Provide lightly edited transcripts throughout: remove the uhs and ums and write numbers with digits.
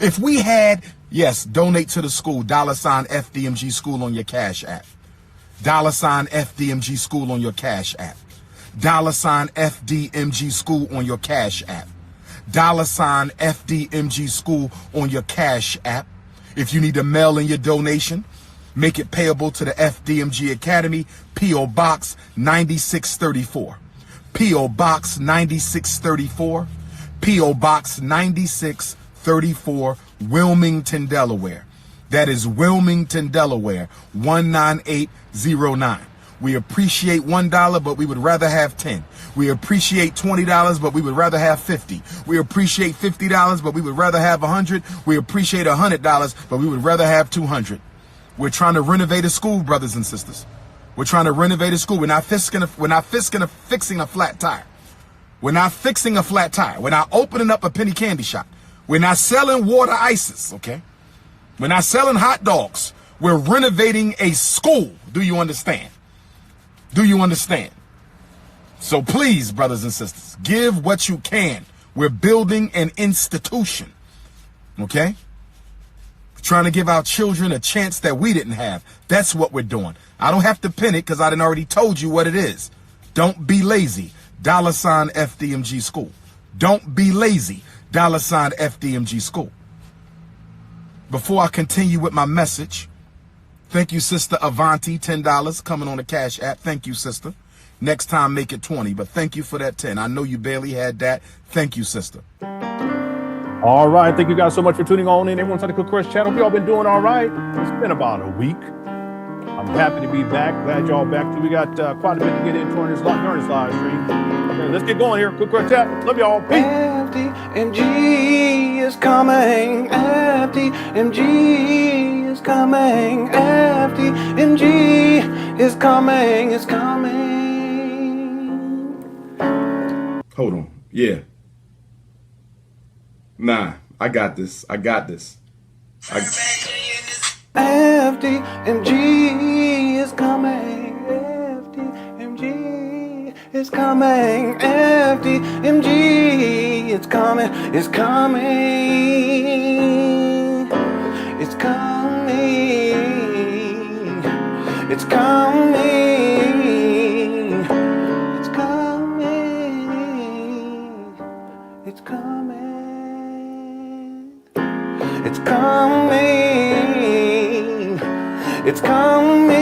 If we had, yes, donate to the school, $ FDMG school on your Cash App. $ FDMG school on your Cash App. $ FDMG school on your Cash App. $ FDMG school on your Cash App. If you need to mail in your donation, make it payable to the FDMG Academy, P.O. Box 9634. P.O. Box 9634. P.O. Box 9634, Wilmington, Delaware. That is Wilmington, Delaware, 19809. We appreciate $1, but we would rather have 10. We appreciate $20, but we would rather have 50. We appreciate $50, but we would rather have 100. We appreciate $100, but we would rather have 200. We're trying to renovate a school, brothers and sisters. We're trying to renovate a school. We're not fixing a flat tire. We're not fixing a flat tire. We're not opening up a penny candy shop. We're not selling water ices, okay? We're not selling hot dogs. We're renovating a school. Do you understand? Do you understand? So please, brothers and sisters, give what you can. We're building an institution, okay? We're trying to give our children a chance that we didn't have. That's what we're doing. I don't have to pin it because I done already told you what it is. Don't be lazy. $ FDMG school. Don't be lazy. $ FDMG school. Before I continue with my message, thank you, Sister Avanti, $10 coming on the Cash App. Thank you, sister. Next time, make it 20, but thank you for that 10. I know you barely had that. Thank you, sister. All right. Thank you guys so much for tuning on in. Everyone's on the Cook Crush channel. We all been doing all right. It's been about a week. I'm happy to be back. Glad y'all back. We got quite a bit to get into on this live stream. Okay, let's get going here. Cook Crush chat. Love y'all. Peace. FDMG is coming. FDMG is coming. FDMG is coming. It's coming. Hold on. Yeah. Nah, I got this. I got this. FDMG is coming. FDMG is coming. FDMG is coming. It's coming. It's coming. It's coming. It's coming. It's coming. It's coming. It's coming.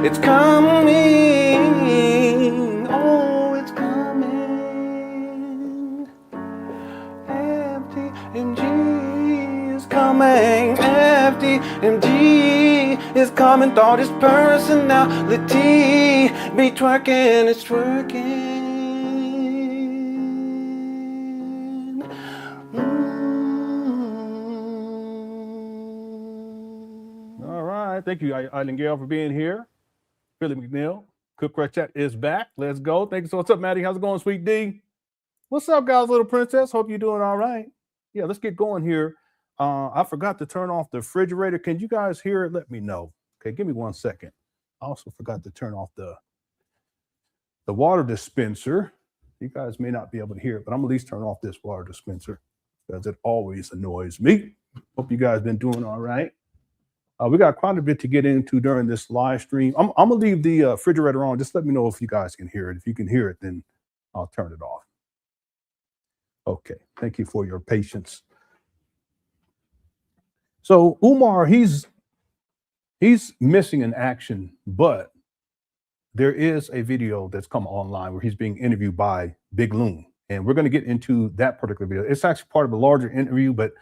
It's coming. Oh, it's coming. FDMG is coming. FDMG is coming. Thought his personality be twerking. It's twerking. Thank you, Eileen Gale, for being here. Billy McNeil, Cook Crush Chat is back. Let's go. Thank you so much. What's up, Maddie? How's it going, Sweet D? What's up, guys? Little Princess. Hope you're doing all right. Yeah, let's get going here. I forgot to turn off the refrigerator. Can you guys hear it? Let me know. Okay, give me 1 second. I also forgot to turn off the water dispenser. You guys may not be able to hear it, but I'm at least turn off this water dispenser because it always annoys me. Hope you guys been doing all right. We got quite a bit to get into during this live stream. I'm going to leave the refrigerator on. Just let me know if you guys can hear it. If you can hear it, then I'll turn it off. Okay. Thank you for your patience. So Umar, he's missing in action, but there is a video that's come online where he's being interviewed by Big Loon. And we're going to get into that particular video. It's actually part of a larger interview, but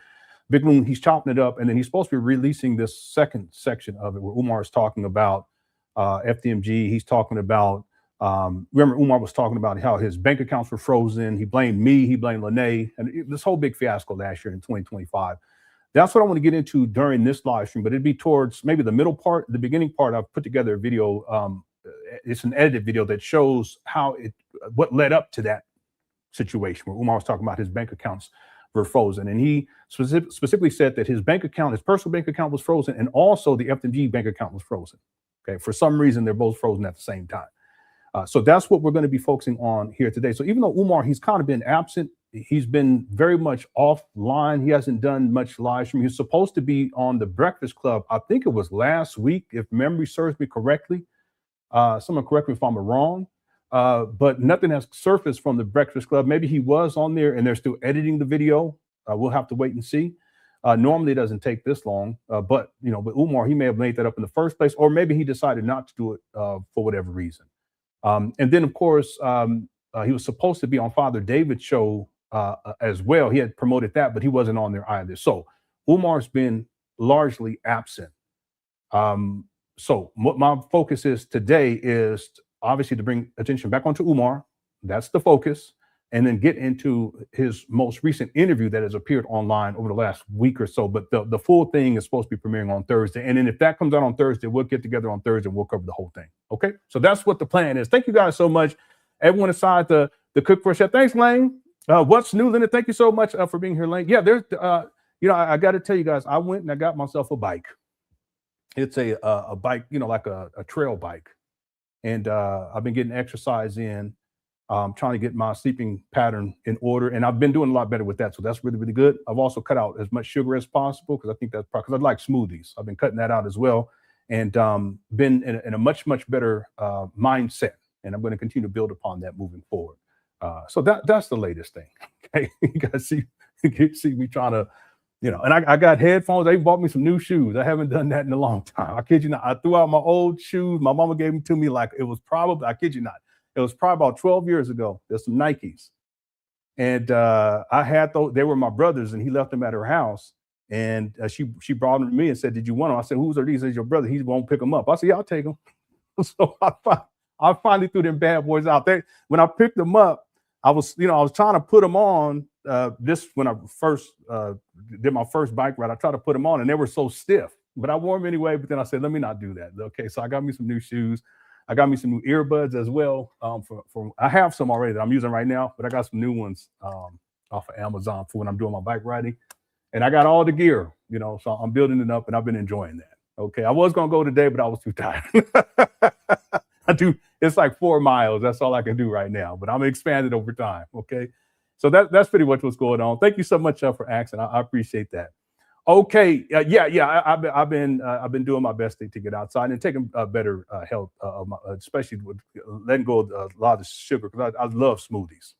Big Loon, he's chopping it up, and then he's supposed to be releasing this second section of it where Umar is talking about FDMG. He's talking about, remember Umar was talking about how his bank accounts were frozen. He blamed me, he blamed Lenon, and this whole big fiasco last year in 2025. That's what I want to get into during this live stream, but it'd be towards maybe the middle part, the beginning part. I've put together a video. It's an edited video that shows what led up to that situation where Umar was talking about his bank accounts were frozen, and he specifically said that his bank account, his personal bank account, was frozen, and also the FDMG bank account was frozen. Okay, for some reason they're both frozen at the same time. So that's what we're going to be focusing on here today. So even though Umar, he's kind of been absent he's been very much offline. He hasn't done much live stream. He was supposed to be on the Breakfast Club. I think it was last week, if memory serves me correctly. Someone correct me if I'm wrong. But nothing has surfaced from the Breakfast Club. Maybe he was on there and they're still editing the video. We'll have to wait and see. Normally it doesn't take this long, but with Umar, he may have made that up in the first place, or maybe he decided not to do it for whatever reason. And then, of course, he was supposed to be on Father David's show as well. He had promoted that, but he wasn't on there either. So Umar's been largely absent. So what my focus is today is obviously to bring attention back onto Umar. That's the focus. And then get into his most recent interview that has appeared online over the last week or so. But the full thing is supposed to be premiering on Thursday. And then if that comes out on Thursday, we'll get together on Thursday and we'll cover the whole thing. Okay. So that's what the plan is. Thank you guys so much. Everyone aside the cook for a chef. Thanks, Lane. What's new, Leonard? Thank you so much for being here, Lane. Yeah, there's I got to tell you guys, I went and I got myself a bike. It's a bike, like a trail bike. And I've been getting exercise in. Trying to get my sleeping pattern in order, and I've been doing a lot better with that, so that's really, really good. I've also cut out as much sugar as possible because I think that's because I like smoothies. I've been cutting that out as well, and been in a much better mindset, and I'm going to continue to build upon that moving forward. So that's the latest thing. Okay, you guys see me trying to, and I got headphones. They bought me some new shoes. I haven't done that in a long time. I kid you not. I threw out my old shoes. My mama gave them to me like it was probably, I kid you not. It was probably about 12 years ago. There's some Nikes. And I had those. They were my brother's, and he left them at her house. And she brought them to me and said, "Did you want them?" I said, "Whose are these?" He said, "Your brother. He won't pick them up." I said, "Yeah, I'll take them." So I finally threw them bad boys out there. When I picked them up, I was trying to put them on. When I first did my first bike ride, I tried to put them on, and they were so stiff. But I wore them anyway. But then I said, "Let me not do that." Okay, so I got me some new shoes. I got me some new earbuds as well. I have some already that I'm using right now, but I got some new ones off of Amazon for when I'm doing my bike riding. And I got all the gear, so I'm building it up and I've been enjoying that. Okay. I was going to go today, but I was too tired. It's like 4 miles. That's all I can do right now, but I'm expanded over time. Okay. So that's pretty much what's going on. Thank you so much for asking. I appreciate that. Okay, I've been doing my best to get outside and taking better health, especially with letting go of a lot of sugar because I love smoothies.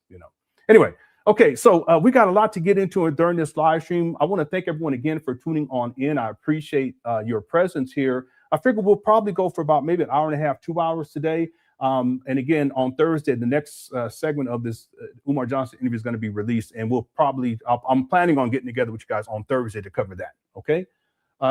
Anyway, okay, so we got a lot to get into during this live stream. I want to thank everyone again for tuning on in. I appreciate your presence here. I figure we'll probably go for about maybe an hour and a half, 2 hours today. And again, on Thursday, the next segment of this Umar Johnson interview is going to be released, and I'm planning on getting together with you guys on Thursday to cover that. Okay.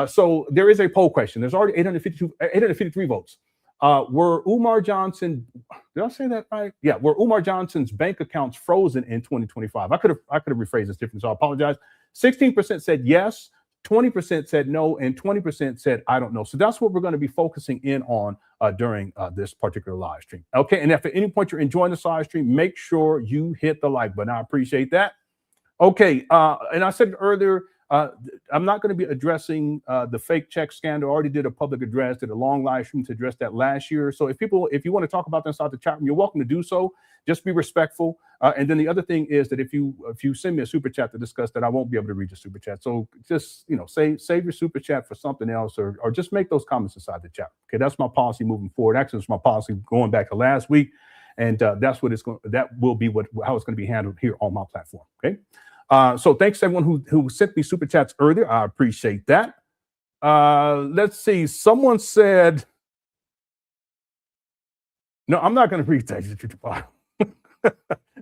So there is a poll question. There's already 853 votes. Were Umar Johnson, did I say that right? Yeah. Were Umar Johnson's bank accounts frozen in 2025? I could have rephrased this differently, so I apologize. 16% said yes. 20% said no, and 20% said I don't know. So that's what we're going to be focusing in on during this particular live stream. Okay, and if at any point you're enjoying this live stream, make sure you hit the like button. I appreciate that. Okay, and I said earlier, I'm not going to be addressing the fake check scandal. I already did a public address, did a long live stream to address that last year. So if you want to talk about that inside the chat room, you're welcome to do so. Just be respectful. And then the other thing is that if you send me a super chat to discuss that, I won't be able to read your super chat. So just save your super chat for something else, or just make those comments inside the chat. Okay, that's my policy moving forward. Actually, it's my policy going back to last week, and that's what that will be how it's going to be handled here on my platform. Okay. So thanks to everyone who sent me super chats earlier. I appreciate that. Let's see. Someone said, no, I'm not going to read that.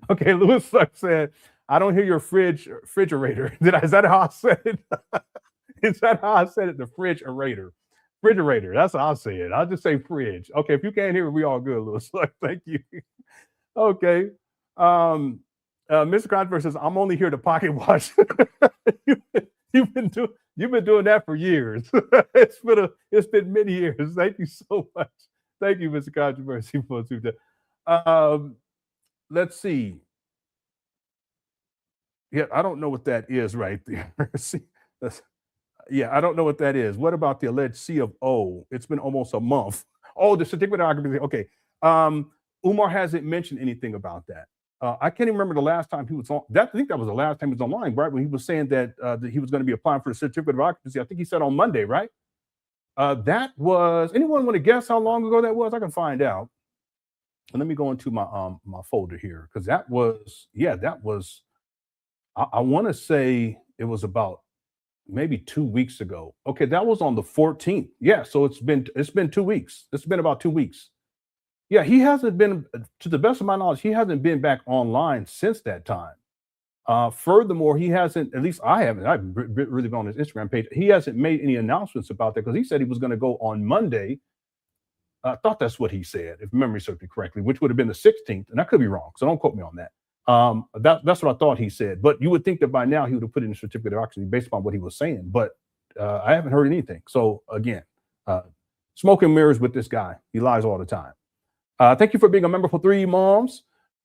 Okay, Lewis said, I don't hear your refrigerator. Is that how I said it? Is that how I said it? The refrigerator. That's how I say it. I'll just say fridge. Okay, if you can't hear it, we all good, Lewis. Thank you. Okay. Mr. Controversy says, I'm only here to pocket watch. You've been doing that for years. It's been many years. Thank you so much. Thank you, Mr. Controversy, for that. Let's see. Yeah, I don't know what that is right there. I don't know what that is. What about the alleged C of O? It's been almost a month. Oh, the certificate of occupancy. Okay. Umar hasn't mentioned anything about that. I can't even remember the last time he was on. I think that was the last time he was online, right? When he was saying that, that he was going to be applying for the certificate of occupancy. I think he said on Monday, right? That was, anyone want to guess how long ago that was? I can find out. And let me go into my my folder here, because that was, yeah, that was, I want to say it was about maybe 2 weeks ago. Okay, that was on the 14th. Yeah, so it's been 2 weeks. It's been about 2 weeks. Yeah, he hasn't been, to the best of my knowledge, he hasn't been back online since that time. Furthermore, he hasn't, at least I've really been on his Instagram page. He hasn't made any announcements about that, because he said he was going to go on Monday. I thought that's what he said, if memory serves me correctly, which would have been the 16th. And I could be wrong, so don't quote me on that. That's what I thought he said. But you would think that by now he would have put in a certificate of occupancy based upon what he was saying. But I haven't heard anything. So again, smoke and mirrors with this guy. He lies all the time. Thank you for being a member for 3 moms.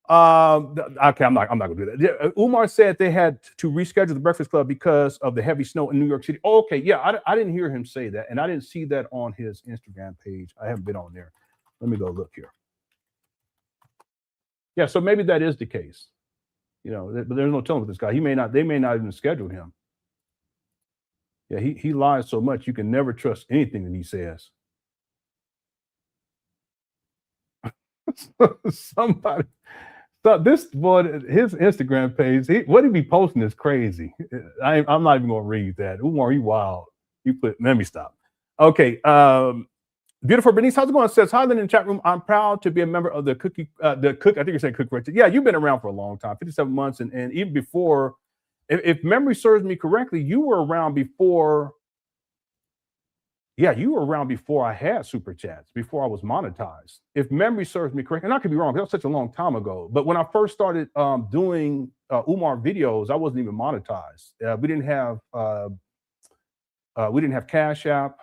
Okay, I'm not gonna do that. Yeah, Umar said they had to reschedule the Breakfast Club because of the heavy snow in New York City. Oh, okay, yeah, I didn't hear him say that, and I didn't see that on his Instagram page. I haven't been on there. Let me go look here. Yeah, so maybe that is the case. You know, but there's no telling with this guy. They may not even schedule him. Yeah, he lies so much you can never trust anything that he says. Somebody, so this boy, his Instagram page, what he be posting is crazy. I'm not even gonna read that. Umar, he wild. Let me stop. Okay. Beautiful Bernice, how's it going? It says, hi, in the chat room. I'm proud to be a member of the Cook. I think you're saying Cook Corrected. Yeah, you've been around for a long time, 57 months, and even before, if memory serves me correctly, you were around before. Yeah, you were around before I had super chats, before I was monetized. If memory serves me correct, and I could be wrong, because that was such a long time ago. But when I first started doing Umar videos, I wasn't even monetized. We didn't have CashApp.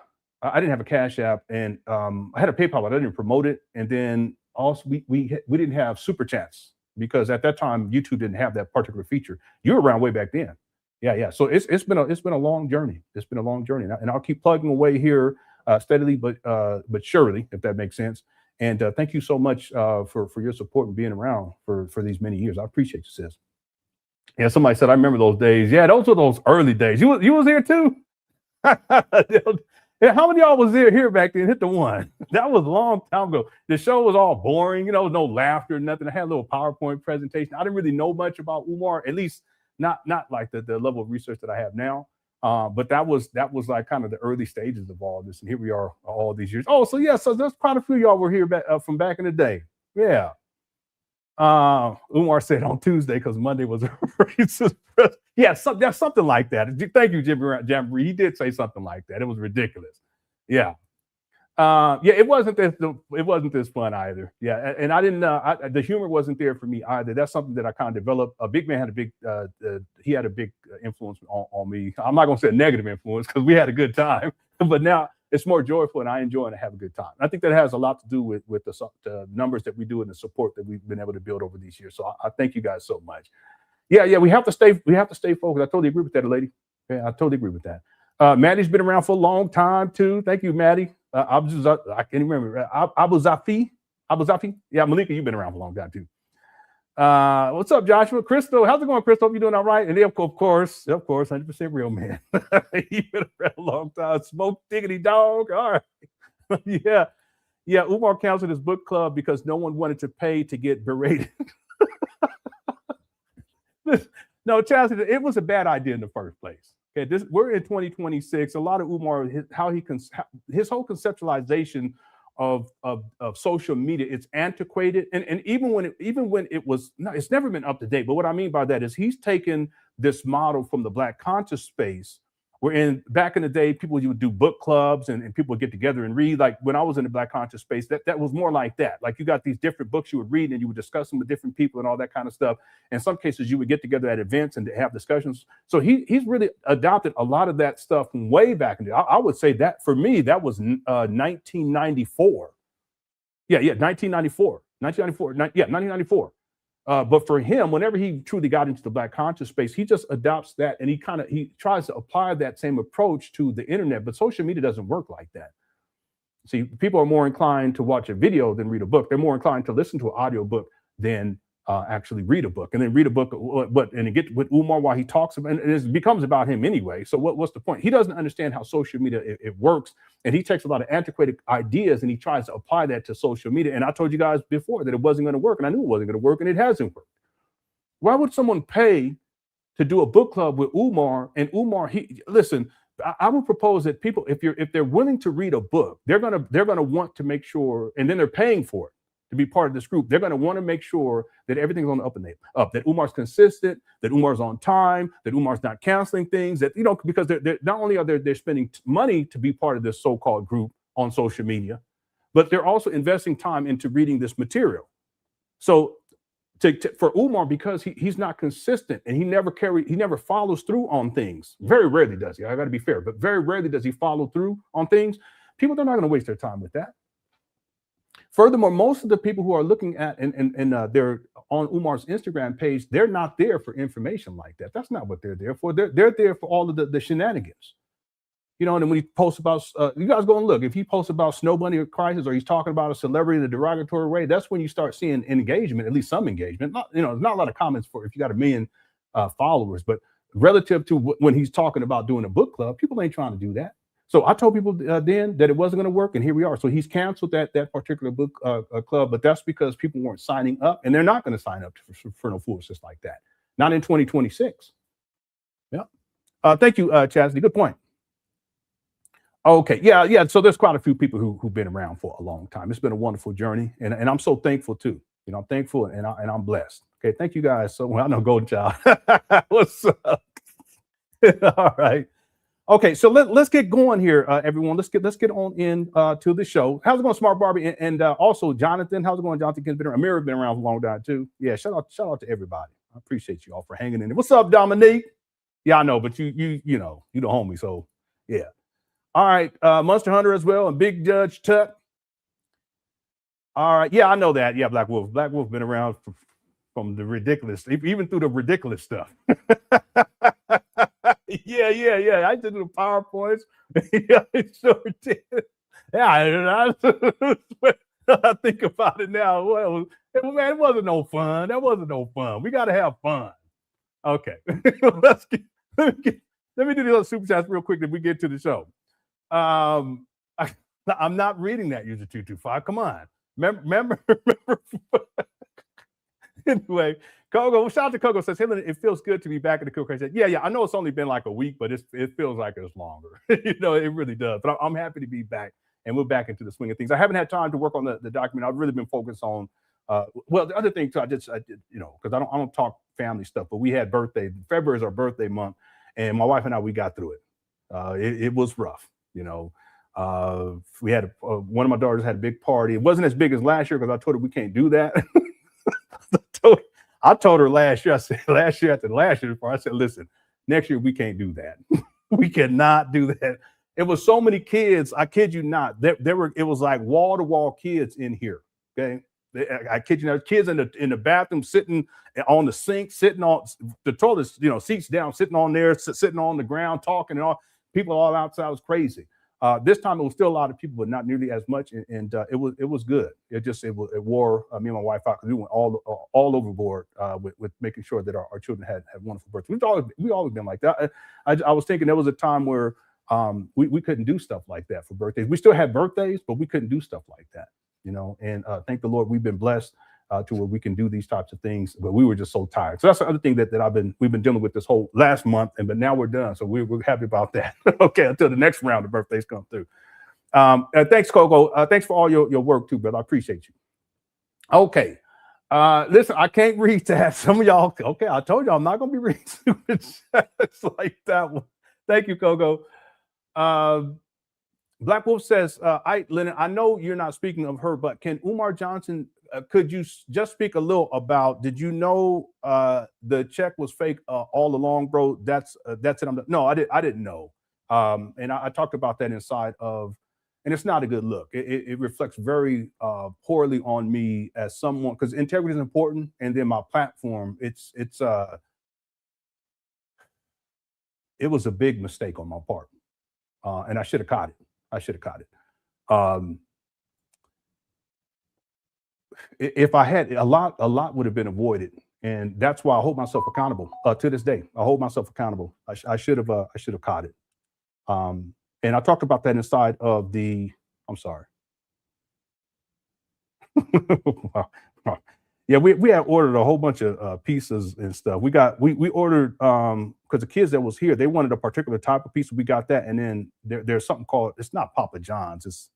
I didn't have a CashApp, and I had a PayPal, but I didn't promote it. And then also we didn't have super chats, because at that time YouTube didn't have that particular feature. You were around way back then. Yeah. So it's been a long journey. It's been a long journey, and I'll keep plugging away here steadily, but surely, if that makes sense. And thank you so much for your support and being around for these many years. I appreciate you, sis. Yeah, somebody said I remember those days. Yeah, those were those early days. You was here too. Yeah, how many of y'all was here back then? Hit the one. That was a long time ago. The show was all boring. You know, no laughter, nothing. I had a little PowerPoint presentation. I didn't really know much about Umar, at least not like the level of research that I have now. But that was like kind of the early stages of all this. And here we are all these years. Oh, so yeah, so there's quite a few of y'all were here from back in the day. Yeah. Umar said on Tuesday, because Monday was a racist. Yeah, that's something like that. Thank you, Jamboree. He did say something like that. It was ridiculous. Yeah. It wasn't this fun either. Yeah, and I didn't. The humor wasn't there for me either. That's something that I kind of developed. A big man had a big. He had a big influence on me. I'm not gonna say a negative influence, because we had a good time, but now it's more joyful, and I enjoy and I have a good time. I think that has a lot to do with the numbers that we do and the support that we've been able to build over these years. So I thank you guys so much. Yeah, we have to stay focused. I totally agree with that, lady. Yeah, I totally agree with that. Maddie's been around for a long time too. Thank you, Maddie. I can't even remember. Abu Zafi. Yeah, Malika, you've been around for a long time too. What's up, Joshua? Crystal, how's it going, Crystal? Hope you're doing all right. And then, of course, 100% real man. You've been around a long time. Smoke diggity dog. All right. Yeah. Umar canceled his book club because no one wanted to pay to get berated. No, Chastity, it was a bad idea in the first place. Okay, we're in 2026. A lot of Umar, his whole conceptualization of social media, it's antiquated, and even when it was, no, it's never been up to date. But what I mean by that is he's taken this model from the Black conscious space, where back in the day, people, you would do book clubs and people would get together and read. Like when I was in the Black conscious space, that was more like that. Like you got these different books you would read and you would discuss them with different people and all that kind of stuff. In some cases, you would get together at events and have discussions. So he's really adopted a lot of that stuff from way back in the day. I would say that for me, that was 1994. Yeah, 1994. 1994. But for him, whenever he truly got into the Black conscious space, he just adopts that, and he tries to apply that same approach to the internet. But social media doesn't work like that. See, people are more inclined to watch a video than read a book. They're more inclined to listen to an audio book than actually read a book, and then read a book, and get with Umar while he talks about, and it becomes about him anyway. So what's the point? He doesn't understand how social media it works, and he takes a lot of antiquated ideas and he tries to apply that to social media. And I told you guys before that it wasn't going to work, and I knew it wasn't going to work, and it hasn't worked. Why would someone pay to do a book club with Umar? And Umar, listen, I would propose that people, if they're willing to read a book, they're gonna want to make sure, and then they're paying for it to be part of this group. They're gonna want to make sure that everything's on the up and up, that Umar's consistent, that Umar's on time, that Umar's not canceling things, that, because they're not only are they're spending money to be part of this so-called group on social media, but they're also investing time into reading this material. So for Umar, because he's not consistent and he never follows through on things. Very rarely does he. I got to be fair, but very rarely does he follow through on things. People, they're not going to waste their time with that. Furthermore, most of the people who are looking at and they're on Umar's Instagram page, they're not there for information like that. That's not what they're there for. They're there for all of the shenanigans. And then when he posts about, you guys go and look, if he posts about Snow Bunny crisis, or he's talking about a celebrity in a derogatory way, that's when you start seeing engagement, at least some engagement. There's not a lot of comments for if you got 1 million followers, but relative to when he's talking about doing a book club, people ain't trying to do that. So I told people then that it wasn't going to work, and here we are. So he's canceled that particular book club, but that's because people weren't signing up, and they're not going to sign up for no foolishness like that. Not in 2026. Yeah. Thank you, Chastity. Good point. Okay, yeah. So there's quite a few people who've been around for a long time. It's been a wonderful journey, and I'm so thankful too. I'm thankful and I'm blessed. Okay, thank you guys. So I know Golden Child. What's up? All right. Okay, so let's get going here, everyone. Let's get on in to the show. How's it going, Smart Barbie, and also Jonathan? How's it going, Jonathan? Amir has been around for a long time too. Yeah, shout out to everybody. I appreciate you all for hanging in there. What's up, Dominique? Yeah, I know, but you the homie, so yeah. All right, Monster Hunter as well, and Big Judge Tuck. All right, yeah, I know that. Yeah, Black Wolf. Black Wolf been around from the ridiculous, even through the ridiculous stuff. Yeah. I did the PowerPoints. Yeah, I sure did. Yeah, I think about it now. Well, man, it wasn't no fun. That wasn't no fun. We got to have fun. Okay, let me do the other super chats real quick. If we get to the show. I'm not reading that user 225. Come on. Remember. Anyway, Kogo, shout out to Kogo, says, hey, it feels good to be back in the Cool Crazy. Yeah. I know it's only been like a week, but it feels like it's longer. It really does. But I'm happy to be back, and we're back into the swing of things. I haven't had time to work on the document. I've really been focused on the other thing too. I did, because I don't talk family stuff, but we had birthday. February is our birthday month, and my wife and I, we got through it. It was rough. We had one of my daughters had a big party. It wasn't as big as last year because I told her we can't do that. I told her last year, I said, after last year, I said, listen, next year we can't do that. We cannot do that. It was so many kids. I kid you not. It was like wall to wall kids in here. Okay. I kid you not, kids in the bathroom, sitting on the sink, sitting on the toilet, seats down, sitting on there, sitting on the ground, talking, and all. People all outside. It was crazy. This time it was still a lot of people, but not nearly as much, and it was good. It wore me and my wife out because we went all overboard with making sure that our children had wonderful birthdays. We've always been like that. I was thinking there was a time where we couldn't do stuff like that for birthdays. We still had birthdays, but we couldn't do stuff like that. And thank the Lord, we've been blessed to where we can do these types of things, but we were just so tired. So that's the other thing that we've been dealing with this whole last month, but now we're done. So we're happy about that. Okay, until the next round of birthdays come through. Thanks, Coco. Thanks for all your work too, brother. I appreciate you. Okay. Listen, I can't read that. Some of y'all, okay, I told you I'm not gonna be reading stupid chats like that one. Thank you, Coco. Black Wolf says, Lenon, I know you're not speaking of her, but can Umar Johnson, could you just speak a little about, did you know the check was fake all along, bro? That's it. No, I didn't know. And I talked about that inside of, and it's not a good look. It reflects very poorly on me as someone, because integrity is important. And then my platform, it was a big mistake on my part. And I should have caught it. if I had a lot would have been avoided, and that's why I hold myself accountable to this day. I hold myself accountable. I should have caught it. And I talked about that inside of the. I'm sorry. Wow. Yeah, we had ordered a whole bunch of pizzas and stuff. We ordered because the kids that was here, they wanted a particular type of pizza. We got that, and then there's something called, it's not Papa John's, it's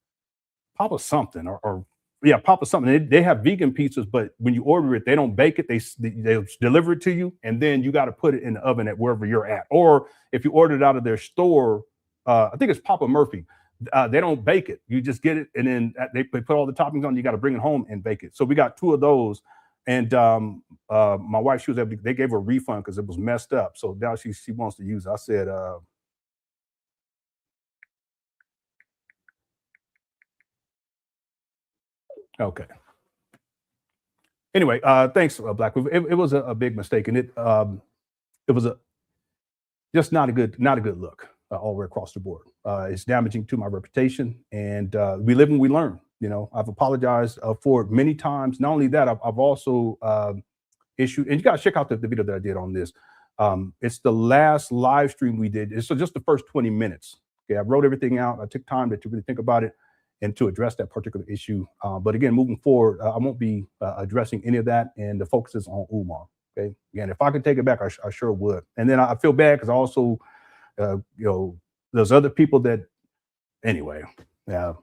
Papa something or yeah, Papa something. They have vegan pizzas, but when you order it, they don't bake it. They deliver it to you, and then you got to put it in the oven at wherever you're at. Or if you order it out of their store, I think it's Papa Murphy. They don't bake it. You just get it, and then they put all the toppings on. You got to bring it home and bake it. So we got 2 of those. And my wife, they gave her a refund because it was messed up. So now she wants to use it. I said, okay. Anyway, thanks, Black. It was a big mistake, and it was just not a good look all the way across the board. It's damaging to my reputation, and we live and we learn. You know, I've apologized for it many times. Not only that, I've also issued, and you got to check out the video that I did on this. It's the last live stream we did. It's just the first 20 minutes. Okay, I wrote everything out. I took time to really think about it and to address that particular issue. But again, moving forward, I won't be addressing any of that, and the focus is on Umar. Okay, again, if I could take it back, I sure would. And then I feel bad because I also, you know, there's other people that, anyway, yeah.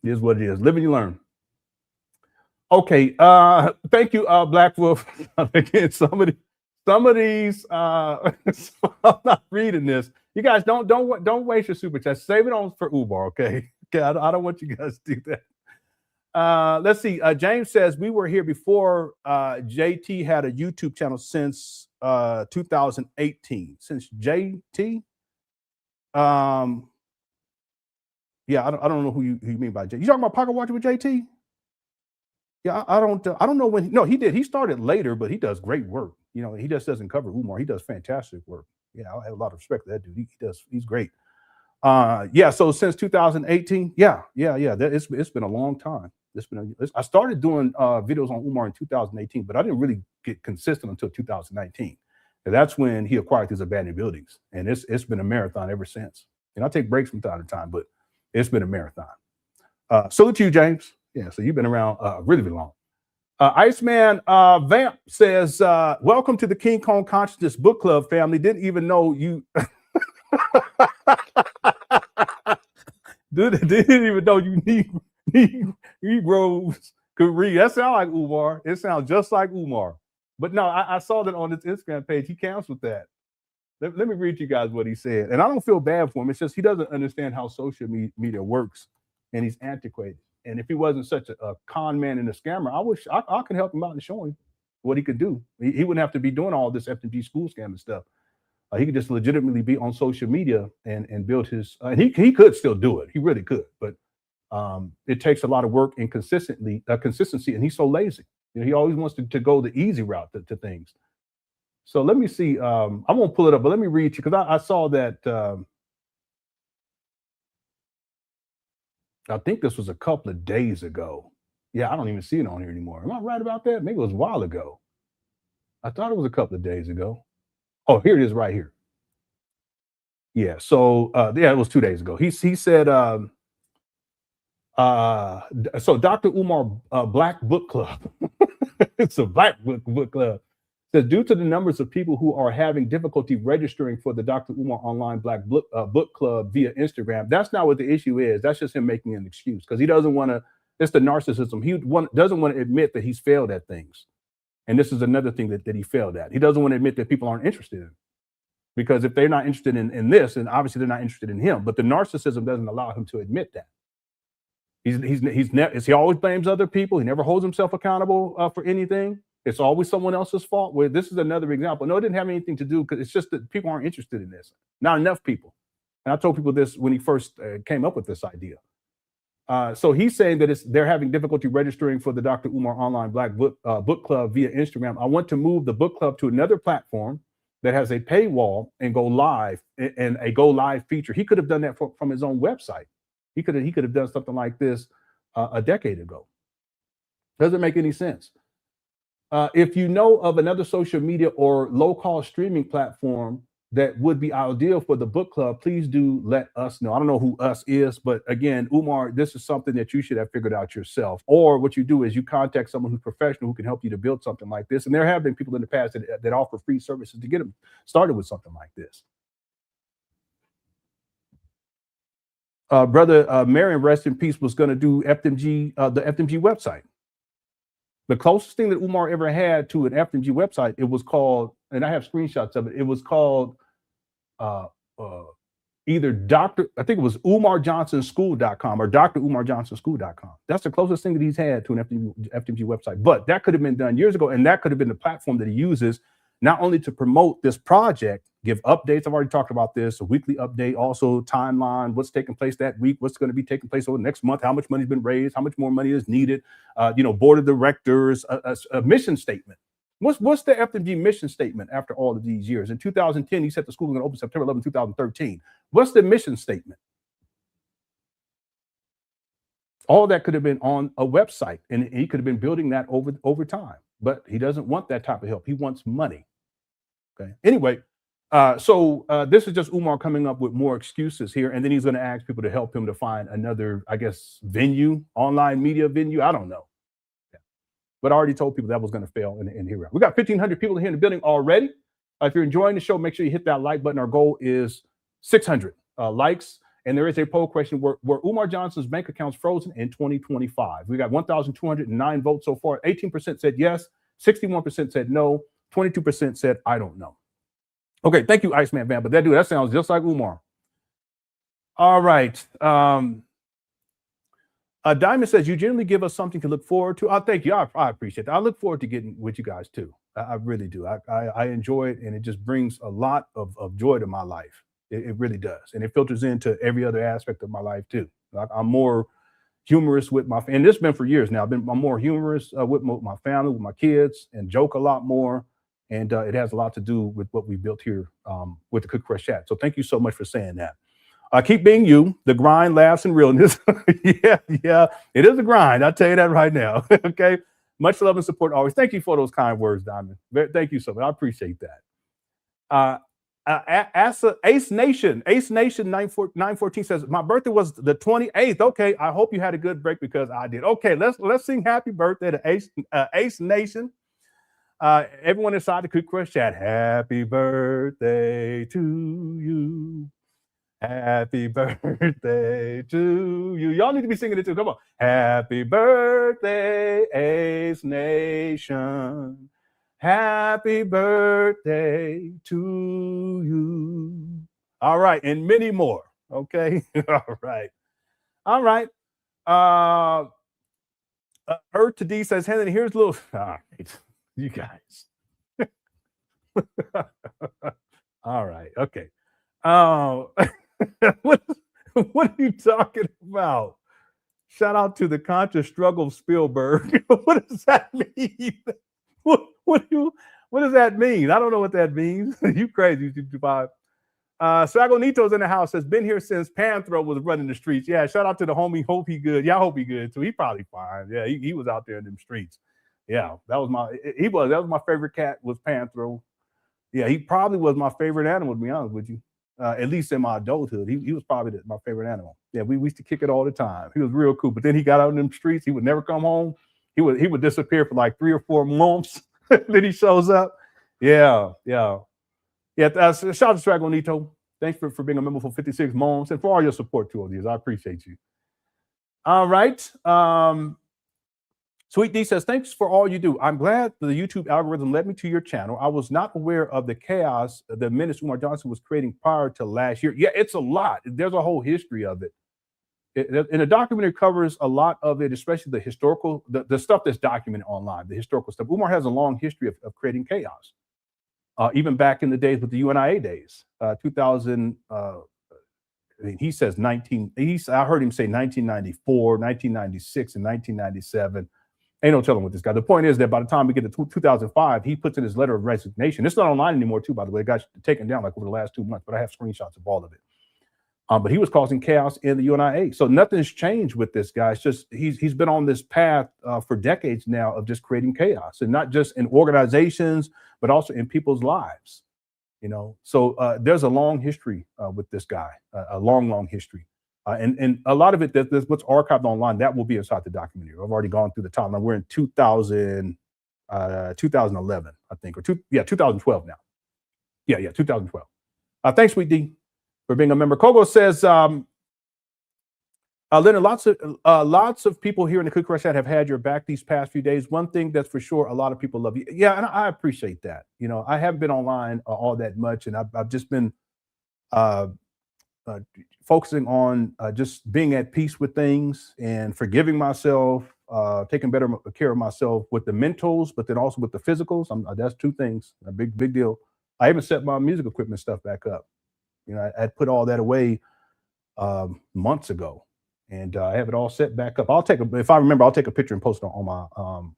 It is what it is. Live and you learn. Okay. Thank you, Black Wolf. Again, some of these. I'm not reading this. You guys don't waste your super chat. Save it on for Umar. Okay. Okay. I don't want you guys to do that. Let's see. James says we were here before JT had a YouTube channel since 2018. Since JT. Yeah, I don't know who you mean by JT. You talking about Pocket Watcher with JT? Yeah, I don't know when. No, he did. He started later, but he does great work. You know, he just doesn't cover Umar. He does fantastic work. Yeah, I have a lot of respect for that dude. He's great. Yeah. So since 2018, yeah. It's been a long time. I started doing videos on Umar in 2018, but I didn't really get consistent until 2019. And that's when he acquired these abandoned buildings, and it's been a marathon ever since. And I take breaks from time to time, but it's been a marathon. Salute to you, James. Yeah, so you've been around really long. Iceman Vamp says, welcome to the King Kong Consciousness Book Club family. Didn't even know you. Didn't even know you Negroes could read. That sounds like Umar. It sounds just like Umar. But no, I saw that on his Instagram page. He canceled that. Let me read you guys what he said. And I don't feel bad for him. It's just he doesn't understand how social media works, and he's antiquated. And if he wasn't such a con man and a scammer, I could help him out and show him what he could do. He wouldn't have to be doing all this FDMG school scamming stuff. He could just legitimately be on social media and build his. And he could still do it. He really could. But it takes a lot of work and consistency. And he's so lazy. You know, he always wants to go the easy route to things. So let me see. I won't pull it up, but let me read you because I saw that. I think this was a couple of days ago. Yeah, I don't even see it on here anymore. Am I right about that? Maybe it was a while ago. I thought it was a couple of days ago. Oh, here it is right here. Yeah. So yeah, it was 2 days ago. He said. So Dr. Umar Black Book Club. It's a Black book club. Says due to the numbers of people who are having difficulty registering for the Dr. Umar Online Black Book Club via Instagram, that's not what the issue is. That's just him making an excuse because he doesn't want to. It's the narcissism. He doesn't want to admit that he's failed at things, and this is another thing that he failed at. He doesn't want to admit that people aren't interested in, because if they're not interested in this, then obviously they're not interested in him. But the narcissism doesn't allow him to admit that. He always blames other people. He never holds himself accountable for anything. It's always someone else's fault. Where this is another example. No, it didn't have anything to do because it's just that people aren't interested in this. Not enough people. And I told people this when he first came up with this idea. So he's saying that they're having difficulty registering for the Dr. Umar Online Black Book Club via Instagram. I want to move the book club to another platform that has a paywall and go live and a go live feature. He could have done that from his own website. He could have done something like this a decade ago. Doesn't make any sense. If you know of another social media or low-cost streaming platform that would be ideal for the book club, please do let us know. I don't know who us is, but again, Umar, this is something that you should have figured out yourself. Or what you do is you contact someone who's professional who can help you to build something like this. And there have been people in the past that offer free services to get them started with something like this. Brother Marion, rest in peace, was going to do FDMG, the FDMG website. The closest thing that Umar ever had to an FDMG website, it was called, and I have screenshots of it, it was called either I think it was umarjohnsonschool.com or drumarjohnsonschool.com. That's the closest thing that he's had to an FDMG website. But that could have been done years ago, and that could have been the platform that he uses not only to promote this project, give updates. I've already talked about this, a weekly update, also timeline, what's taking place that week, what's going to be taking place over the next month, how much money's been raised, how much more money is needed, board of directors, a mission statement. What's the FDMG mission statement after all of these years? In 2010, he said the school was going to open September 11, 2013. What's the mission statement? All that could have been on a website, and he could have been building that over time. But he doesn't want that type of help. He wants money. Okay. Anyway, so this is just Umar coming up with more excuses here, and then he's going to ask people to help him to find another, I guess, venue, online media venue. I don't know. Yeah. But I already told people that was going to fail, and here we are. We got 1,500 people here in the building already. If you're enjoying the show, make sure you hit that like button. Our goal is 600 likes. And there is a poll question: were Umar Johnson's bank accounts frozen in 2025? We got 1,209 votes so far. 18% said yes, 61% said no, 22% said I don't know. Okay, thank you, Iceman Van. But that sounds just like Umar. All right. Diamond says you generally give us something to look forward to. Thank you. I appreciate that. I look forward to getting with you guys too. I really do. I enjoy it, and it just brings a lot of joy to my life. It really does. And it filters into every other aspect of my life too. I'm more humorous with my, and this has been for years now. I'm more humorous with my family, with my kids, and joke a lot more. And it has a lot to do with what we built here with the Cook Crush Chat. So thank you so much for saying that. Keep being you, the grind, laughs, and realness. yeah, it is a grind. I'll tell you that right now. Okay. Much love and support always. Thank you for those kind words, Diamond. Thank you so much. I appreciate that. Ace Nation 914 says my birthday was the 28th. Okay, I hope you had a good break because I did. Okay, let's sing happy birthday to Ace Nation. Everyone inside the Cook Crush Chat, happy birthday to you. Happy birthday to you. Y'all need to be singing it too. Come on. Happy birthday, Ace Nation. Happy birthday to you. All right, and many more. Okay. All right. Earth to D says, Henry, here's a little. All right, you guys. All right. Okay. What are you talking about? Shout out to the conscious struggle of Spielberg. What does that mean? What does that mean? I don't know what that means. You crazy, Dubai. Sagonito's in the house, has been here since Panthro was running the streets. Yeah, shout out to the homie. Hope he good. Yeah, I hope he good too. He probably fine. Yeah, he was out there in them streets. Yeah, that was my favorite cat was Panthro. Yeah, he probably was my favorite animal, to be honest with you. At least in my adulthood, he was probably my favorite animal. Yeah, we used to kick it all the time. He was real cool. But then he got out in them streets. He would never come home. He would disappear for like 3 or 4 months. Then he shows up. Yeah. Shout out to Stragonito. Thanks for being a member for 56 months and for all your support to all these. I appreciate you. All right. Sweet D says, thanks for all you do. I'm glad the YouTube algorithm led me to your channel. I was not aware of the chaos the Minister Umar Johnson was creating prior to last year. Yeah, it's a lot. There's a whole history of it. And the documentary covers a lot of it, especially the historical, the stuff that's documented online, the historical stuff. Umar has a long history of creating chaos, even back in the days with the UNIA days. 2000, he says I heard him say 1994, 1996, and 1997. Ain't no telling with this guy. The point is that by the time we get to 2005, he puts in his letter of resignation. It's not online anymore, too, by the way. It got taken down like over the last 2 months, but I have screenshots of all of it. But he was causing chaos in the UNIA. So nothing's changed with this guy. It's just he's been on this path for decades now of just creating chaos, and not just in organizations, but also in people's lives. So there's a long history with this guy, a long history. And a lot of it, that's what's archived online, that will be inside the documentary. I've already gone through the timeline. We're in 2011, I think, 2012 now. Yeah, 2012. Thanks, Sweet D, for being a member. Kogo says, Lenon, lots of people here in the Cook Crush Chat have had your back these past few days. One thing that's for sure, a lot of people love you. Yeah, and I appreciate that. I haven't been online all that much, and I've just been focusing on just being at peace with things and forgiving myself, taking better care of myself with the mentals, but then also with the physicals. That's two things, a big deal. I even set my music equipment stuff back up. I put all that away months ago, and I have it all set back up. If I remember, I'll take a picture and post it on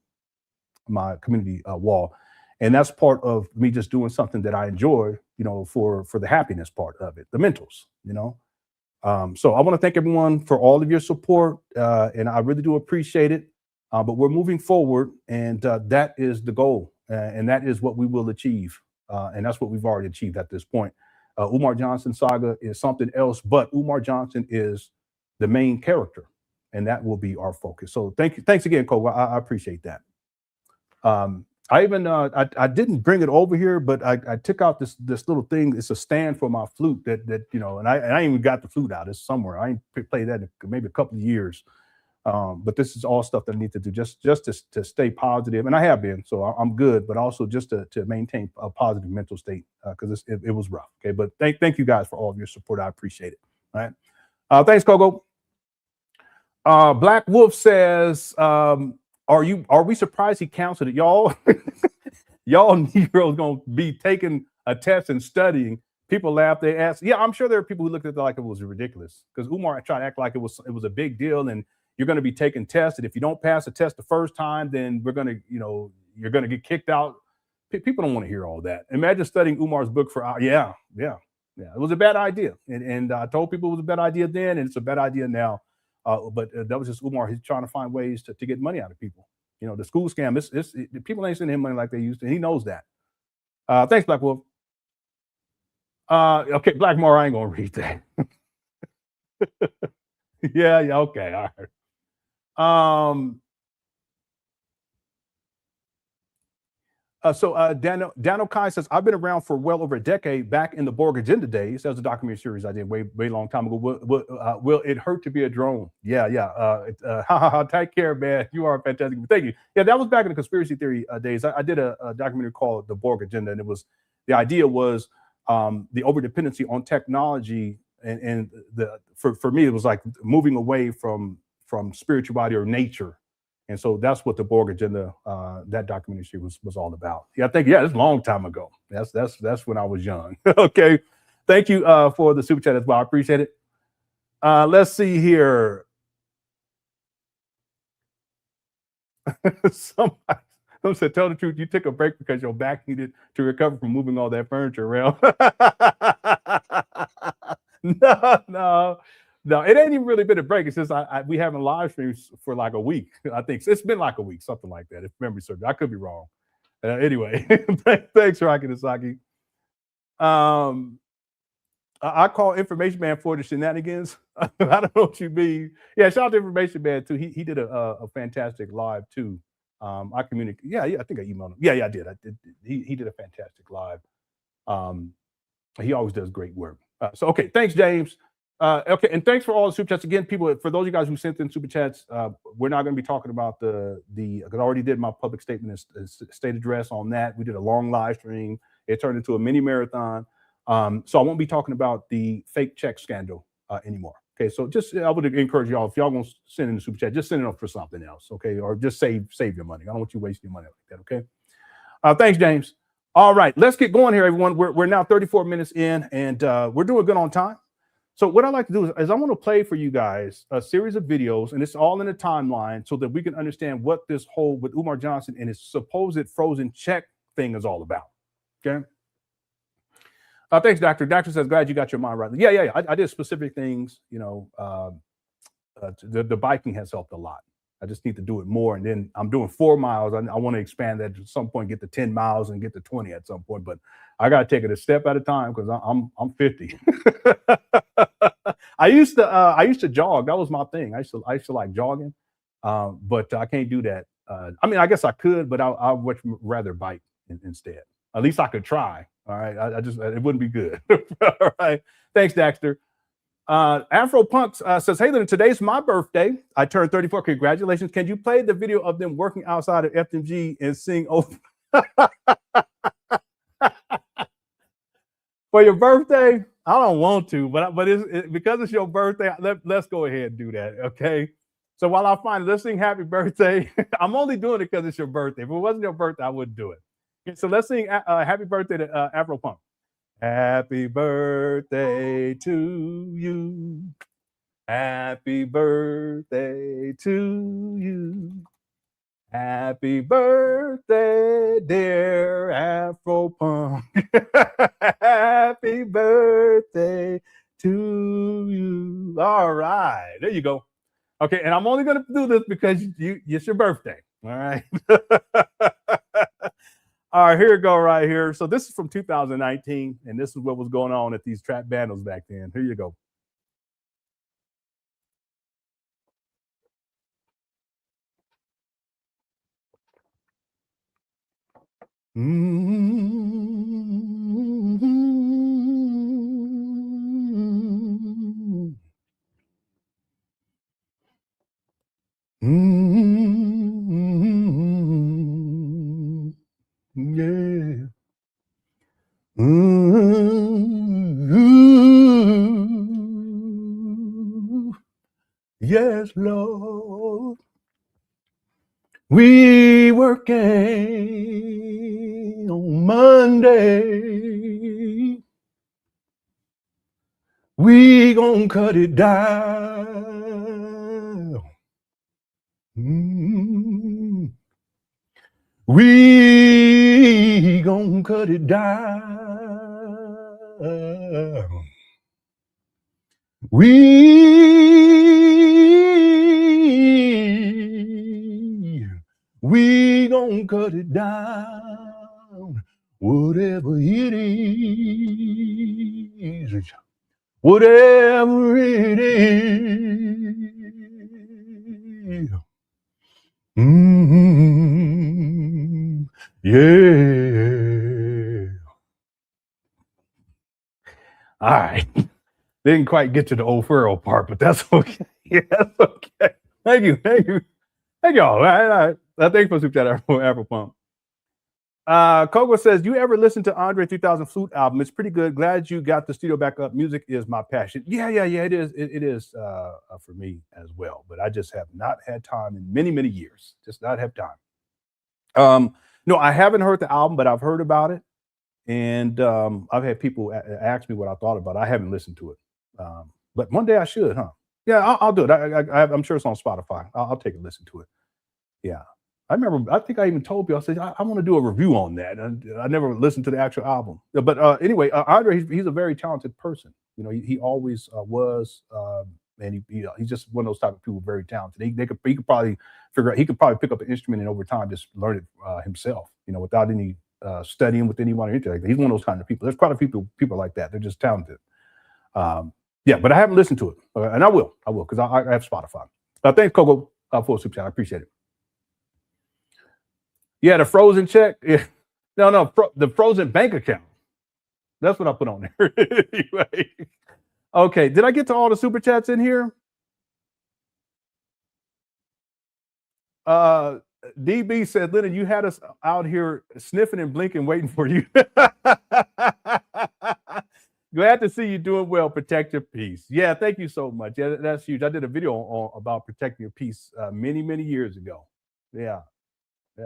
my community wall. And that's part of me just doing something that I enjoy, for the happiness part of it, the mentals, So I want to thank everyone for all of your support, and I really do appreciate it. But we're moving forward, and that is the goal, and that is what we will achieve, and that's what we've already achieved at this point. Umar Johnson saga is something else, but Umar Johnson is the main character, and that will be our focus. So thanks again, Cole. I appreciate that. I even I didn't bring it over here, but I took out this little thing. It's a stand for my flute that and I even got the flute out. It's somewhere. I ain't played that in maybe a couple of years. But this is all stuff that I need to do just to stay positive, and I have been, so I'm good. But also just to maintain a positive mental state, because it was rough. Okay, but thank you guys for all of your support. I appreciate it. All right, thanks, Kogo. Black Wolf says, Are we surprised he counseled it? Y'all Negroes gonna be taking a test and studying. People laugh, they ask. Yeah, I'm sure there are people who looked at it like it was ridiculous, because Umar tried to act like it was a big deal, and you're gonna be taking tests, and if you don't pass the test the first time, then we're gonna, you're gonna get kicked out. People don't want to hear all that. Imagine studying Umar's book for hours. Yeah. It was a bad idea. And I told people it was a bad idea then, and it's a bad idea now. But that was just Umar. He's trying to find ways to get money out of people. The school scam, people ain't sending him money like they used to. And he knows that. Thanks, Black Wolf. Okay, Blackmore, I ain't gonna read that. yeah, okay, all right. So Daniel Kai says, I've been around for well over a decade, back in the Borg Agenda days. That was a documentary series I did way long time ago. Will it hurt to be a drone? Yeah. Take care, man. You are fantastic. Thank you. Yeah, that was back in the conspiracy theory days. I did a documentary called The Borg Agenda, and the idea was the overdependency on technology, and for me, it was like moving away from spirituality or nature. And so that's what the Borg Agenda, that documentary was all about. Yeah, it's a long time ago. That's when I was young. Okay, thank you for the super chat as well. I appreciate it. Let's see here. Someone said, "Tell the truth, you took a break because your back needed to recover from moving all that furniture around." No, it ain't even really been a break. It's just we haven't live streams for like a week. I think it's been like a week, something like that. If memory serves, I could be wrong. Anyway, thanks, Rocky Nasaki. I call Information Man for the shenanigans. I don't know what you mean. Yeah, shout out to Information Man too. He did a fantastic live too. I communicate. Yeah, I think I emailed him. Yeah, I did. He did a fantastic live. He always does great work. So okay, thanks, James. Okay, and thanks for all the super chats again, people. For those of you guys who sent in super chats, we're not going to be talking about the because I already did my public statement and state address on that. We did a long live stream. It turned into a mini marathon. So I won't be talking about the fake check scandal anymore. Okay, so I would encourage y'all, if y'all going to send in the super chat, just send it up for something else. Okay, or just save your money. I don't want you wasting your money like that. Okay. Thanks, James. All right, let's get going here, everyone. We're now 34 minutes in, and we're doing good on time. So what I like to do is I want to play for you guys a series of videos, and it's all in a timeline so that we can understand what this whole with Umar Johnson and his supposed frozen check thing is all about. Okay. Thanks, Doctor. Doctor says, glad you got your mind right. Yeah. I did specific things. You know, the biking has helped a lot. I just need to do it more. And then I'm doing 4 miles. I want to expand that at some point, get to 10 miles and get to 20 at some point. But I got to take it a step at a time because I'm 50. I used to jog. That was my thing. I used to like jogging, but I can't do that. I mean, I guess I could, but I would rather bike instead. At least I could try. All right. It wouldn't be good. All right. Thanks, Daxter. Afro Punks says, hey, Lenon, today's my birthday. I turned 34. Congratulations. Can you play the video of them working outside of FDMG and sing over for your birthday? I don't want to, but because it's your birthday, let's go ahead and do that. Okay. So while I find let's sing happy birthday, I'm only doing it because it's your birthday. If it wasn't your birthday, I wouldn't do it. Okay, so let's sing happy birthday to Afro Punk. Happy birthday to you. Happy birthday to you. Happy birthday, dear Afro Punk. Happy birthday to you. All right, there you go. Okay, and I'm only going to do this because it's your birthday. All right. All right, here we go right here. So this is from 2019, and this is what was going on at these trap battles back then. Here you go. Yeah. Yes, Lord. We working on Monday. We gonna cut it down. We gonna cut it down. We gonna cut it down. Whatever it is. Whatever it is. Yeah. All right. Didn't quite get to the old furrow part, but that's okay. Yeah, that's okay. Thank you. Thank y'all. All right. Thanks for super chat, Afro Pump. Coco says, you ever listen to Andre 3000 Flute album? It's pretty good. Glad you got the studio back up. Music is my passion. Yeah. It is. It is for me as well. But I just have not had time in many, many years. Just not have time. No, I haven't heard the album, but I've heard about it. And I've had people ask me what I thought about it. I haven't listened to it. But one day I should, huh? Yeah, I'll do it. I'm sure it's on Spotify. I'll take a listen to it. Yeah. I remember, I think I even told you, I said, I want to do a review on that. And I never listened to the actual album. But anyway, Andre, he's a very talented person. You know, he always was. And he's just one of those type of people, very talented. He could probably figure out, he could probably pick up an instrument and over time just learn it himself, you know, without any studying with anyone or anything like that. He's one of those kind of people. There's quite a few people like that. They're just talented. Yeah, but I haven't listened to it. And I will, because I have Spotify. Thanks, Coco, for a super chat. I appreciate it. Yeah, the frozen check. Yeah. No, the frozen bank account. That's what I put on there. Anyway. Okay, did I get to all the super chats in here? DB said, Lenon, you had us out here sniffing and blinking, waiting for you. Glad to see you doing well. Protect your peace. Yeah, thank you so much. Yeah, that's huge. I did a video about protecting your peace many, many years ago. Yeah,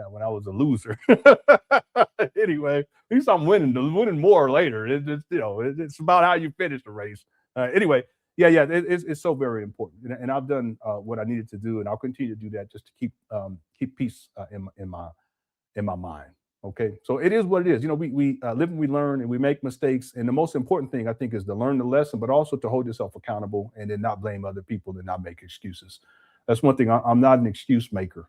when I was a loser. Anyway, at least I'm winning more later. It's about how you finish the race. Anyway, it's so very important, and I've done what I needed to do, and I'll continue to do that just to keep peace in my mind. Okay, so it is what it is. You know, we live and we learn, and we make mistakes. And the most important thing, I think, is to learn the lesson, but also to hold yourself accountable and then not blame other people and not make excuses. That's one thing. I'm not an excuse maker.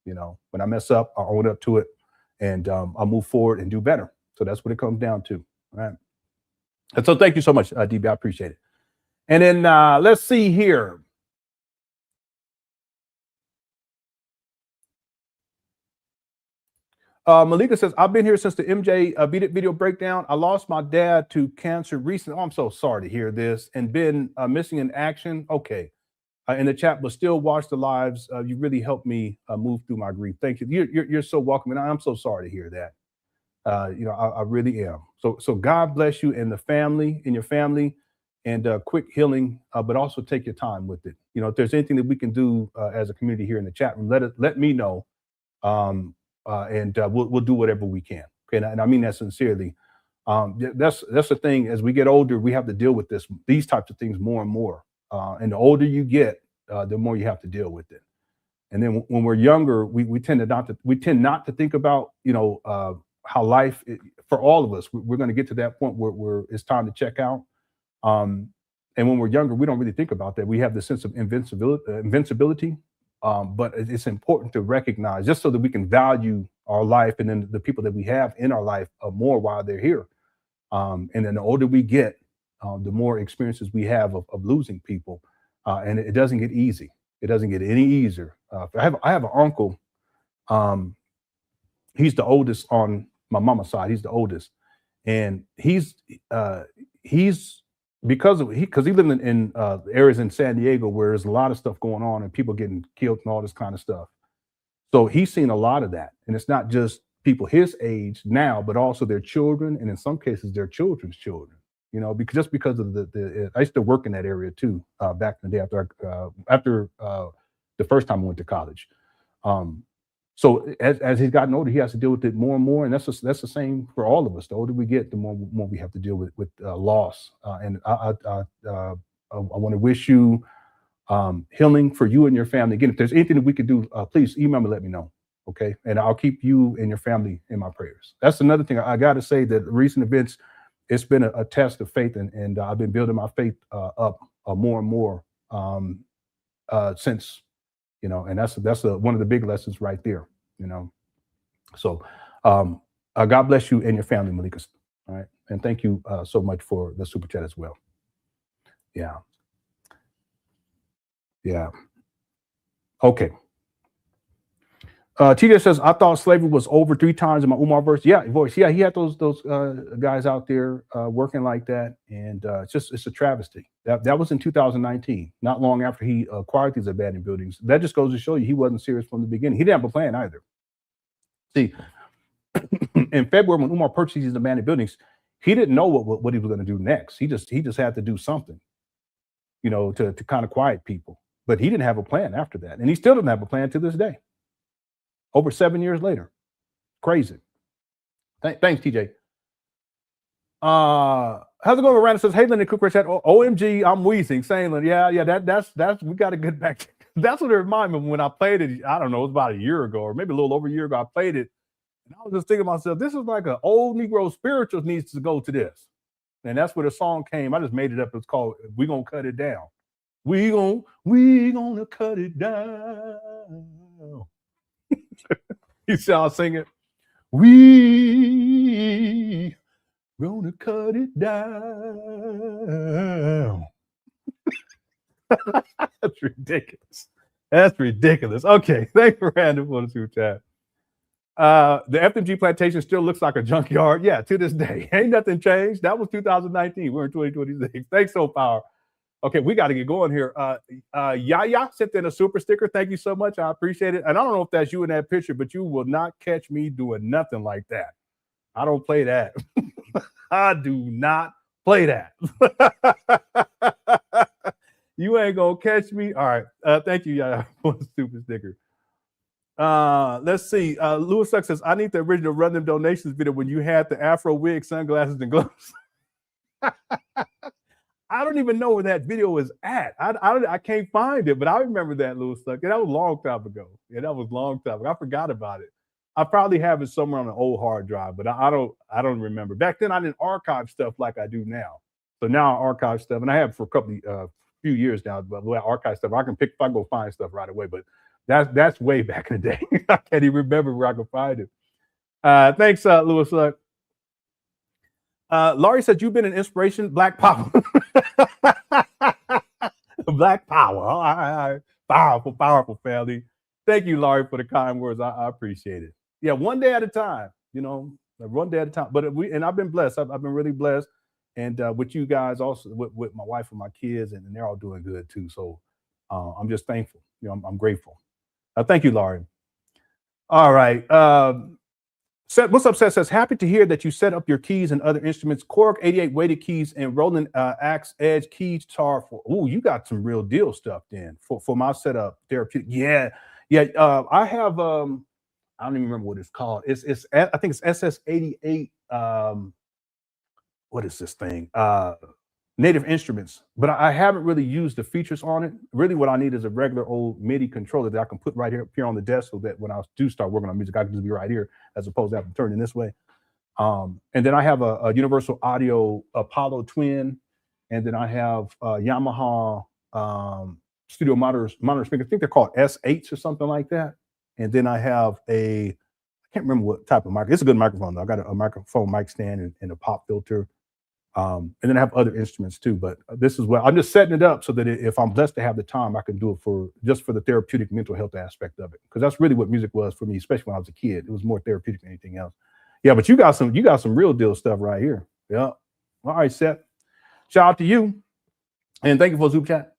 You know, when I mess up, I own up to it, and I'll move forward and do better. So that's what it comes down to. All right. And so thank you so much, DB. I appreciate it. And then let's see here. Malika says, I've been here since the MJ Beat It video breakdown. I lost my dad to cancer recently. Oh, I'm so sorry to hear this. And been missing in action. Okay. In the chat, but still watch the lives. You really helped me move through my grief. Thank you. You're so welcome. And I'm so sorry to hear that. You know, I really am. So God bless you and the family, and your family, and quick healing, but also take your time with it. You know, if there's anything that we can do as a community here in the chat room, let me know. And we'll do whatever we can. Okay, and I mean that sincerely. That's the thing. As we get older, we have to deal with these types of things more and more. And the older you get, the more you have to deal with it. And then when we're younger, we tend not to think about, you know, how life for all of us. We're going to get to that point where it's time to check out. And when we're younger, we don't really think about that. We have the sense of invincibility. But it's important to recognize, just so that we can value our life and then the people that we have in our life more while they're here. And then the older we get, the more experiences we have of losing people. And it doesn't get easy. It doesn't get any easier. I have an uncle. He's the oldest on my mama's side. He's the oldest. And he's because he lived in areas in San Diego where there's a lot of stuff going on and people getting killed and all this kind of stuff. So he's seen a lot of that. And it's not just people his age now, but also their children, and in some cases their children's children. You know, because of the I used to work in that area too, back in the day after the first time I went to college. So as he's gotten older, he has to deal with it more and more, and that's the same for all of us. The older we get, the more we have to deal with loss. And I want to wish you healing for you and your family. Again, if there's anything that we could do, please email me, let me know. Okay, and I'll keep you and your family in my prayers. That's another thing I got to say, that recent events, it's been a test of faith, and I've been building my faith up more and more since. You know, and that's one of the big lessons right there, you know. So God bless you and your family, Malika. All right. And thank you so much for the super chat as well. Yeah. Yeah. Okay. TJ says, I thought slavery was over 3 times in my Umar verse. Yeah, voice. Yeah, he had those guys out there working like that. And it's a travesty. That was in 2019, not long after he acquired these abandoned buildings. That just goes to show you he wasn't serious from the beginning. He didn't have a plan either. See, in February, when Umar purchased these abandoned buildings, he didn't know what he was going to do next. He just had to do something, you know, to kind of quiet people. But he didn't have a plan after that. And he still doesn't have a plan to this day. Over 7 years later. Crazy. Thanks, TJ. How's it going? Miranda says, hey, Lenon, quick chat. OMG, I'm wheezing. Saying, yeah, that's we got to get back. That's what it reminded me when I played it. I don't know, it was about a year ago, or maybe a little over a year ago. I played it, and I was just thinking to myself, this is like an old Negro spirituals needs to go to this. And that's where the song came. I just made it up. It's called We Gonna Cut It Down. We gonna cut it down. You see how I sing it? We gonna cut it down. That's ridiculous. That's ridiculous. Okay, thanks for random for the super chat. The FDMG plantation still looks like a junkyard. Yeah, to this day. Ain't nothing changed. That was 2019. We're in 2026. Thanks, So Power. Okay, we got to get going here. Yaya sent in a super sticker. Thank you so much. I appreciate it. And I don't know if that's you in that picture, but you will not catch me doing nothing like that. I don't play that. I do not play that. You ain't going to catch me. All right. Thank you, Yaya, for the super sticker. Let's see. Louis Suck says, I need the original Run Them Donations video when you had the Afro wig, sunglasses, and gloves. I don't even know where that video is at. I can't find it, but I remember that, Louis Suck. Yeah, that was a long time ago. I forgot about it. I probably have it somewhere on an old hard drive, but I don't remember. Back then, I didn't archive stuff like I do now. So now I archive stuff, and I have for a few years now. But the way I archive stuff, I can pick if I go find stuff right away. But that's way back in the day. I can't even remember where I could find it. Thanks, Louis. Laurie said you've been an inspiration. Black Power. Black Power. All right. Powerful family. Thank you, Laurie, for the kind words. I appreciate it. Yeah, one day at a time, one day at a time. But I've been blessed. I've been really blessed. And with you guys also, with my wife and my kids, and they're all doing good too. So I'm just thankful. I'm grateful. Thank you, Laurie. All right. What's up, Seth says, happy to hear that you set up your keys and other instruments, Korg 88 weighted keys and Roland Axe Edge keys tar for. Oh, you got some real deal stuff then for my setup therapeutic. Yeah. I have I don't even remember what it's called. I think it's SS88. What is this thing? Native Instruments, but I haven't really used the features on it. Really, what I need is a regular old MIDI controller that I can put right here on the desk, so that when I do start working on music, I can just be right here, as opposed to having to turn it this way. And then I have a Universal Audio Apollo Twin, and then I have Yamaha studio monitor speakers. I think they're called S8s or something like that. And then I have I can't remember what type of mic. It's a good microphone though. I got a microphone mic stand and a pop filter. And then I have other instruments too, but this is what I'm just setting it up so that if I'm blessed to have the time, I can do it just for the therapeutic mental health aspect of it. Because that's really what music was for me, especially when I was a kid. It was more therapeutic than anything else. Yeah, but you got some real deal stuff right here. Yeah. All right, Seth. Shout out to you. And thank you for Zoom chat.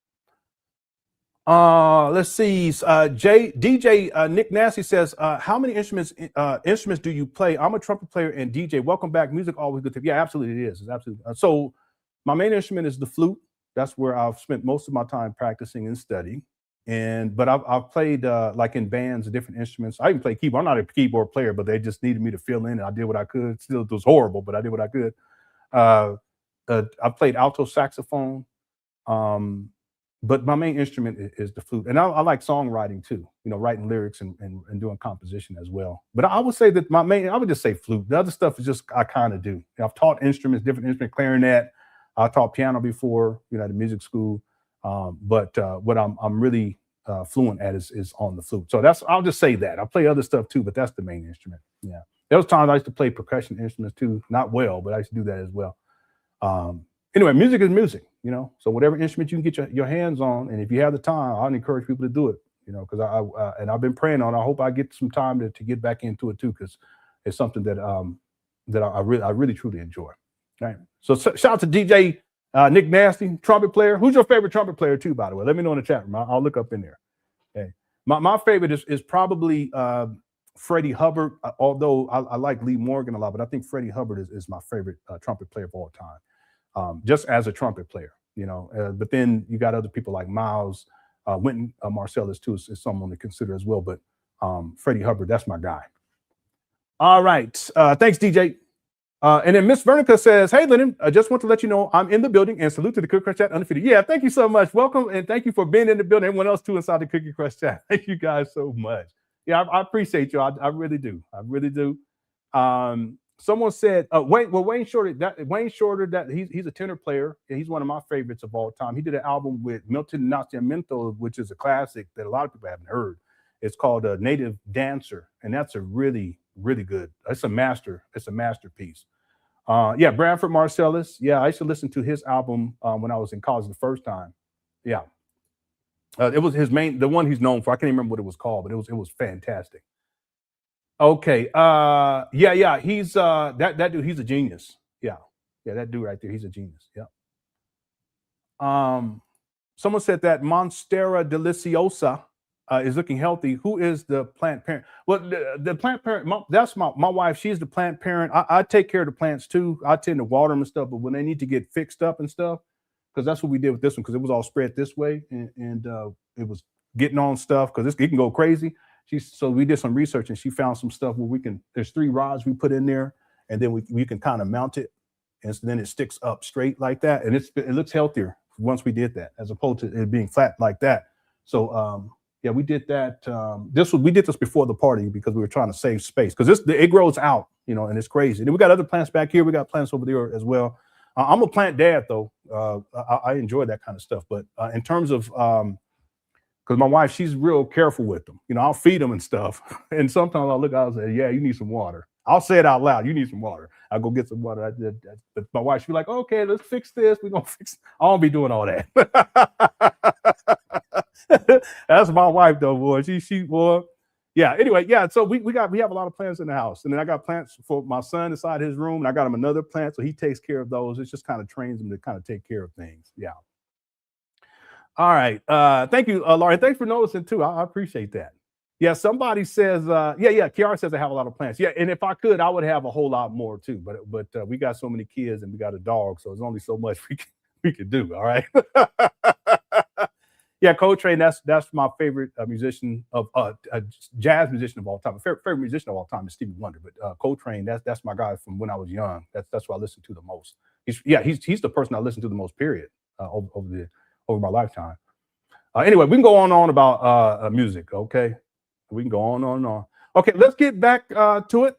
Let's see. DJ Nick Nasty says, how many instruments do you play? I'm a trumpet player and DJ. Welcome back. Music always good to. Yeah, absolutely it is. It's absolutely. So my main instrument is the flute. That's where I've spent most of my time practicing and studying. But I've played like in bands, different instruments. I even play keyboard. I'm not a keyboard player, but they just needed me to fill in, and I did what I could. Still, it was horrible, but I did what I could. I played alto saxophone. But my main instrument is the flute. And I like songwriting too, writing lyrics and doing composition as well. But I would say that I would just say flute. The other stuff is just, I kind of do. I've taught instruments, different instruments, clarinet. I taught piano before, at the music school. But what I'm really fluent at is on the flute. So I'll just say that. I play other stuff too, but that's the main instrument. Yeah. There was times I used to play percussion instruments too, not well, but I used to do that as well. Anyway, music is music, so whatever instrument you can get your hands on, and if you have the time, I'd encourage people to do it, because I've been praying on it. I hope I get some time to get back into it too, because it's something that I really truly enjoy. Right. So shout out to DJ Nick Nasty, trumpet player. Who's your favorite trumpet player too, by the way? Let me know in the chat room. I'll look up in there. Okay. My favorite is probably Freddie Hubbard, although I like Lee Morgan a lot, but I think Freddie Hubbard is my favorite trumpet player of all time. Just as a trumpet player, but then you got other people like Miles, Wynton Marsalis too is someone to consider as well. But Freddie Hubbard, that's my guy. All right. Thanks, DJ. And then Miss Vernica says, hey, Lenon, I just want to let you know I'm in the building and salute to the Cookie Crush Chat Undefeated. Yeah, thank you so much. Welcome. And thank you for being in the building. Everyone else too inside the Cookie Crush Chat. Thank you guys so much. Yeah, I appreciate you. I really do. I really do. Someone said, Wayne Shorter, that he's a tenor player. And he's one of my favorites of all time. He did an album with Milton Nascimento, which is a classic that a lot of people haven't heard. It's called Native Dancer. And that's a really, really good, it's a masterpiece. Yeah, Branford Marsalis. Yeah, I used to listen to his album when I was in college the first time. Yeah. It was the one he's known for. I can't even remember what it was called, but it was fantastic. Okay. Yeah. He's that dude. He's a genius. Yeah. That dude right there. He's a genius. Yeah. Someone said that Monstera deliciosa is looking healthy. Who is the plant parent? Well, the plant parent. That's my wife. She's the plant parent. I take care of the plants too. I tend to water them and stuff. But when they need to get fixed up and stuff, because that's what we did with this one. Because it was all spread this way, and it was getting on stuff because it can go crazy. So we did some research and she found some stuff where there's 3 rods we put in there, and then we can kind of mount it, and so then it sticks up straight like that, and it looks healthier once we did that, as opposed to it being flat like that. So Yeah, we did that. We did this before the party because we were trying to save space because it grows out, you know, and it's crazy. And then we got other plants back here. We got plants over there as well. I'm a plant dad though. I enjoy that kind of stuff. But in terms of because my wife, she's real careful with them. You know, I'll feed them and stuff. And sometimes I'll look out and say, yeah, you need some water. I'll say it out loud. You need some water. I'll go get some water. But my wife, she'll be like, okay, let's fix this. We're going to fix it. I won't be doing all that. That's my wife though, boy. She boy. Yeah, anyway, yeah. So we have a lot of plants in the house. And then I got plants for my son inside his room. And I got him another plant. So he takes care of those. It just kind of trains him to kind of take care of things. Yeah. All right. Thank you, Laurie. Thanks for noticing too. I appreciate that. Yeah, somebody says, Kiara says I have a lot of plants. Yeah, and if I could, I would have a whole lot more too. But we got so many kids and we got a dog, so there's only so much we can do. All right. Yeah, Coltrane. That's my favorite musician of jazz musician of all time. My favorite musician of all time is Stevie Wonder. But Coltrane, that's my guy from when I was young. That's what I listen to the most. He's the person I listen to the most. Period. Over my lifetime. Anyway, we can go on about music. Okay, we can go on and on. Okay, let's get back to it.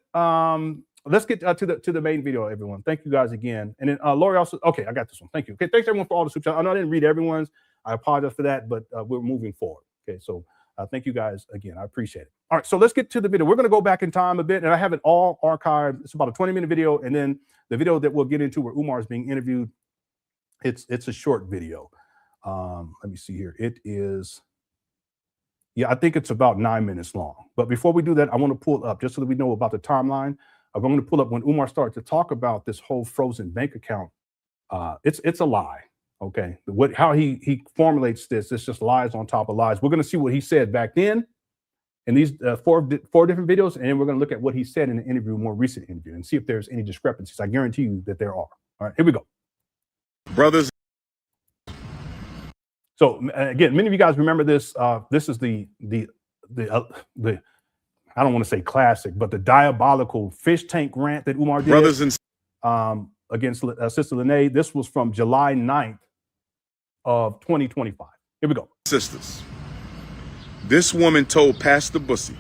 Let's get to the main video, everyone. Thank you guys again. And then Lori also. Okay, I got this one. Thank you. Okay, thanks everyone for all the super chats. I know I didn't read everyone's. I apologize for that, but we're moving forward. Okay, so thank you guys again. I appreciate it. All right, so let's get to the video. We're going to go back in time a bit, and I have it all archived. It's about a 20-minute video, and then the video that we'll get into where Umar is being interviewed. It's a short video. Let me see here. It is, I think it's about 9 minutes long. But before we do that, I want to pull up just so that we know about the timeline. I'm going to pull up when Umar started to talk about this whole frozen bank account. It's a lie. Okay, how he formulates this, it's just lies on top of lies. We're going to see what he said back then in these four different videos, and then we're going to look at what he said in the interview, more recent interview, and see if there's any discrepancies. I guarantee you that there are. All right, here we go. Brothers. So again, many of you guys remember this. This is the I don't want to say classic, but the diabolical fish tank rant that Umar did. Brothers and against Sister Lene. This was from July 9th of 2025. Here we go. Sisters, this woman told Pastor Bussy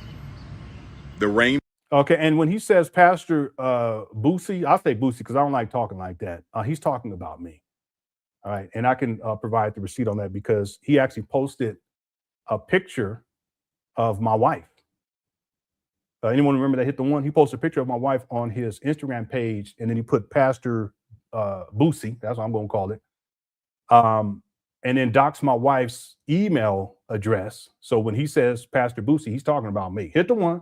the rain. Okay, and when he says Pastor Bussy, I say Bussy because I don't like talking like that. He's talking about me. All right, and I can provide the receipt on that because he actually posted a picture of my wife. Anyone remember that hit the one? He posted a picture of my wife on his Instagram page, and then he put Pastor Bussy, that's what I'm going to call it, and then docs my wife's email address. So when he says Pastor Bussy, he's talking about me. Hit the one.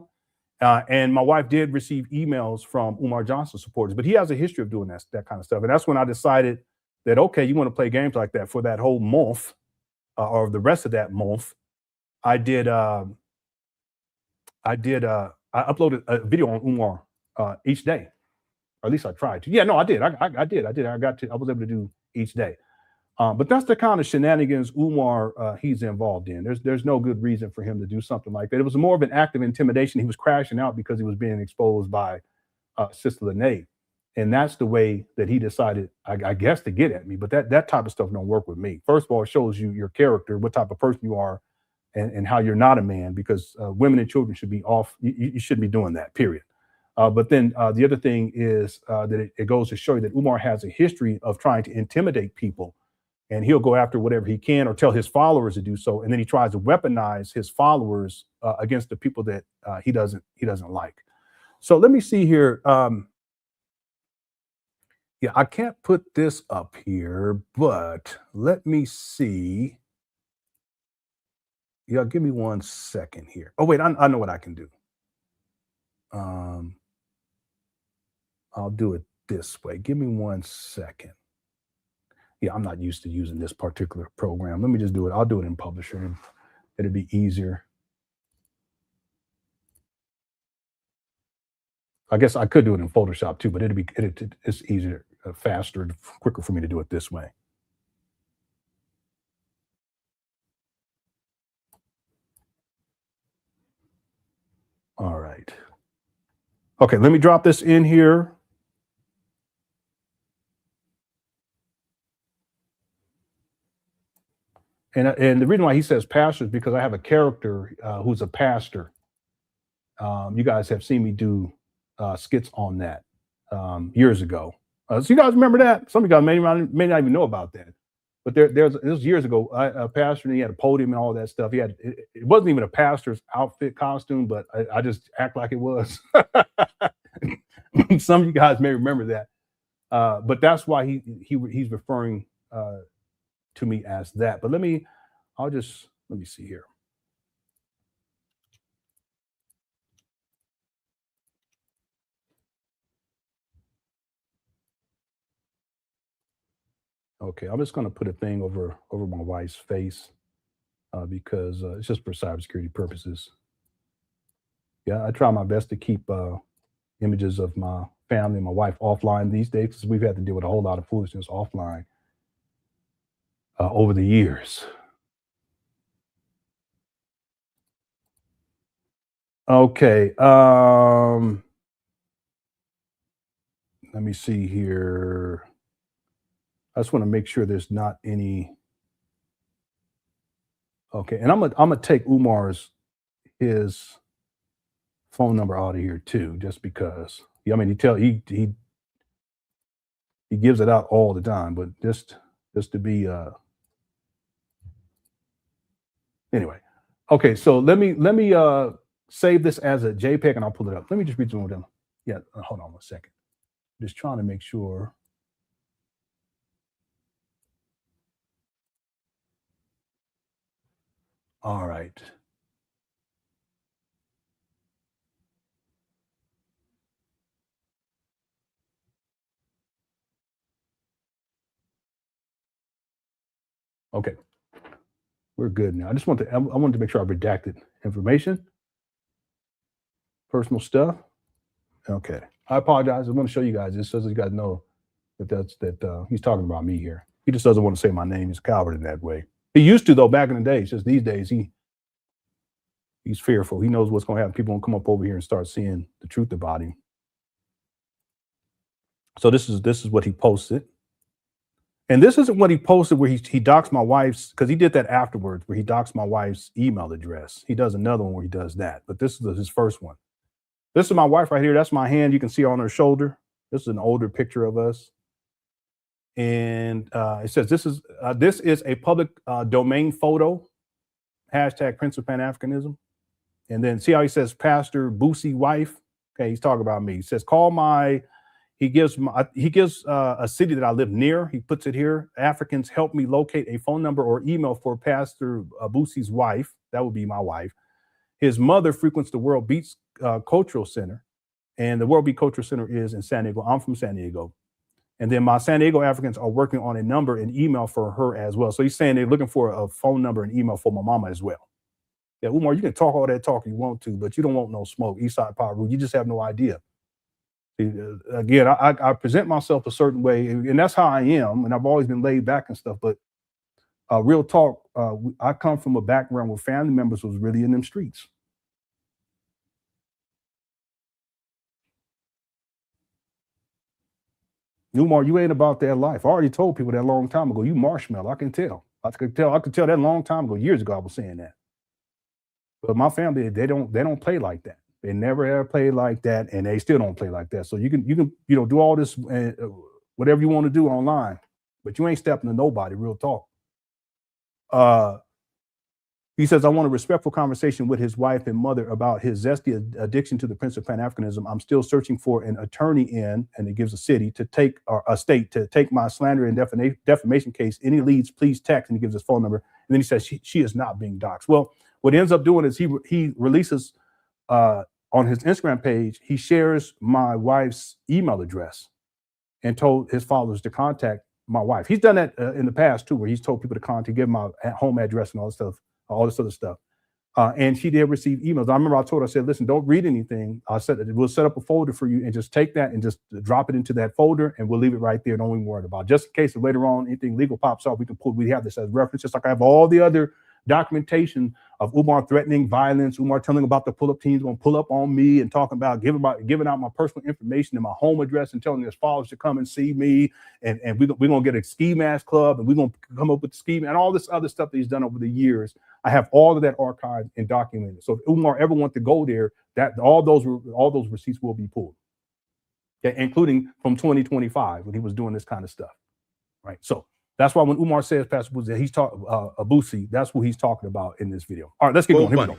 And my wife did receive emails from Umar Johnson supporters, but he has a history of doing that kind of stuff. And that's when I decided that, okay, you want to play games like that for that whole month or the rest of that month. I uploaded a video on Umar each day, or at least I tried to. Yeah, no, I did. I did. I was able to do each day. But that's the kind of shenanigans Umar he's involved in. There's no good reason for him to do something like that. It was more of an act of intimidation. He was crashing out because he was being exposed by Sister Lene. And that's the way that he decided, I guess, to get at me. But that type of stuff don't work with me. First of all, it shows you your character, what type of person you are, and how you're not a man, because women and children should be off. You shouldn't be doing that, period. But then the other thing is that it goes to show you that Umar has a history of trying to intimidate people, and he'll go after whatever he can or tell his followers to do so. And then he tries to weaponize his followers against the people that he doesn't like. So let me see here. Yeah, I can't put this up here, but let me see. Yeah, give me 1 second here. Oh, wait, I know what I can do. I'll do it this way. Give me 1 second. Yeah, I'm not used to using this particular program. Let me just do it. I'll do it in Publisher. It'll be easier. I guess I could do it in Photoshop too, but it's easier, faster, quicker for me to do it this way. All right. Okay, let me drop this in here. And the reason why he says pastor is because I have a character who's a pastor. You guys have seen me do skits on that years ago. So you guys remember that? Some of you guys may not even know about that. But this was years ago. A pastor, and he had a podium and all that stuff. He had it wasn't even a pastor's outfit costume, but I just act like it was. Some of you guys may remember that. But that's why he's referring to me as that. But let me see here. Okay, I'm just going to put a thing over my wife's face because it's just for cybersecurity purposes. Yeah, I try my best to keep images of my family and my wife offline these days because we've had to deal with a whole lot of foolishness offline over the years. Okay, let me see here. I just want to make sure there's not any. Okay, and I'm gonna take his phone number out of here too, just because. Yeah, I mean he gives it out all the time, but just to be anyway. Okay, so let me save this as a JPEG and I'll pull it up. Let me just read some of them. Yeah, hold on one second. Just trying to make sure. All right. Okay. We're good now. I wanted to make sure I redacted information, personal stuff. Okay. I apologize. I want to show you guys this so that you guys know that he's talking about me here. He just doesn't want to say my name. He's a coward in that way. He used to, though, back in the day. It's just these days he's fearful. He knows what's going to happen. People will come up over here and start seeing the truth about him. So this is what he posted. And this isn't what he posted where he doxed my wife's, because he did that afterwards, where he doxed my wife's email address. He does another one where he does that. But this is his first one. This is my wife right here. That's my hand. You can see on her shoulder. This is an older picture of us. And it says, this is a public domain photo, hashtag Prince of Pan Africanism. And then see how he says Pastor Boosie wife. Okay, he's talking about me. He says, he gives a city that I live near. He puts it here. Africans help me locate a phone number or email for Pastor Boosie's wife. That would be my wife. His mother frequents the World Beats Cultural Center. And the World Beat Cultural Center is in San Diego. I'm from San Diego. And then my San Diego Africans are working on a number and email for her as well. So he's saying they're looking for a phone number and email for my mama as well. Yeah, Umar, you can talk all that talk you want to, but you don't want no smoke. Eastside Power Rule. You just have no idea. Again, I present myself a certain way, and that's how I am. And I've always been laid back and stuff. But real talk, I come from a background where family members was really in them streets. Umar, you ain't about that life. I already told people that a long time ago. You marshmallow. I can tell. I could tell that a long time ago. Years ago, I was saying that. But my family, they don't play like that. They never ever played like that, and they still don't play like that. So you can do all this whatever you want to do online, but you ain't stepping to nobody. Real talk. He says, I want a respectful conversation with his wife and mother about his zesty addiction to the Prince of Pan Africanism. I'm still searching for an attorney and it gives a city to take, or a state to take my slander and defamation case. Any leads, please text, and he gives his phone number. And then he says she is not being doxxed. Well, what he ends up doing is he releases on his Instagram page, he shares my wife's email address and told his followers to contact my wife. He's done that in the past too, where he's told people to contact, give my home address and all this other stuff. And she did receive emails. I remember I told her, I said, listen, don't read anything. I said, we'll set up a folder for you and just take that and just drop it into that folder and we'll leave it right there. Don't even worry about it. Just in case if later on anything legal pops up, we have this as reference, just like I have all the other documentation of Umar threatening violence, Umar telling about the pull-up teams going to pull up on me and talking about giving out my personal information and my home address and telling his followers to come and see me. And we're going to get a ski mask club and we're going to come up with ski and all this other stuff that he's done over the years. I have all of that archived and documented. So if Umar ever wants to go there, that all those receipts will be pulled. Okay, including from 2025 when he was doing this kind of stuff. Right. So that's why when Umar says Pastor Boosie, he's talking Abusi, that's who he's talking about in this video. All right, let's get going. Here we go.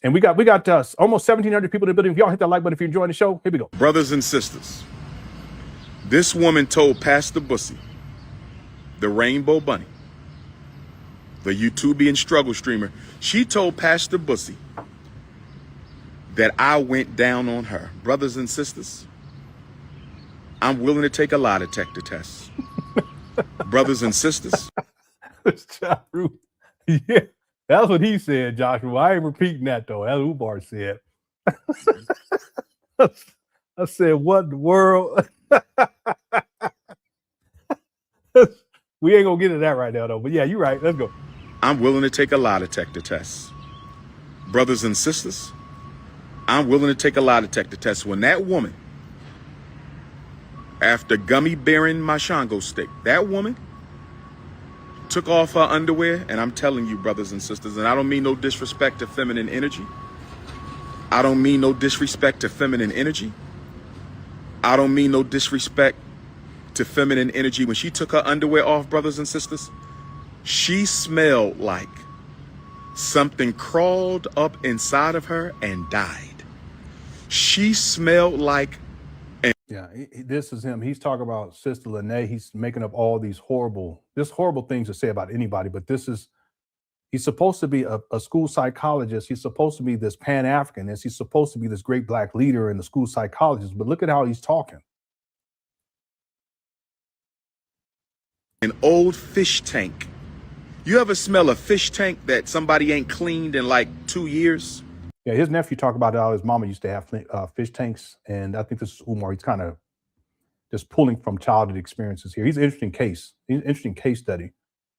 And we got almost 1,700 people in the building. If y'all hit that like button if you're enjoying the show, here we go. Brothers and sisters, this woman told Pastor Boosie, the Rainbow Bunny, the YouTubian struggle streamer, she told Pastor Boosie that I went down on her. Brothers and sisters, I'm willing to take a lie detector test. Brothers and sisters. Yeah, that's what he said, Joshua. I ain't repeating that though. That's what Umar said. I said, what in the world? We ain't gonna get into that right now though. But yeah, you're right. Let's go. I'm willing to take a lie detector test. Brothers and sisters, I'm willing to take a lie detector test. When that woman, after gummy bearing my Shango stick, that woman took off her underwear, and I'm telling you, brothers and sisters, and I don't mean no disrespect to feminine energy. I don't mean no disrespect to feminine energy. I don't mean no disrespect to feminine energy. When she took her underwear off, brothers and sisters, she smelled like something crawled up inside of her and died. She smelled like yeah, this is him. He's talking about Sister Lene. He's making up all these horrible things to say about anybody. But he's supposed to be a school psychologist. He's supposed to be this Pan Africanist. He's supposed to be this great black leader and the school psychologist. But look at how he's talking. An old fish tank. You ever smell a fish tank that somebody ain't cleaned in like 2 years? Yeah, his nephew talked about how his mama used to have fish tanks, and I think this is Umar. He's kind of just pulling from childhood experiences here. He's an interesting case study.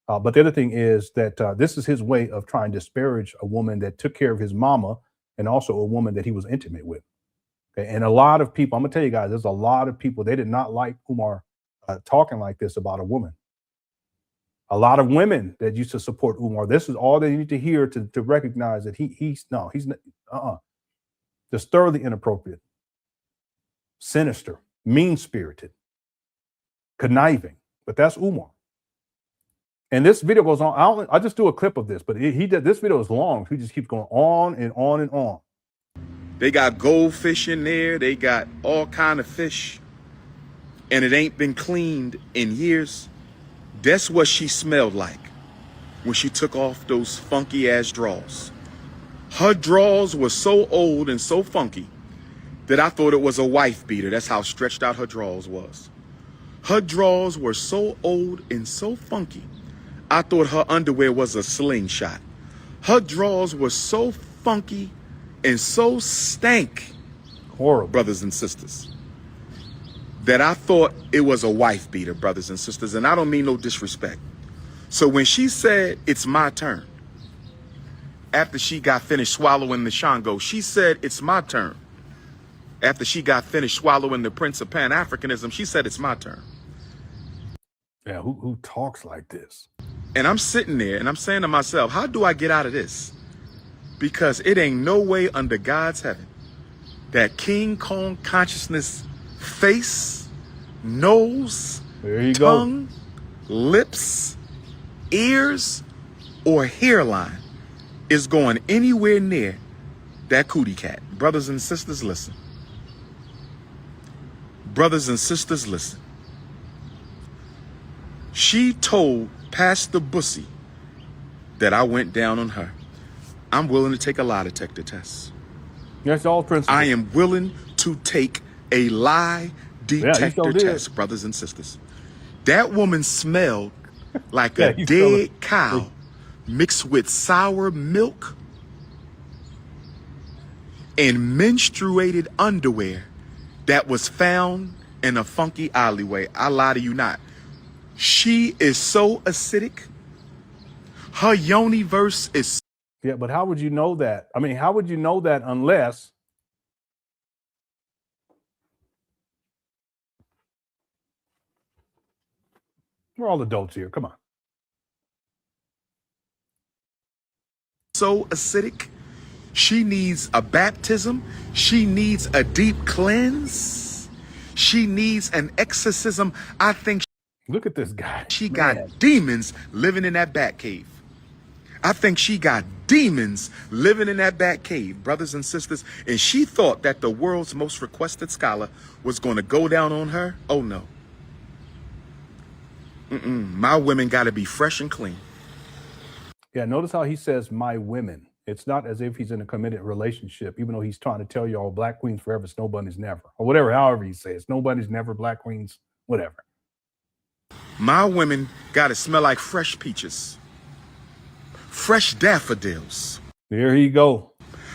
But the other thing is that this is his way of trying to disparage a woman that took care of his mama and also a woman that he was intimate with. Okay, and a lot of people, I'm gonna tell you guys, there's a lot of people, they did not like Umar talking like this about a woman. A lot of women that used to support Umar, this is all they need to hear to recognize that he's just thoroughly inappropriate, sinister, mean-spirited, conniving. But that's Umar. And this video goes on. I just do a clip of this, but this video is long. He just keeps going on and on and on. They got goldfish in there. They got all kind of fish, and it ain't been cleaned in years. That's what she smelled like when she took off those funky ass drawers. Her drawers were so old and so funky that I thought it was a wife beater. That's how stretched out her drawers was. Her drawers were so old and so funky, I thought her underwear was a slingshot. Her drawers were so funky and so stank, horrible, brothers and sisters, that I thought it was a wife beater, brothers and sisters. And I don't mean no disrespect. So when she said, it's my turn, after she got finished swallowing the Shango, she said, it's my turn. After she got finished swallowing the Prince of Pan Africanism, she said, it's my turn. Yeah, who talks like this? And I'm sitting there and I'm saying to myself, how do I get out of this? Because it ain't no way under God's heaven that King Kong consciousness face, nose, tongue, lips, ears, or hairline is going anywhere near that cootie cat. Brothers and sisters, listen. Brothers and sisters, listen. She told Pastor Boosie that I went down on her. I'm willing to take a lie detector test. That's all principle. I am willing to take a lie detector test, brothers and sisters. That woman smelled like a dead cow mixed with sour milk and menstruated underwear that was found in a funky alleyway. I lie to you not. She is so acidic. Her yoni verse is Yeah, but how would you know that? I mean, how would you know that unless we're all adults here? Come on. so acidic. She needs a baptism. She needs a deep cleanse. She needs an exorcism. I think Look at this guy. she Man. got demons living in that bat cave. I think she got demons living in that bat cave, brothers and sisters. And she thought that the world's most requested scholar was going to go down on her. Oh, no. My women got to be fresh and clean. Yeah, notice how he says my women. It's not as if he's in a committed relationship, even though he's trying to tell you all black queens forever, it's nobody's never. Or whatever, however he says, nobody's never, black queens, whatever. My women got to smell like fresh peaches, fresh daffodils. There you go.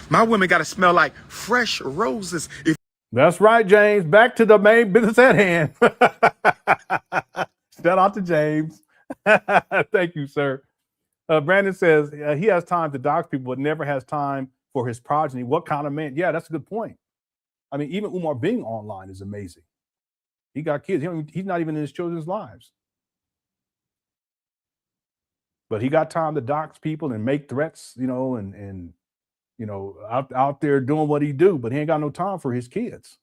My women got to smell like fresh roses. That's right, James. Back to the main business at hand. Shout out to James. Thank you, sir. Brandon says he has time to dox people, but never has time for his progeny. What kind of man? Yeah, that's a good point. I mean, even Umar being online is amazing. He got kids. He's not even in his children's lives. But he got time to dox people and make threats, and out there doing what he do, but he ain't got no time for his kids.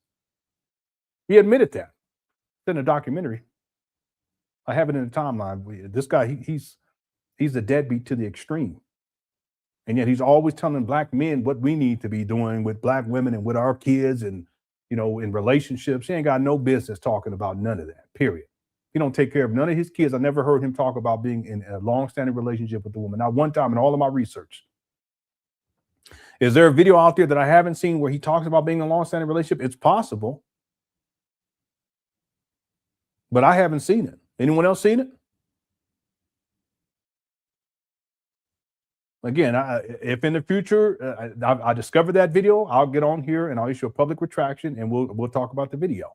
He admitted that. It's in a documentary. I have it in the timeline. This guy, he's a deadbeat to the extreme. And yet he's always telling black men what we need to be doing with black women and with our kids and, in relationships. He ain't got no business talking about none of that, period. He don't take care of none of his kids. I never heard him talk about being in a long-standing relationship with a woman. Not one time in all of my research. Is there a video out there that I haven't seen where he talks about being in a long-standing relationship? It's possible. But I haven't seen it. Anyone else seen it? Again, if in the future I discover that video, I'll get on here and I'll issue a public retraction and we'll talk about the video.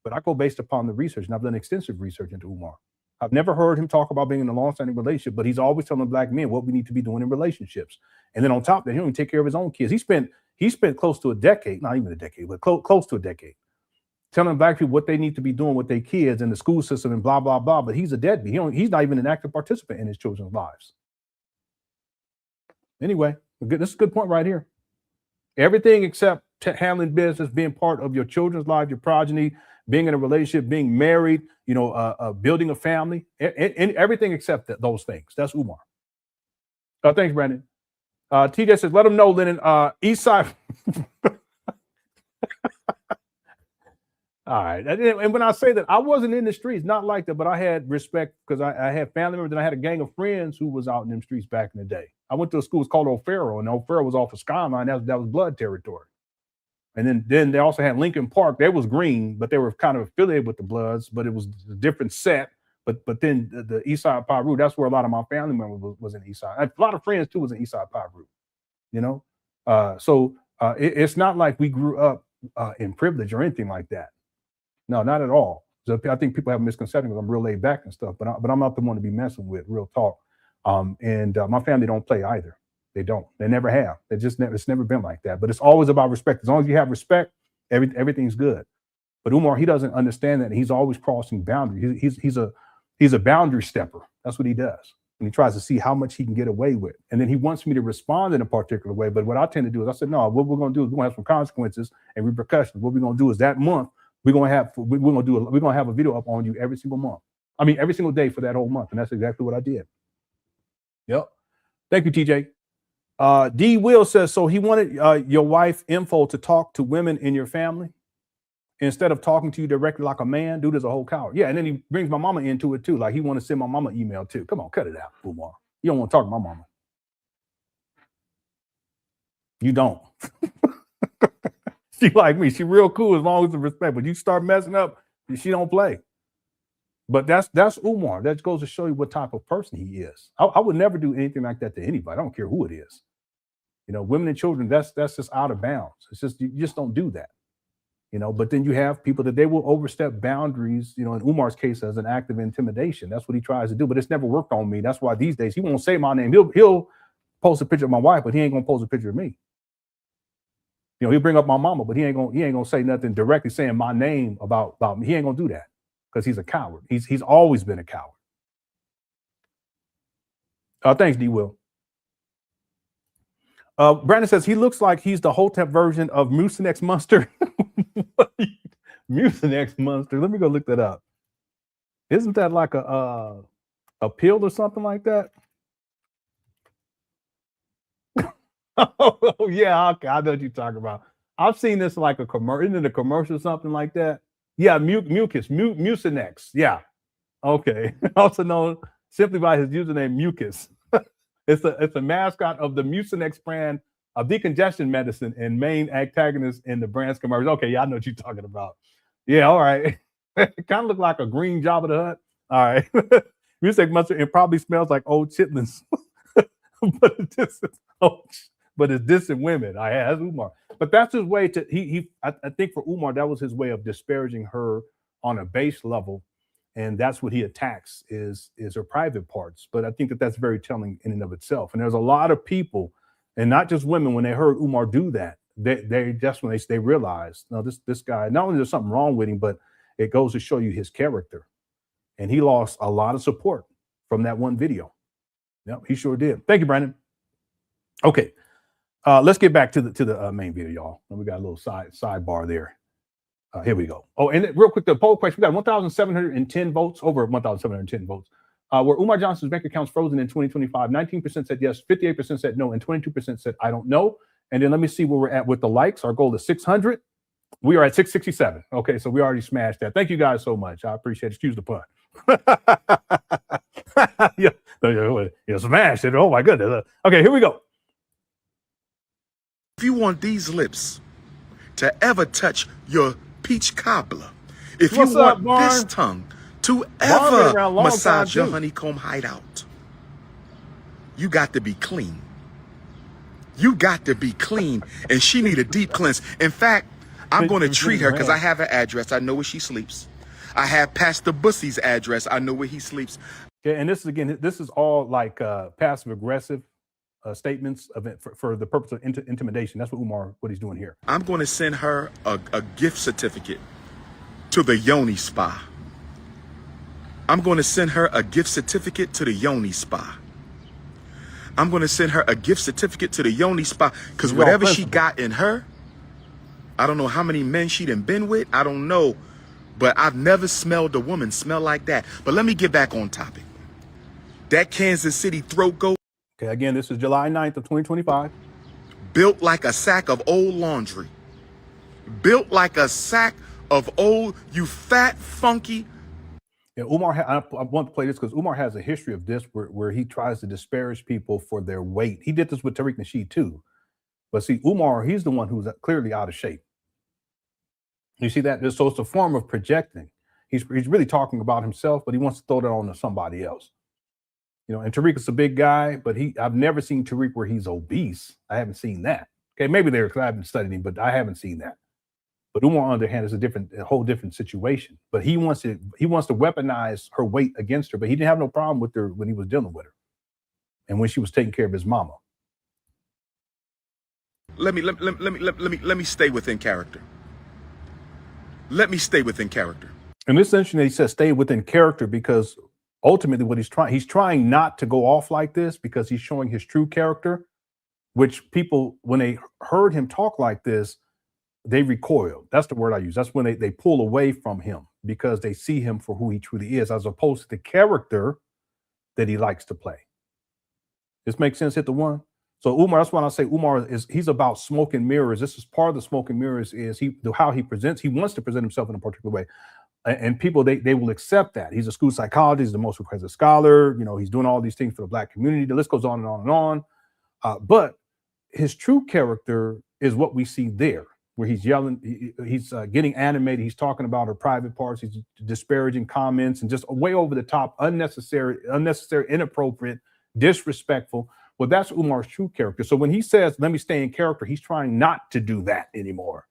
But I go based upon the research, and I've done extensive research into Umar. I've never heard him talk about being in a long-standing relationship, but he's always telling black men what we need to be doing in relationships. And then on top of that, he don't even take care of his own kids. He spent close to a decade, not even a decade, but close to a decade, telling black people what they need to be doing with their kids and the school system and blah, blah, blah. But he's a deadbeat. He's not even an active participant in his children's lives. Anyway, this is a good point right here. Everything except handling business, being part of your children's life, your progeny, being in a relationship, being married, building a family, and everything except those things. That's Umar. Thanks, Brandon. TJ says, let him know, Lenon, Eastside. All right. And when I say that, I wasn't in the streets, not like that, but I had respect because I had family members and I had a gang of friends who was out in them streets back in the day. I went to a school, it's called O'Farrell, and O'Farrell was off of Skyline. That was blood territory. And then they also had Lincoln Park. They was green, but they were kind of affiliated with the Bloods, but it was a different set. But then the Eastside Piru, that's where a lot of my family members was in Eastside. A lot of friends too was in Eastside Piru, So it's not like we grew up in privilege or anything like that. No, not at all. So I think people have a misconception because I'm real laid back and stuff, but I'm not the one to be messing with, real talk. And my family don't play either. They don't. They never have. It's never been like that. But it's always about respect. As long as you have respect, everything's good. But Umar, he doesn't understand that. And he's always crossing boundaries. He's a boundary stepper. That's what he does. And he tries to see how much he can get away with. And then he wants me to respond in a particular way. But what I tend to do is I said, no, what we're going to do is we're going to have some consequences and repercussions. What we're going to do is that month, we're going to have a video up on you every single month. I mean, every single day for that whole month. And that's exactly what I did. Yep. Thank you, TJ. D. Will says, so he wanted your wife info to talk to women in your family instead of talking to you directly like a man. Dude is a whole coward. Yeah, and then he brings my mama into it too. Like he want to send my mama email too. Come on, cut it out, Umar. You don't want to talk to my mama. You don't. She like me. She real cool as long as the respect. But you start messing up, she don't play. But that's Umar. That goes to show you what type of person he is. I would never do anything like that to anybody. I don't care who it is. Women and children, that's just out of bounds. It's just, you just don't do that. You know, but then you have people that they will overstep boundaries, you know, in Umar's case as an act of intimidation. That's what he tries to do, but it's never worked on me. That's why these days he won't say my name. He'll post a picture of my wife, but he ain't gonna post a picture of me. You know, he'll bring up my mama, but he ain't gonna say nothing directly saying my name about me. He ain't gonna do that because he's a coward. He's always been a coward. Thanks, D. Will. Brandon says he looks like he's the Hotep version of Mucinex Monster. Mucinex Monster. Let me go look that up. Isn't that like a pill or something like that? Oh yeah, okay. I know what you're talking about. I've seen this like a commercial, isn't it a commercial or something like that? Yeah, Mucinex. Yeah. Okay. Also known simply by his username Mucus. It's a mascot of the Mucinex brand of decongestion medicine and main antagonist in the brand's commercial. Okay, yeah, I know what you're talking about. Yeah, all right. It kind of looked like a green Jabba the Hutt. All right. Mucinex mustard, it probably smells like old chitlins. but it's dissing women. That's Umar. But that's his way to I think for Umar, that was his way of disparaging her on a base level. And that's what he attacks is her private parts. But I think that's very telling in and of itself. And there's a lot of people, and not just women, when they heard Umar do that, that's when they realized, no, this guy, not only there's something wrong with him, but it goes to show you his character. And he lost a lot of support from that one video. Yep, he sure did. Thank you, Brandon. Okay, let's get back to the main video, y'all. We got a little sidebar there. Here we go. Oh, and real quick, the poll question, we got 1,710 votes, over 1,710 votes. Were Umar Johnson's bank accounts frozen in 2025? 19% said yes, 58% said no, and 22% said I don't know. And then let me see where we're at with the likes. Our goal is 600. We are at 667. Okay, so we already smashed that. Thank you guys so much. I appreciate it. Excuse the pun. Yeah, smashed it. Oh my goodness. Okay, here we go. If you want these lips to ever touch your peach cobbler, if you want this tongue to ever massage your honeycomb hideout, you got to be clean. You got to be clean, and she need a deep cleanse. In fact, I'm going to treat her because I have her address. I know where she sleeps. I have Pastor Bussy's address. I know where he sleeps. Yeah, and this is all like passive aggressive statements of it for the purpose of intimidation. That's what he's doing here. I'm going to send her a gift certificate to the Yoni Spa. I'm going to send her a gift certificate to the Yoni Spa. I'm going to send her a gift certificate to the Yoni Spa because whatever she got in her, I don't know how many men she done been with. I don't know, but I've never smelled a woman smell like that. But let me get back on topic. That Kansas City throat goat. Okay, again, this is July 9th of 2025. Built like a sack of old laundry. Built like a sack of old, you fat, funky. Yeah, Umar, I want to play this because Umar has a history of this where he tries to disparage people for their weight. He did this with Tariq Nasheed too. But see, Umar, he's the one who's clearly out of shape. You see that? So it's a form of projecting. He's really talking about himself, but he wants to throw that on to somebody else. You know, and Tariq is a big guy, but I've never seen Tariq where he's obese. I haven't seen that. Okay, maybe there because I haven't studied him, but I haven't seen that. But Umar, on the other hand, is a whole different situation. But he wants to weaponize her weight against her, but he didn't have no problem with her when he was dealing with her, and when she was taking care of his mama. Let me stay within character. Let me stay within character. And this interesting that he says stay within character because ultimately what he's trying not to go off like this because he's showing his true character, which people, when they heard him talk like this, they recoil. That's the word I use. That's when they pull away from him because they see him for who he truly is, as opposed to the character that he likes to play. This makes sense? Hit the one. So Umar, that's why I say Umar he's about smoke and mirrors. This is part of the smoke and mirrors is how he presents. He wants to present himself in a particular way. And people, they will accept that. He's a school psychologist, he's the most requested scholar. You know, he's doing all these things for the Black community. The list goes on and on and on. But his true character is what we see there, where he's yelling, he's getting animated. He's talking about her private parts. He's disparaging comments and just way over the top, unnecessary, inappropriate, disrespectful. Well, that's Umar's true character. So when he says, let me stay in character, he's trying not to do that anymore.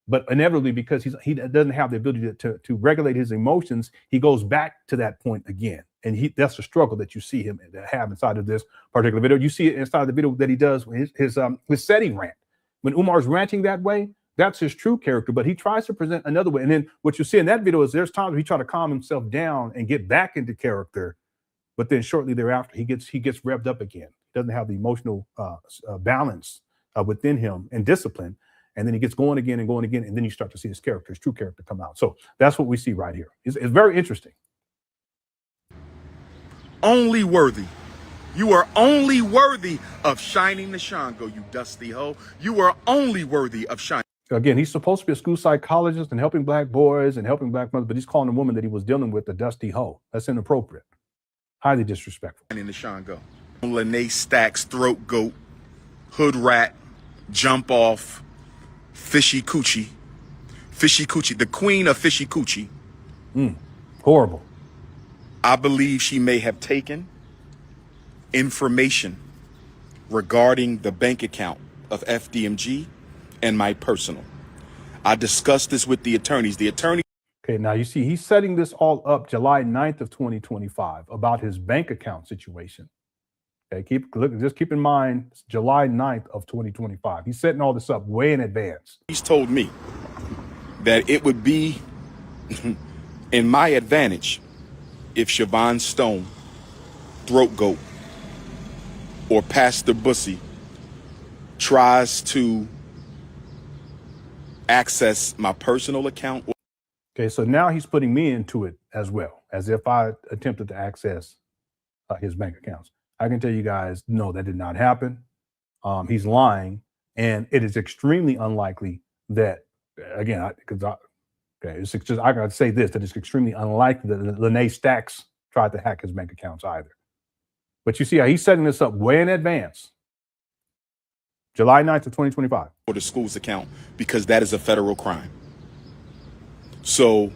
But inevitably, because he doesn't have the ability to regulate his emotions, he goes back to that point again. And that's the struggle that you see him have inside of this particular video. You see it inside the video that he does with his setting rant. When Umar's ranting that way, that's his true character, but he tries to present another way. And then what you see in that video is there's times he tries to calm himself down and get back into character, but then shortly thereafter he gets revved up again. He doesn't have the emotional balance within him and discipline. And then he gets going again, and then you start to see his true character come out. So that's what we see right here. It's very interesting. Only worthy. You are only worthy of shining the Shango, you dusty hoe. You are only worthy of shining. Again, he's supposed to be a school psychologist and helping black boys and helping black mothers, but he's calling the woman that he was dealing with a dusty hoe. That's inappropriate. Highly disrespectful. In the Shango. Lene Stacks, throat goat, hood rat, jump off, fishy coochie, the queen of fishy coochie. Horrible. I believe she may have taken information regarding the bank account of FDMG and my personal. I discussed this with the attorneys. Okay, now you see he's setting this all up July 9th of 2025 about his bank account situation. Okay, just keep in mind, it's July 9th of 2025. He's setting all this up way in advance. He's told me that it would be in my advantage if Siobhan Stone, throat goat, or Pastor Bussy tries to access my personal account. Okay, so now he's putting me into it as well, as if I attempted to access his bank accounts. I can tell you guys, no, that did not happen. He's lying, and it is extremely unlikely that, again, I gotta say this, that it's extremely unlikely that Lene Stacks tried to hack his bank accounts either. But you see how he's setting this up way in advance. July 9th of 2025. For the school's account, because that is a federal crime. So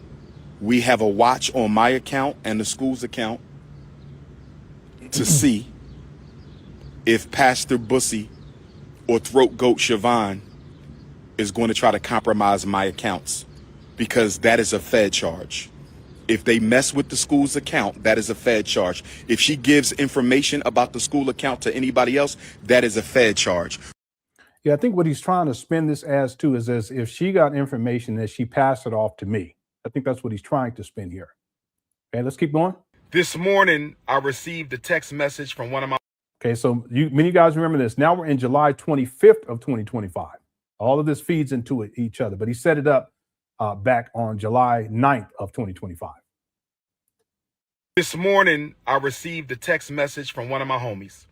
we have a watch on my account and the school's account to see if Pastor Bussy or throat goat Siobhan is going to try to compromise my accounts, because that is a Fed charge. If they mess with the school's account, that is a Fed charge. If she gives information about the school account to anybody else, that is a Fed charge. Yeah, I think what he's trying to spin this as too is as if she got information that she passed it off to me. I think that's what he's trying to spin here. Okay, let's keep going. This morning, I received a text message from one of my... Okay, so many guys remember this. Now we're in July 25th of 2025. All of this feeds into each other, but he set it up back on July 9th of 2025. This morning, I received a text message from one of my homies.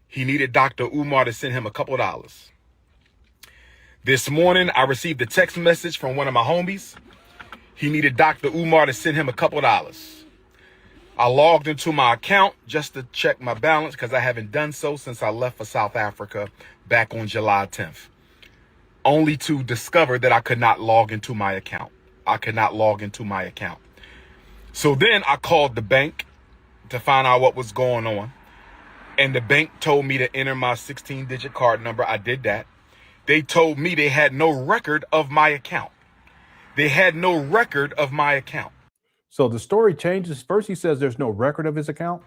He needed Dr. Umar to send him a couple dollars. This morning, I received a text message from one of my homies. He needed Dr. Umar to send him a couple dollars. I logged into my account just to check my balance, because I haven't done so since I left for South Africa back on July 10th. Only to discover that I could not log into my account. So then I called the bank to find out what was going on. And the bank told me to enter my 16-digit card number. I did that. They told me they had no record of my account. So the story changes. First, he says there's no record of his account.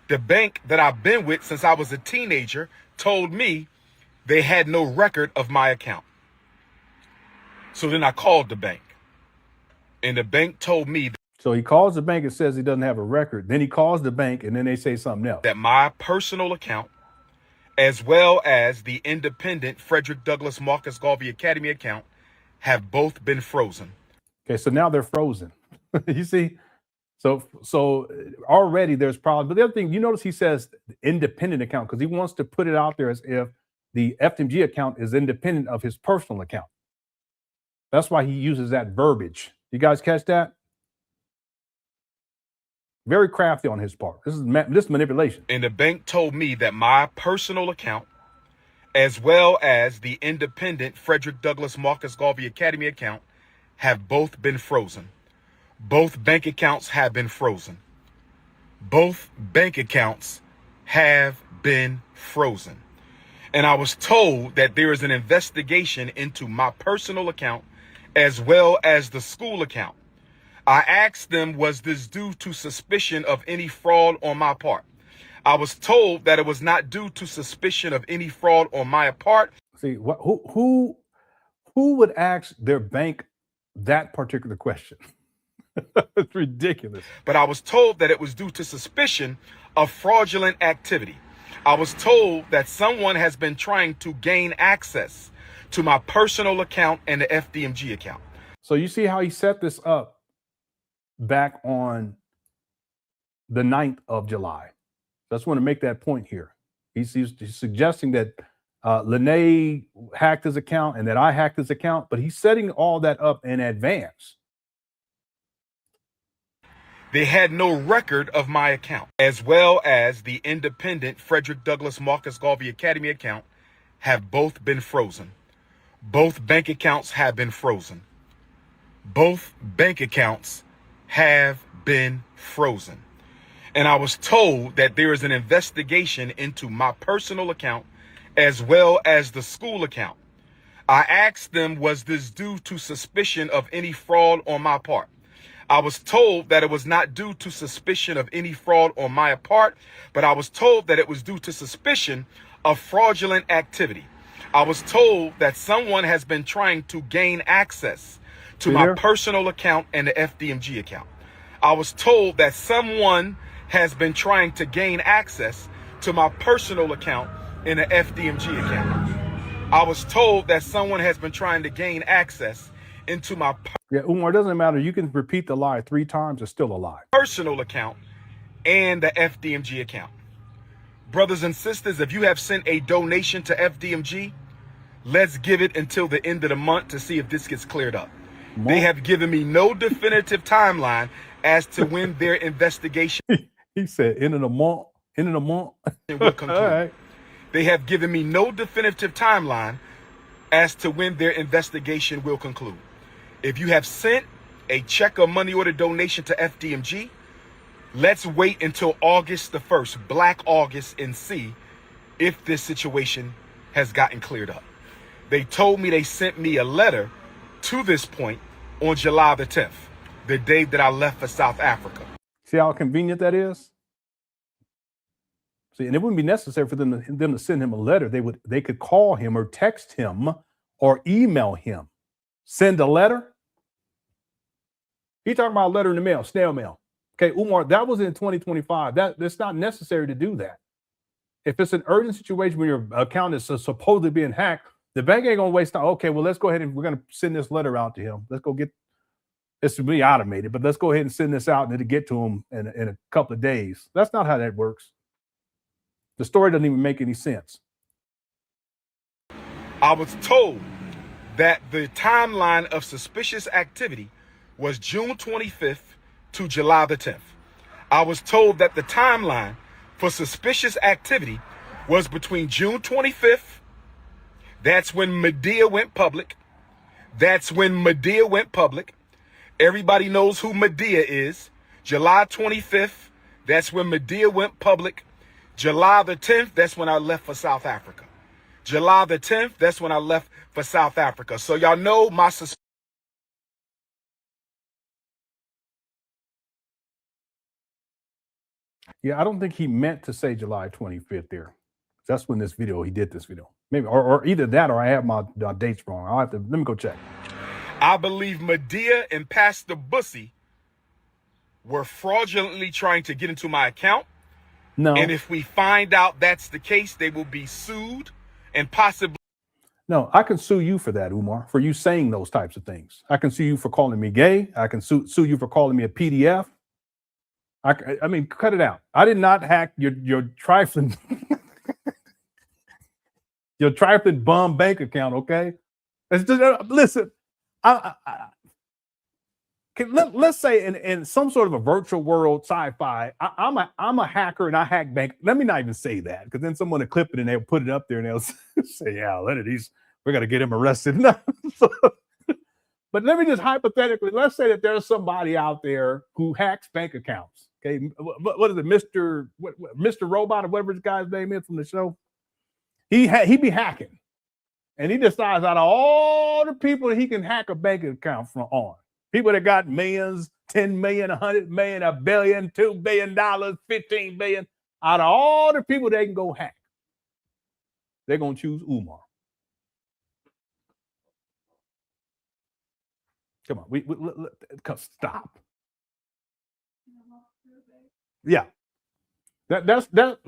The bank that I've been with since I was a teenager told me they had no record of my account. So then I called the bank. And the bank told me... So he calls the bank and says he doesn't have a record. Then he calls the bank and then they say something else. That my personal account, as well as the independent Frederick Douglass Marcus Garvey Academy account, have both been frozen. Okay, so now they're frozen. You see? So already there's problems. But the other thing, you notice he says independent account because he wants to put it out there as if the FDMG account is independent of his personal account. That's why he uses that verbiage. You guys catch that? Very crafty on his part. This is manipulation. And the bank told me that my personal account, as well as the independent Frederick Douglass Marcus Garvey Academy account, have both been frozen. Both bank accounts have been frozen. And I was told that there is an investigation into my personal account as well as the school account. I asked them, was this due to suspicion of any fraud on my part? I was told that it was not due to suspicion of any fraud on my part. See, who would ask their bank that particular question? It's ridiculous. But I was told that it was due to suspicion of fraudulent activity. I was told that someone has been trying to gain access to my personal account and the FDMG account. So you see how he set this up back on the 9th of July. I just want to make that point here. He's suggesting that Lenon hacked his account and that I hacked his account, but he's setting all that up in advance. They had no record of my account, as well as the independent Frederick Douglass Marcus Garvey Academy account have both been frozen. Both bank accounts have been frozen. Both bank accounts have been frozen. And I was told that there is an investigation into my personal account as well as the school account. I asked them, was this due to suspicion of any fraud on my part? I was told that it was not due to suspicion of any fraud on my part, but I was told that it was due to suspicion of fraudulent activity. I was told that someone has been trying to gain access to my personal account and the FDMG account. I was told that someone has been trying to gain access to my personal account and the FDMG account. I was told that someone has been trying to gain access into my Umar, it doesn't matter. You can repeat the lie 3 times, it's still a lie. Personal account and the FDMG account. Brothers and sisters, if you have sent a donation to FDMG, let's give it until the end of the month to see if this gets cleared up. They have given me no definitive timeline as to when their investigation He said end of the month. will conclude. All right. They have given me no definitive timeline as to when their investigation will conclude. If you have sent a check or money order donation to FDMG, let's wait until August the 1st, Black August, and see if this situation has gotten cleared up. They told me they sent me a letter to this point on July the 10th, the day that I left for South Africa. See how convenient that is? See, and it wouldn't be necessary for them to send him a letter. They could call him or text him or email him. Send a letter? He talking about a letter in the mail, snail mail. Okay, Umar, that was in 2025. That's not necessary to do that. If it's an urgent situation where your account is supposedly being hacked, the bank ain't gonna waste time. Okay, well, let's go ahead and we're gonna send this letter out to him. Let's go get it's really automated, but let's go ahead and send this out and it'll get to him in a couple of days. That's not how that works. The story doesn't even make any sense. I was told that the timeline of suspicious activity was June 25th to July the 10th. I was told that the timeline for suspicious activity was between June 25th, that's when Medea went public. Everybody knows who Medea is. July 25th, that's when Medea went public. July the 10th, that's when I left for South Africa. July the 10th, that's when I left for South Africa. So y'all know my suspicion. Yeah, I don't think he meant to say July 25th there. That's when he did this video. Maybe, or either that or I have my dates wrong. Let me go check. I believe Medea and Pastor Bussy were fraudulently trying to get into my account. No. And if we find out that's the case, they will be sued and possibly. No, I can sue you for that, Umar, for you saying those types of things. I can sue you for calling me gay. I can sue you for calling me a PDF. I mean, cut it out. I did not hack your trifling your trifling bum bank account. Okay, it's just, listen. Let's say in some sort of a virtual world sci-fi, I'm a hacker and I hack bank. Let me not even say that, because then someone will clip it and they'll put it up there and they'll say, "Yeah, we're gonna get him arrested." But let me just hypothetically, let's say that there's somebody out there who hacks bank accounts. Okay, what is it, Mr. Robot or whatever this guy's name is from the show? He be hacking. And he decides out of all the people that he can hack a bank account from on, people that got millions, 10 million, 100 million, $1 billion, $2 billion, 15 billion, out of all the people they can go hack, they're going to choose Umar. Come on, stop. Yeah, that's let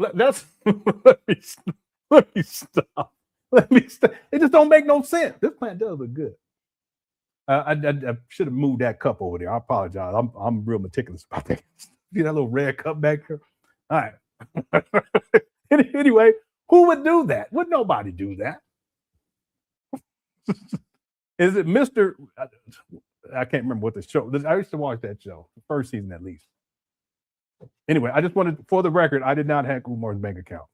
me stop. Let me stop. It just don't make no sense. This plant does look good. I should have moved that cup over there. I apologize. I'm real meticulous about that. See that little red cup back here? All right. Anyway, who would do that? Would nobody do that? Is it Mr. I can't remember what the show. I used to watch that show, the first season at least. Anyway, I just wanted, for the record, I did not hack Umar's bank account.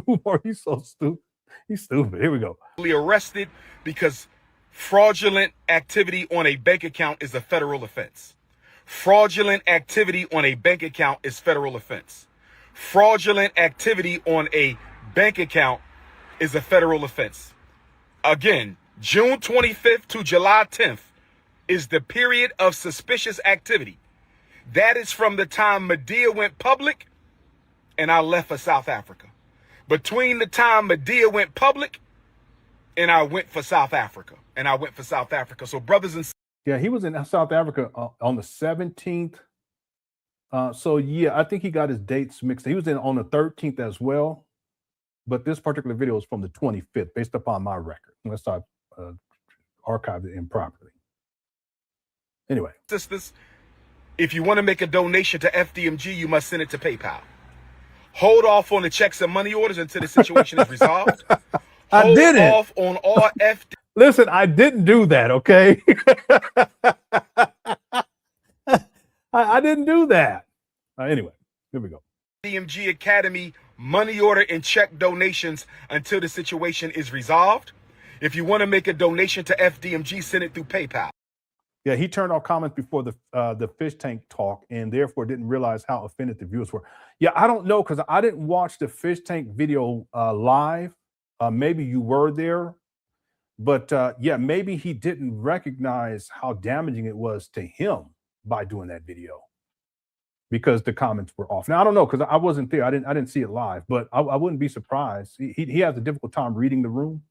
Umar, he's so stupid. He's stupid. Here we go. Arrested because fraudulent activity on a bank account is a federal offense. Fraudulent activity on a bank account is federal offense. Fraudulent activity on a bank account is a federal offense. Again, June 25th to July 10th is the period of suspicious activity. That is from the time Medea went public and I left for South Africa. Between the time Medea went public and I went for South Africa. So brothers and sisters. Yeah, he was in South Africa on the 17th. So yeah, I think he got his dates mixed. He was in on the 13th as well. But this particular video is from the 25th, based upon my record, unless I archived it improperly. Anyway. Sisters, if you want to make a donation to FDMG, you must send it to PayPal. Hold off on the checks and money orders until the situation is resolved. I didn't. Hold off on all Listen, I didn't do that, okay? I didn't do that. Anyway, here we go. FDMG Academy money order and check donations until the situation is resolved. If you want to make a donation to FDMG, send it through PayPal. Yeah, he turned off comments before the fish tank talk and therefore didn't realize how offended the viewers were. Yeah, I don't know, because I didn't watch the fish tank video live. Maybe you were there. But yeah, maybe he didn't recognize how damaging it was to him by doing that video, because the comments were off. Now, I don't know, because I wasn't there. I didn't see it live, but I wouldn't be surprised. He has a difficult time reading the room.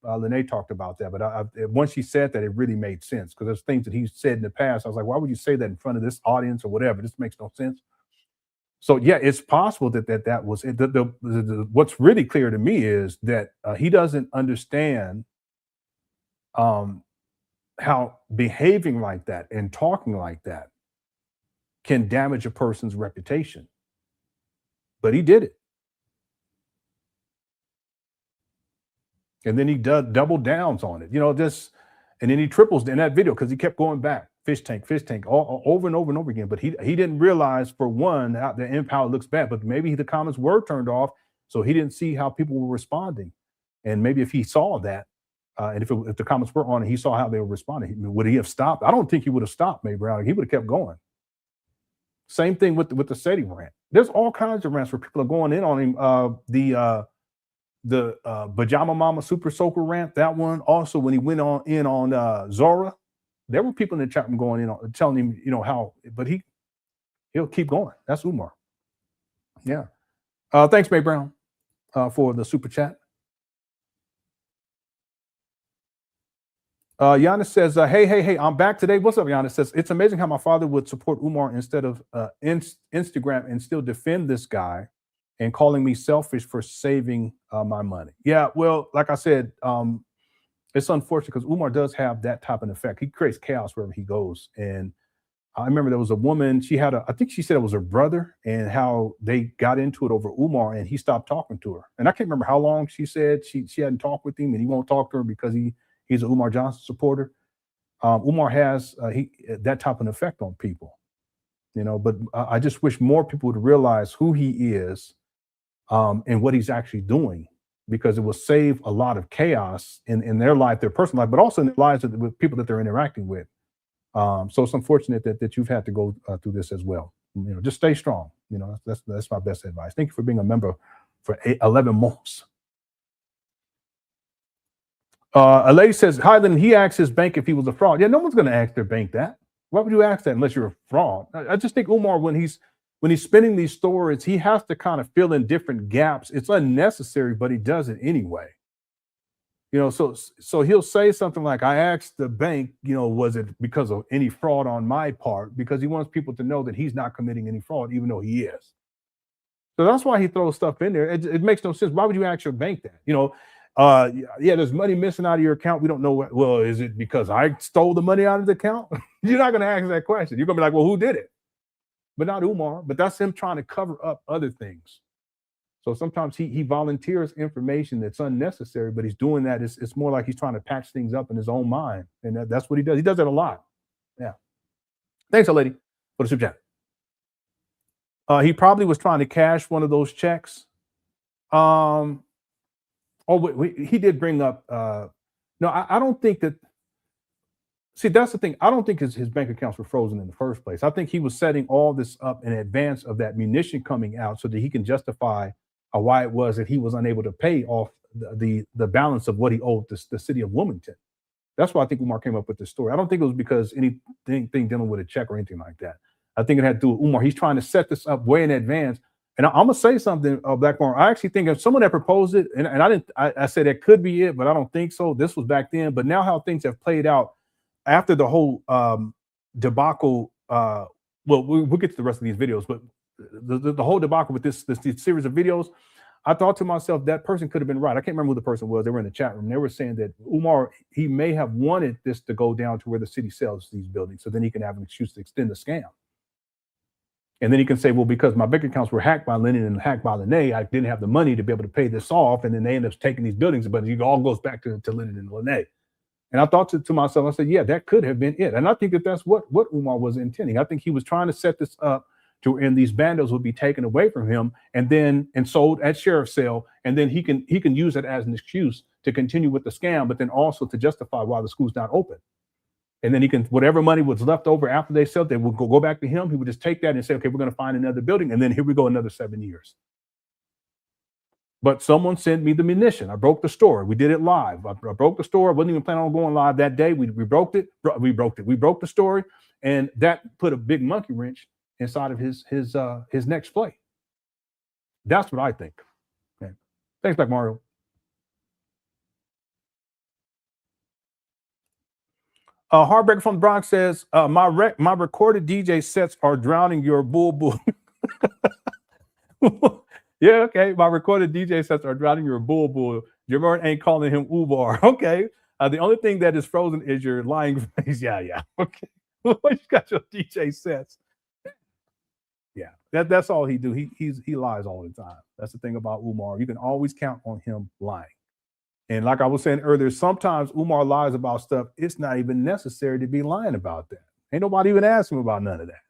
Lenon talked about that, but once he said that, it really made sense, because there's things that he said in the past. I was like, why would you say that in front of this audience or whatever? This makes no sense. So yeah, it's possible that was it. What's really clear to me is that he doesn't understand how behaving like that and talking like that can damage a person's reputation. But he did it. And then he double downs on it, and then he triples in that video, because he kept going back, fish tank, all over and over and over again. But he didn't realize, for one, how it looks bad, but maybe the comments were turned off, so he didn't see how people were responding. And maybe if he saw that, and if the comments were on and he saw how they were responding, would he have stopped? I don't think he would have stopped, May Brown. He would have kept going. Same thing with the SETI rant. There's all kinds of rants where people are going in on him. The Pajama Mama Super Soaker rant, that one. Also, when he went in on Zora, there were people in the chat room going in on telling him, how, but he'll keep going. That's Umar. Yeah. Thanks, May Brown, for the super chat. Giannis says, hey, I'm back today. What's up, Giannis? Says, it's amazing how my father would support Umar instead of Instagram and still defend this guy and calling me selfish for saving my money. Yeah, well, like I said, it's unfortunate, because Umar does have that type of effect. He creates chaos wherever he goes. And I remember there was a woman, I think she said it was her brother, and how they got into it over Umar, and he stopped talking to her. And I can't remember how long she said she hadn't talked with him, and he won't talk to her because he's an Umar Johnson supporter. Umar has that type of effect on people, but I just wish more people would realize who he is and what he's actually doing, because it will save a lot of chaos in their life, their personal life, but also in the lives with people that they're interacting with. So it's unfortunate that you've had to go through this as well. Just stay strong. That's my best advice. Thank you for being a member for 11 months. A lady says, Highland, he asked his bank if he was a fraud. Yeah, no one's going to ask their bank that. Why would you ask that unless you're a fraud? I just think Umar, when he's spinning these stories, he has to kind of fill in different gaps. It's unnecessary, but he does it anyway. You know, so he'll say something like, I asked the bank, you know, was it because of any fraud on my part? Because he wants people to know that he's not committing any fraud, even though he is. So that's why he throws stuff in there. It makes no sense. Why would you ask your bank that? You know, yeah, there's money missing out of your account. We don't know what. Well, is it because I stole the money out of the account? You're not going to ask that question. You're going to be like, well, who did it? But not Umar. But that's him trying to cover up other things. So sometimes he volunteers information that's unnecessary, but he's doing that. It's more like he's trying to patch things up in his own mind. And that's what he does. He does that a lot. Yeah. Thanks, lady, for the super chat. He probably was trying to cash one of those checks. He did bring up, no, I don't think that, see, that's the thing. I don't think his bank accounts were frozen in the first place. I think he was setting all this up in advance of that munition coming out so that he can justify why it was that he was unable to pay off the balance of what he owed the city of Wilmington. That's why I think Umar came up with this story. I don't think it was because anything dealing with a check or anything like that. I think it had to do with Umar. He's trying to set this up way in advance. And I'm gonna say something, Black Mark. I actually think if someone that proposed it, and I said that could be it, but I don't think so. This was back then. But now how things have played out after the whole debacle. Well, we'll get to the rest of these videos, but the whole debacle with this series of videos, I thought to myself, that person could have been right. I can't remember who the person was. They were in the chat room. They were saying that Umar, he may have wanted this to go down to where the city sells these buildings, so then he can have an excuse to extend the scam. And then he can say, well, because my bank accounts were hacked by Lenon and hacked by Lenon, I didn't have the money to be able to pay this off. And then they end up taking these buildings, but it all goes back to Lenon and Lenon. And I thought to myself, I said, yeah, that could have been it. And I think that that's what Umar was intending. I think he was trying to set this up to, and these bandos would be taken away from him and sold at sheriff's sale. And then he can use it as an excuse to continue with the scam, but then also to justify why the school's not open. And then he can, whatever money was left over after they sell, they would go back to him. He would just take that and say, okay, we're going to find another building. And then here we go, another 7 years. But someone sent me the munition. I broke the store. We did it live. I broke the store. I wasn't even planning on going live that day. We broke it. We broke the story. And that put a big monkey wrench inside of his next play. That's what I think. Okay. Thanks, Black Mario. Heartbreaker from the Bronx says, my recorded DJ sets are drowning your bull. Yeah, okay. My recorded DJ sets are drowning your bull. Jermaine ain't calling him Ubar. Okay. The only thing that is frozen is your lying face. Yeah. Okay. You got your DJ sets. Yeah, that's all he do. He lies all the time. That's the thing about Umar. You can always count on him lying. And like I was saying earlier, sometimes Umar lies about stuff. It's not even necessary to be lying about that. Ain't nobody even asked him about none of that.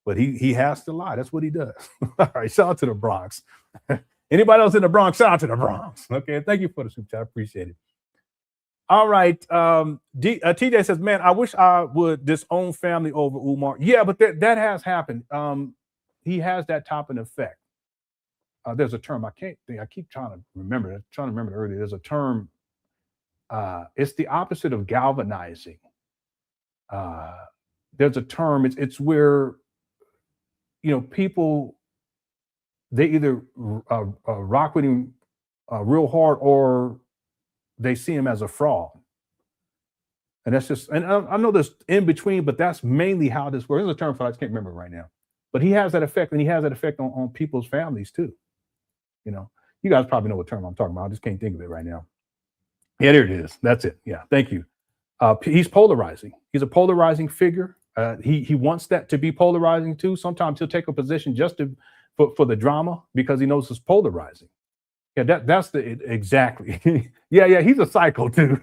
But he has to lie. That's what he does. All right, shout out to the Bronx. Anybody else in the Bronx, shout out to the Bronx. Okay, thank you for the super chat. I appreciate it. All right. TJ says, man, I wish I would disown family over Umar. Yeah, but that has happened. He has that top and effect. There's a term I keep trying to remember. I'm trying to remember it earlier. There's a term. It's the opposite of galvanizing. There's a term. It's where, people, they either rock with him real hard or they see him as a fraud. And that's just, and I know there's in between, but that's mainly how this works. There's a term for it. I just can't remember right now. But he has that effect, and he has that effect on people's families too. You guys probably know what term I'm talking about. I just can't think of it right now. Yeah, there it is. That's it. Yeah, thank you. He's polarizing. He's a polarizing figure. He wants that to be polarizing too. Sometimes he'll take a position just for the drama because he knows it's polarizing. Yeah, that's exactly. Yeah, he's a psycho too.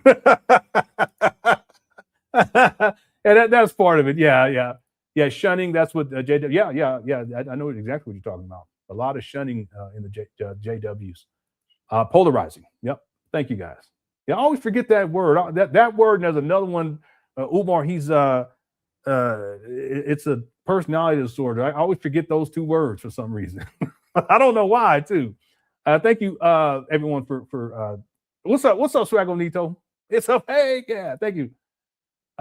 And that's part of it. Yeah. Shunning. That's what JW. Yeah. I know exactly what you're talking about. A lot of shunning in the JWs. Polarizing. Yep. Thank you guys. Yeah, I always forget that word. That word. And there's another one. Umar. He's it's a personality disorder. I always forget those two words for some reason. I don't know why too. Thank you, everyone, for what's up, Swagonito? It's a fake. Yeah, thank you.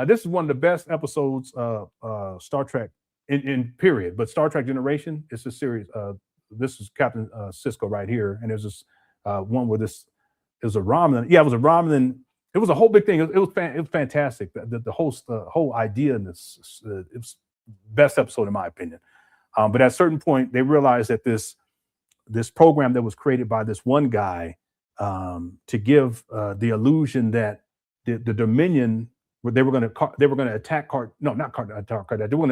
This is one of the best episodes of Star Trek in period. But Star Trek Generation, it's a series. This is Captain Sisko right here, and there's this one where this is a Romulan. Yeah, it was a Romulan. It was a whole big thing. It was fantastic. The whole idea in this it was best episode in my opinion. But at a certain point, they realized that this program that was created by this one guy to give the illusion that the Dominion, they were going to attack they were going to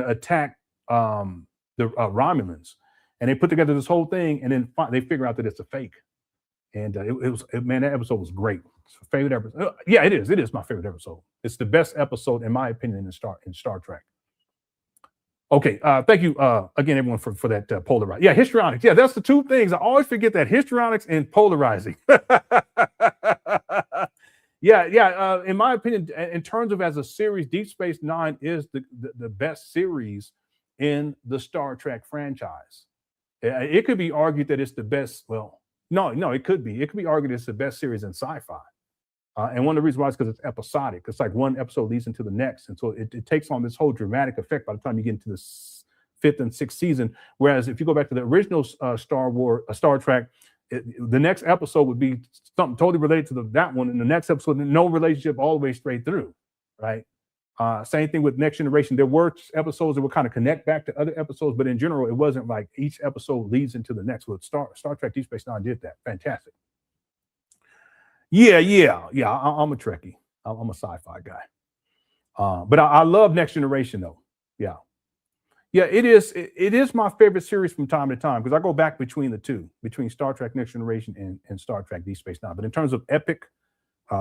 attack the Romulans, and they put together this whole thing, and then they figure out that it's a fake. And man, that episode was great. It's my favorite episode. Yeah, it is. It is my favorite episode. It's the best episode in my opinion in Star Trek. Okay, thank you again, everyone, for that polarize. Yeah, histrionics. Yeah, that's the two things. I always forget that, histrionics and polarizing. Yeah. In my opinion, in terms of as a series, Deep Space Nine is the best series in the Star Trek franchise. It could be argued that it's the best. Well, no, it could be. It could be argued it's the best series in sci-fi. And one of the reasons why is because it's episodic. It's like one episode leads into the next. And so it takes on this whole dramatic effect by the time you get into the fifth and sixth season. Whereas if you go back to the original Star Trek, the next episode would be something totally related to that one. And the next episode, no relationship all the way straight through, right? Same thing with Next Generation. There were episodes that would kind of connect back to other episodes, but in general, it wasn't like each episode leads into the next. Well, Star Trek Deep Space Nine did that. Fantastic. Yeah. I'm a Trekkie. I'm a sci-fi guy. But I love Next Generation though. Yeah. It is my favorite series from time to time because I go back between the two, between Star Trek Next Generation and Star Trek Deep Space Nine. But in terms of epic,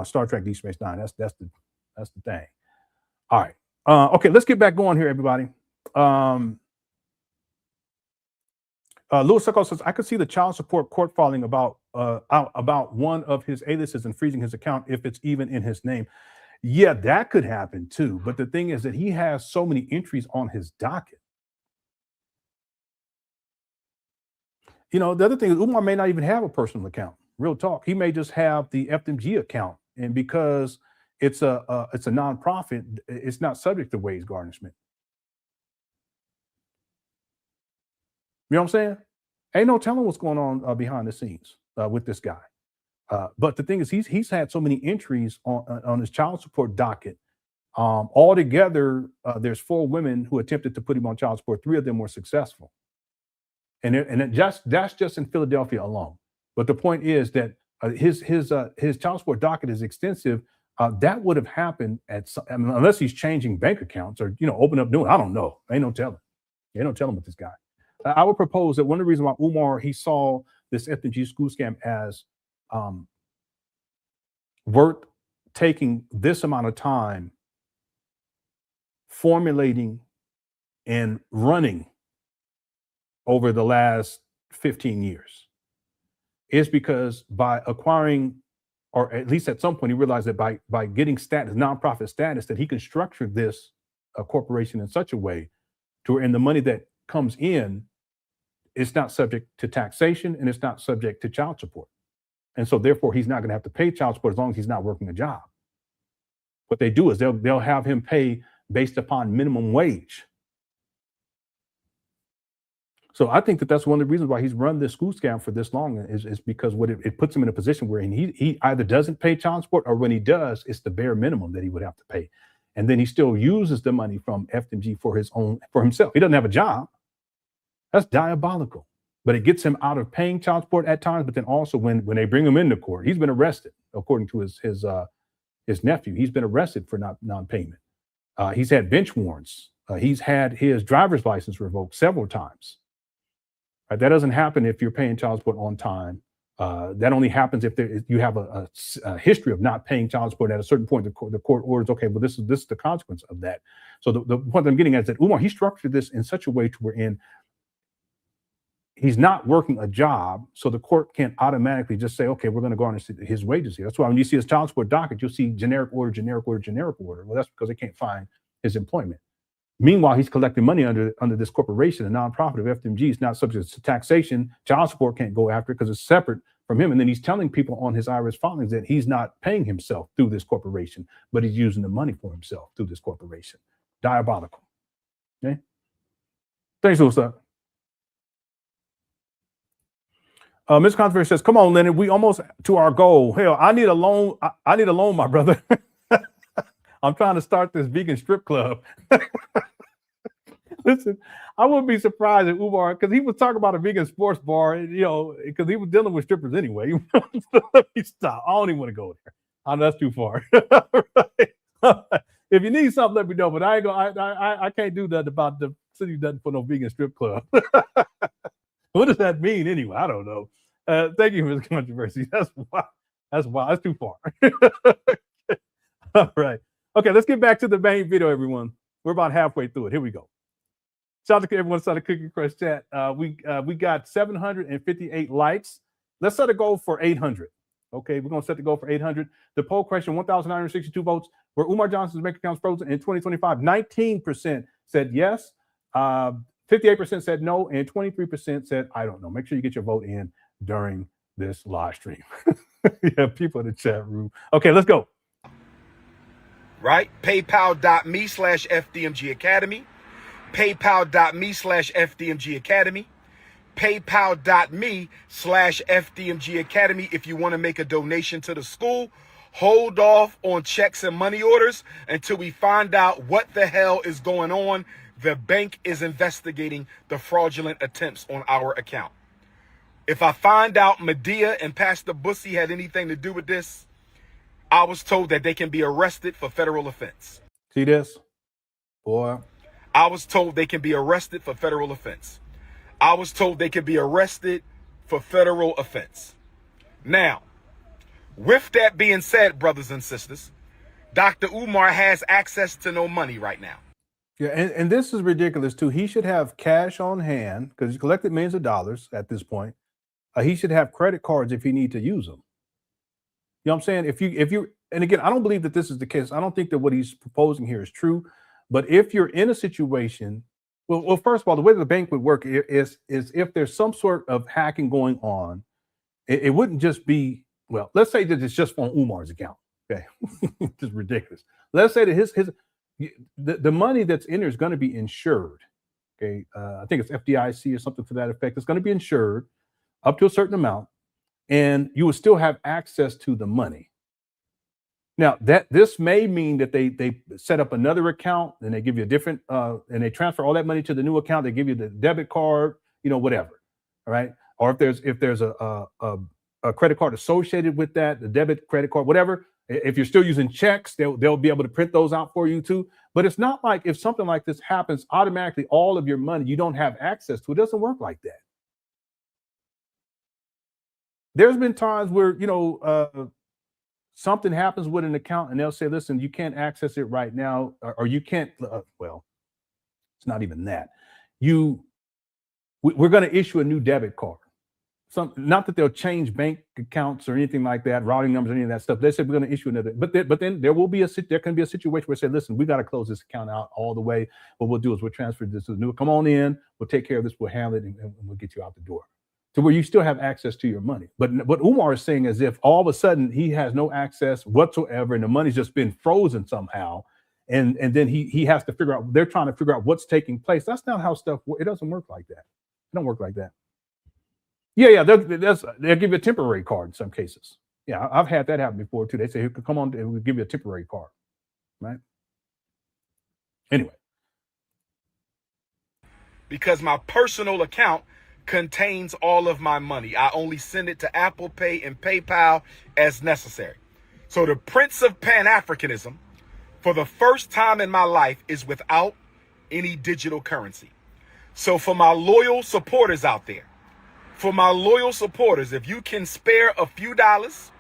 Star Trek Deep Space Nine, that's the thing. All right. Okay, let's get back going here, everybody. Louis Sucko says, I could see the child support court filing about one of his aliases and freezing his account if it's even in his name. Yeah, that could happen too. But the thing is that he has so many entries on his docket. You know, the other thing is Umar may not even have a personal account. Real talk. He may just have the FDMG account. And because it's a nonprofit, it's not subject to wage garnishment. You know what I'm saying? Ain't no telling what's going on behind the scenes with this guy. But the thing is, he's had so many entries on his child support docket. Altogether, there's 4 women who attempted to put him on child support. 3 of them were successful. That's just in Philadelphia alone. But the point is that his child support docket is extensive. That would have happened unless he's changing bank accounts or open up new. I don't know. Ain't no telling. Ain't no telling with this guy. I would propose that one of the reasons why Umar he saw this FDMG school scam as worth taking this amount of time formulating and running over the last 15 years is because by acquiring, or at least at some point he realized that by getting nonprofit status, that he can structure this corporation in such a way to where, and the money that comes in, it's not subject to taxation and it's not subject to child support. And so therefore he's not going to have to pay child support as long as he's not working a job. What they do is they'll have him pay based upon minimum wage. So I think that that's one of the reasons why he's run this school scam for this long is because what it puts him in a position where he either doesn't pay child support, or when he does, it's the bare minimum that he would have to pay. And then he still uses the money from FDMG for himself. He doesn't have a job. That's diabolical. But it gets him out of paying child support at times. But then also when they bring him into court, he's been arrested, according to his nephew. He's been arrested for non-payment. He's had bench warrants. He's had his driver's license revoked several times. Right? That doesn't happen if you're paying child support on time. That only happens if you have a history of not paying child support. At a certain point, the court orders, okay, well, this is the consequence of that. So the point I'm getting at is that Umar, he structured this in such a way to where he's not working a job, so the court can't automatically just say, okay, we're going to garnish his wages here. That's why when you see his child support docket, you'll see generic order, generic order, generic order. Well, that's because they can't find his employment. Meanwhile, he's collecting money under this corporation, a nonprofit of FDMG. Is not subject to taxation. Child support can't go after it because it's separate from him. And then he's telling people on his IRS filings that he's not paying himself through this corporation, but he's using the money for himself through this corporation. Diabolical. Okay. Thanks, what's up? Ms. Controversy says, come on, Leonard, we almost to our goal. Hell, I need a loan. I need a loan, my brother. I'm trying to start this vegan strip club. Listen, I wouldn't be surprised if Umar, because he was talking about a vegan sports bar, you know, because he was dealing with strippers anyway. Let me stop. I don't even want to go there. Oh, that's too far. If you need something, let me know. But I ain't gonna. I can't do that about the city doesn't put no vegan strip club. What does that mean anyway? I don't know. Thank you for this controversy. That's wild. That's wild. That's too far. All right. Okay, let's get back to the main video, everyone. We're about halfway through it. Here we go. Shout out to everyone inside the Cookie Crush chat. We got 758 likes. Let's set a goal for 800. Okay, we're gonna set the goal for 800. The poll question: 1,962 votes. Were Umar Johnson's bank accounts frozen in 2025? 19% said yes. 58% said no, and 23% said I don't know. Make sure you get your vote in during this live stream. Yeah, people in the chat room. Okay, let's go. Right? PayPal.me/FDMG Academy. PayPal.me/FDMG Academy. PayPal.me/FDMG Academy. If you want to make a donation to the school, hold off on checks and money orders until we find out what the hell is going on. The bank is investigating the fraudulent attempts on our account. If I find out Medea and Pastor Bussy had anything to do with this, I was told that they can be arrested for federal offense. See this? Boy. I was told they can be arrested for federal offense. I was told they can be arrested for federal offense. Now, with that being said, brothers and sisters, Dr. Umar has access to no money right now. Yeah, and this is ridiculous too. He should have cash on hand because he collected millions of dollars at this point. He should have credit cards if he need to use them. You know what I'm saying? If you, and again, I don't believe that this is the case. I don't think that what he's proposing here is true. But if you're in a situation, well, first of all, the way the bank would work is if there's some sort of hacking going on, it wouldn't just be, well, let's say that it's just on Umar's account. Okay, just ridiculous. Let's say that the money that's in there is going to be insured. Okay, I think it's FDIC or something to that effect. It's going to be insured up to a certain amount, and you will still have access to the money. Now, this may mean that they set up another account and they give you a different and they transfer all that money to the new account. They give you the debit card, you know, whatever. All right. Or if there's a credit card associated with that, the debit credit card, whatever. If you're still using checks, they'll be able to print those out for you too. But it's not like if something like this happens, automatically all of your money you don't have access to. It doesn't work like that. There's been times where, you know, something happens with an account and they'll say, listen, you can't access it right now, or you can't, well, it's not even that. We're going to issue a new debit card. Not that they'll change bank accounts or anything like that, routing numbers, any of that stuff. They said we're going to issue another, but then there can be a situation where they say, listen, we got to close this account out all the way. What we'll do is we'll transfer this to the new, come on in, we'll take care of this, we'll handle it, and we'll get you out the door. To where you still have access to your money. But what Umar is saying is if all of a sudden he has no access whatsoever and the money's just been frozen somehow, and then he has to figure out, they're trying to figure out what's taking place. That's not how stuff works. It doesn't work like that. It don't work like that. Yeah, they'll give you a temporary card in some cases. Yeah, I've had that happen before too. They say, come on, we'll give you a temporary card, right? Anyway. Because my personal account contains all of my money. I only send it to Apple Pay and PayPal as necessary. So the Prince of Pan Africanism, for the first time in my life, is without any digital currency. So for my loyal supporters out there, if you can spare a few dollars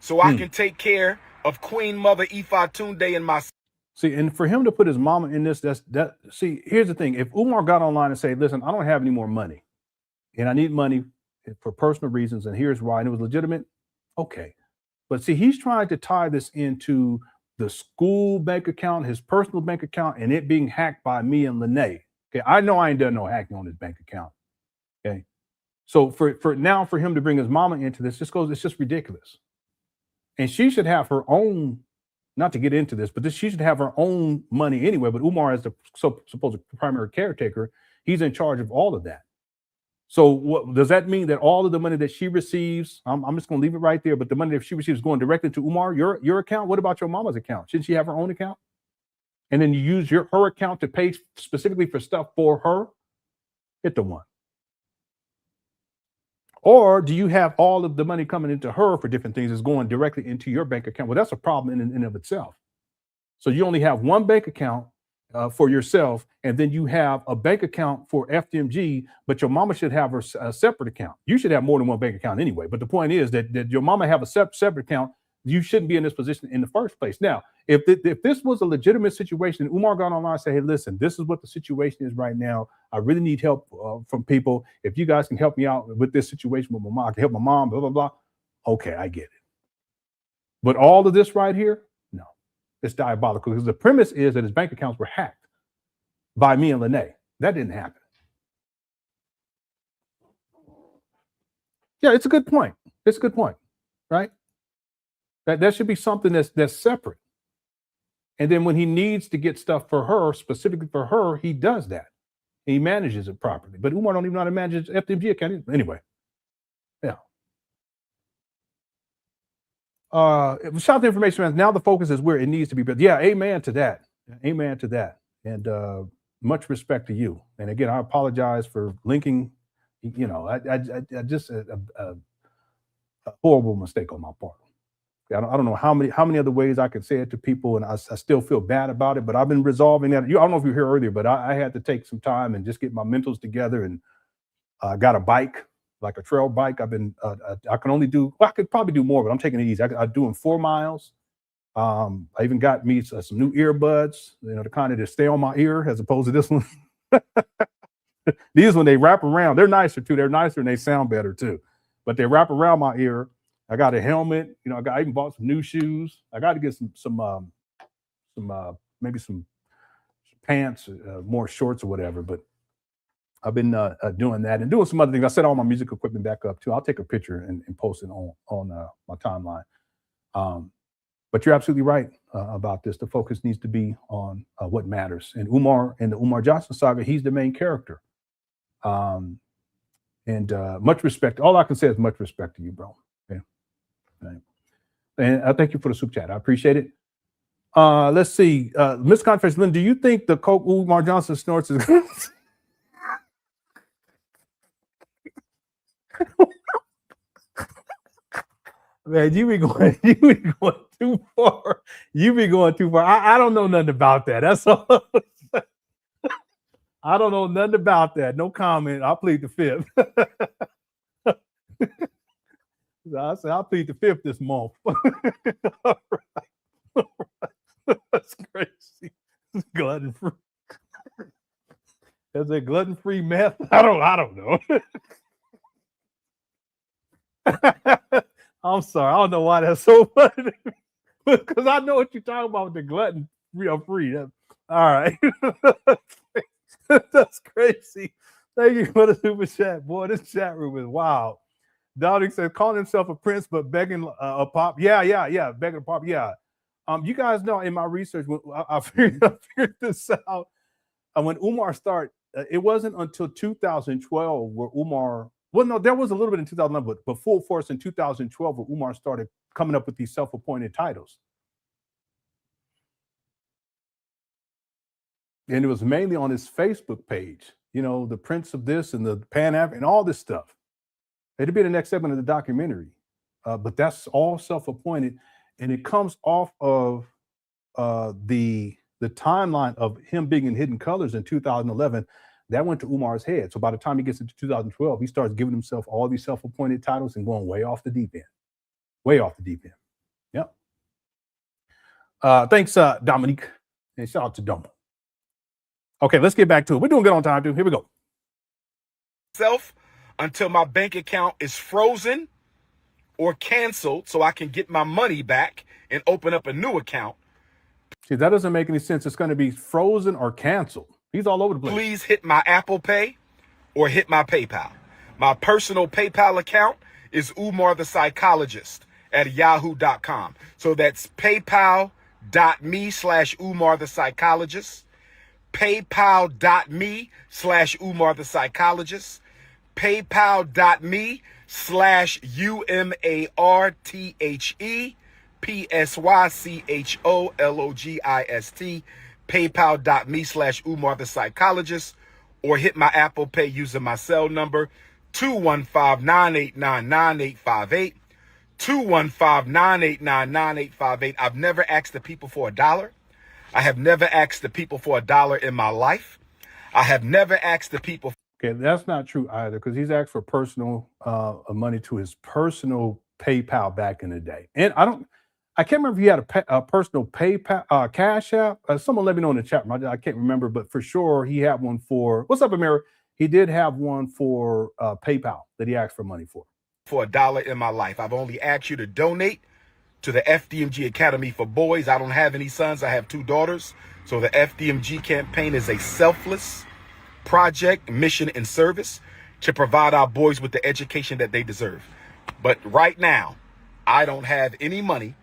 so I can take care of Queen Mother Ifa Tunde and my... See, and for him to put his mama in this, see, here's the thing. If Umar got online and say, listen, I don't have any more money and I need money for personal reasons, and here's why, and it was legitimate, okay. But see, he's trying to tie this into the school bank account, his personal bank account, and it being hacked by me and Lene. Okay, I know I ain't done no hacking on his bank account. Okay. So for him to bring his mama into this, it's just ridiculous. And she should have her own, not to get into this, but she should have her own money anyway. But Umar, as the supposed primary caretaker, he's in charge of all of that. So what does that mean? That all of the money that she receives, I'm just going to leave it right there, but the money that she receives is going directly to Umar, your account? What about your mama's account? Shouldn't she have her own account? And then you use her account to pay specifically for stuff for her? Hit the one. Or do you have all of the money coming into her for different things is going directly into your bank account? Well, that's a problem in and of itself. So you only have one bank account for yourself, and then you have a bank account for FDMG, but your mama should have a separate account. You should have more than one bank account anyway. But the point is that your mama have a separate account. You shouldn't be in this position in the first place. Now, if this was a legitimate situation, and Umar got online and said, hey, listen, this is what the situation is right now. I really need help from people. If you guys can help me out with this situation with my mom, I can help my mom, blah, blah, blah. Okay, I get it. But all of this right here, no, it's diabolical because the premise is that his bank accounts were hacked by me and Lene. That didn't happen. Yeah, it's a good point. It's a good point, right? That should be something that's separate. And then when he needs to get stuff for her, specifically for her, he does that. He manages it properly. But Umar don't even know how to manage FDMG Academy. Anyway, yeah. Shout out to information, man. Now the focus is where it needs to be. But yeah, amen to that. Amen to that. And much respect to you. And again, I apologize for linking. You know, I just a horrible mistake on my part. I don't know how many other ways I could say it to people, and I still feel bad about it. But I've been resolving that. I don't know if you were here earlier, but I had to take some time and just get my mentals together. And I got a bike, like a trail bike. I've been I can only do. Well, I could probably do more, but I'm taking it easy. I'm doing 4 miles. I even got me some new earbuds, you know, the kind of that stay on my ear as opposed to this one. These when they wrap around, they're nicer too. They're nicer and they sound better too. But they wrap around my ear. I got a helmet, you know. I even bought some new shoes. I got to get some maybe some pants, more shorts or whatever. But I've been doing that and doing some other things. I set all my music equipment back up too. I'll take a picture and post it on my timeline. But you're absolutely right about this. The focus needs to be on what matters. And Umar in the Umar Johnson saga, he's the main character. And much respect. All I can say is much respect to you, bro. Right. And I thank you for the super chat. I appreciate it. Let's see. Miss Conference, Lynn, do you think the coke Umar Johnson snorts is man, you be going too far. You be going too far. I don't know nothing about that. That's all. I don't know nothing about that. No comment. I'll plead the fifth. I said I'll plead the fifth this month. All right. That's crazy. Glutton free. Is it glutton free meth? I don't know. I'm sorry. I don't know why that's so funny. Because I know what you're talking about with the glutton free. All right. That's crazy. Thank you for the super chat. Boy, this chat room is wild. Dowding says, calling himself a prince, but begging a pop. Yeah. Begging a pop. Yeah. You guys know in my research, I figured this out. When Umar started, it wasn't until 2012 where Umar, well, no, there was a little bit in 2011, but full force in 2012 where Umar started coming up with these self-appointed titles. And it was mainly on his Facebook page, you know, the Prince of this and the Pan Africanism and all this stuff. It'd be the next segment of the documentary, but that's all self-appointed, and it comes off of the timeline of him being in Hidden Colors in 2011. That went to Umar's head. So by the time he gets into 2012, he starts giving himself all these self-appointed titles and going way off the deep end. Way off the deep end. Yep. Thanks, Dominique, and shout out to Domo. Okay, let's get back to it. We're doing good on time, too. Here we go. Until my bank account is frozen or canceled so I can get my money back and open up a new account. See, that doesn't make any sense. It's going to be frozen or canceled. He's all over the place. Please hit my Apple Pay or hit my PayPal. My personal PayPal account is Umar the Psychologist at yahoo.com. So that's paypal.me/Umar the Psychologist. PayPal.me/Umar the Psychologist. PayPal.me/UmarThePsychologist. PayPal.me/Umar the Psychologist. Or hit my Apple Pay using my cell number 215-989-9858. 215-989-9858. I've never asked the people for $1. I have never asked the people for $1 in my life. I have never asked the people. Okay, that's not true either, because he's asked for personal money to his personal PayPal back in the day. And I can't remember if he had a personal PayPal, Cash App. Someone let me know in the chat room. I can't remember, but for sure he had one for, what's up, Amir? He did have one for PayPal that he asked for money for $1 in my life. I've only asked you to donate to the FDMG Academy for boys. I don't have any sons. I have 2 daughters. So the FDMG campaign is a selfless project, mission, and service to provide our boys with the education that they deserve. But right now, I don't have any money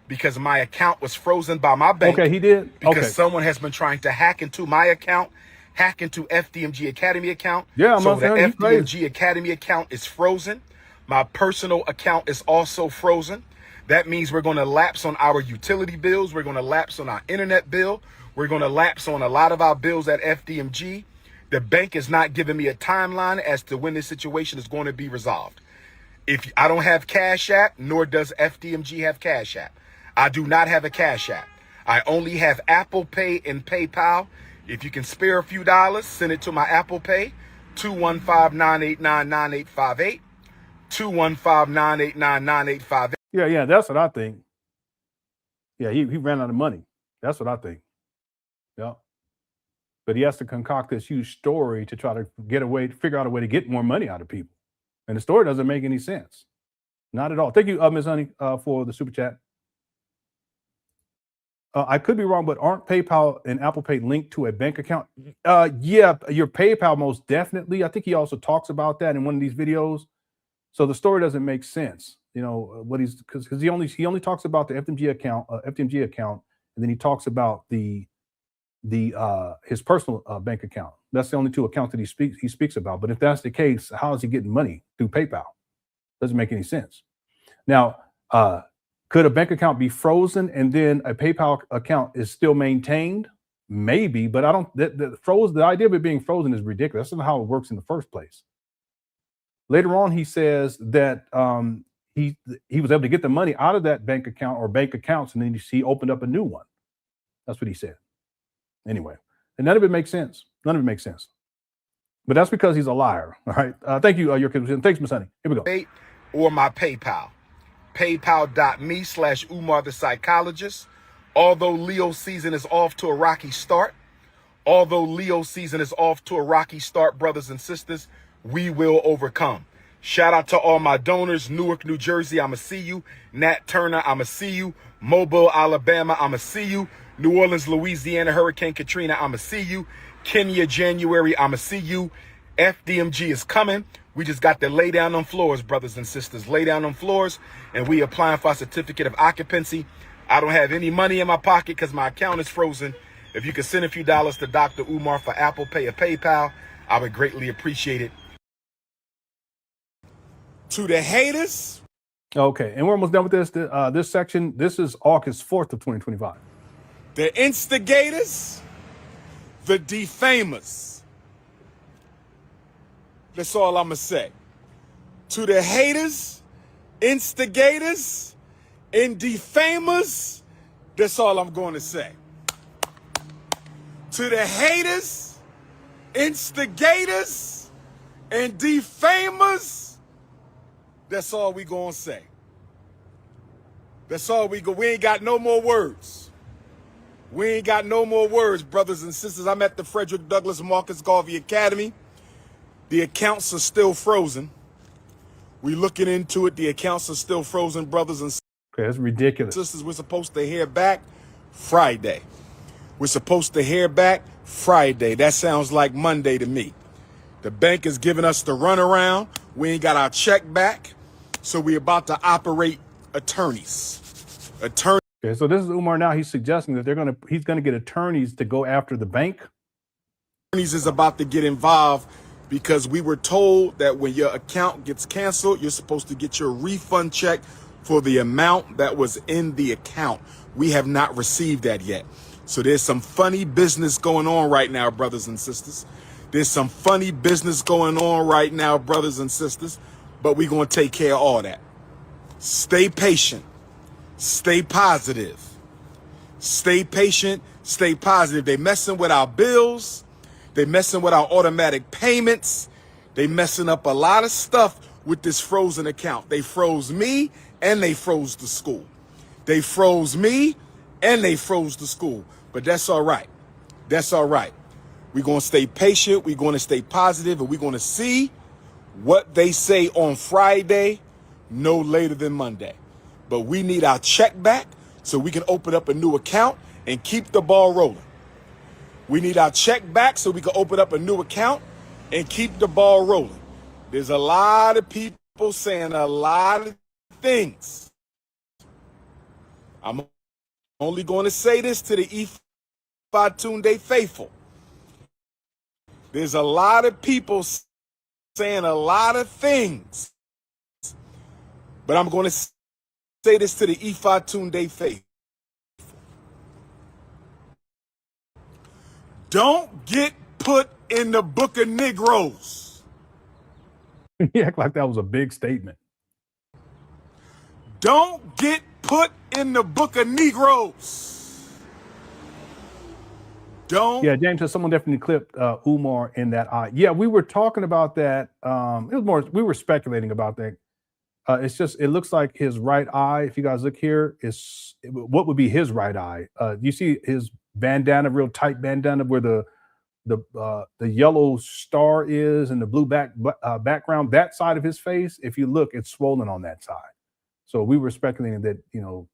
because my account was frozen by my bank. Okay, he did? Because someone has been trying to hack into my account, hack into FDMG Academy account. Yeah, so the FDMG Academy account is frozen. My personal account is also frozen. That means we're going to lapse on our utility bills. We're going to lapse on our internet bill. We're going to lapse on a lot of our bills at FDMG. The bank is not giving me a timeline as to when this situation is going to be resolved. If I don't have Cash App, nor does FDMG have Cash App. I do not have a Cash App. I only have Apple Pay and PayPal. If you can spare a few dollars, send it to my Apple Pay, 215-989-9858. 215-989-9858. Yeah, that's what I think. Yeah, he ran out of money. That's what I think. Yeah. But he has to concoct this huge story to try to figure out a way to get more money out of people. And the story doesn't make any sense. Not at all. Thank you, Ms. Honey, for the super chat. I could be wrong, but aren't PayPal and Apple Pay linked to a bank account? Yeah, your PayPal most definitely. I think he also talks about that in one of these videos. So the story doesn't make sense. You know what because he only talks about the FDMG account, and then he talks about his personal bank account. That's the only 2 accounts that he speaks about. But if that's the case, how is he getting money through PayPal? Doesn't make any sense. Now, could a bank account be frozen and then a PayPal account is still maintained? Maybe, but I don't. The idea of it being frozen is ridiculous. That's not how it works in the first place. Later on, he says that he was able to get the money out of that bank account or bank accounts, and then he opened up a new one. That's what he said. Anyway, and none of it makes sense. None of it makes sense. But that's because he's a liar. All right. Thank you, your kids. Thanks, Miss Honey. Here we go. Or my PayPal. PayPal.me/Umar the Psychologist. Although Leo season is off to a rocky start, brothers and sisters, we will overcome. Shout out to all my donors. Newark, New Jersey, I'ma see you. Nat Turner, I'ma see you. Mobile, Alabama, I'ma see you. New Orleans, Louisiana, Hurricane Katrina, I'ma see you. Kenya, January, I'ma see you. FDMG is coming. We just got to lay down on floors, brothers and sisters. Lay down on floors, and we applying for a certificate of occupancy. I don't have any money in my pocket because my account is frozen. If you could send a few dollars to Dr. Umar for Apple Pay or PayPal, I would greatly appreciate it. To the haters. Okay, and we're almost done with this. This section, this is August 4th of 2025. The instigators, the defamers. That's all I'm going to say. To the haters, instigators, and defamers, that's all I'm going to say. To the haters, instigators, and defamers, that's all we going to say. That's all we ain't got no more words. We ain't got no more words, brothers and sisters. I'm at the Frederick Douglass Marcus Garvey Academy. The accounts are still frozen. We looking into it. The accounts are still frozen, brothers and sisters. Okay, that's ridiculous. Sisters, we're supposed to hear back Friday. We're supposed to hear back Friday. That sounds like Monday to me. The bank is giving us the runaround. We ain't got our check back. So we're about to operate attorneys. Okay, so this is Umar now. He's suggesting that he's gonna get attorneys to go after the bank. Attorneys is about to get involved because we were told that when your account gets canceled, you're supposed to get your refund check for the amount that was in the account. We have not received that yet. So there's some funny business going on right now, brothers and sisters. There's some funny business going on right now, brothers and sisters, but we're going to take care of all that. Stay patient. Stay positive. Stay patient. Stay positive. They messing with our bills. They messing with our automatic payments. They messing up a lot of stuff with this frozen account. They froze me and they froze the school. They froze me and they froze the school. But that's all right. That's all right. We're going to stay patient. We're going to stay positive, and we're going to see what they say on Friday, no later than Monday. But we need our check back so we can open up a new account and keep the ball rolling. We need our check back so we can open up a new account and keep the ball rolling. There's a lot of people saying a lot of things. I'm only going to say this to the Ifatunde faithful. There's a lot of people saying a lot of things. But I'm going to say this to the Ifatunde faithful. Don't get put in the book of Negroes. He act like that was a big statement. Don't get put in the book of Negroes. Don't. Yeah, James said someone definitely clipped Umar in that eye. Yeah, we were talking about that. It was more, we were speculating about that. It's just, it looks like his right eye, if you guys look here, is what would be his right eye. You see his bandana, real tight bandana, where the yellow star is and the blue background. That side of his face, if you look, it's swollen on that side. So we were speculating that, you know,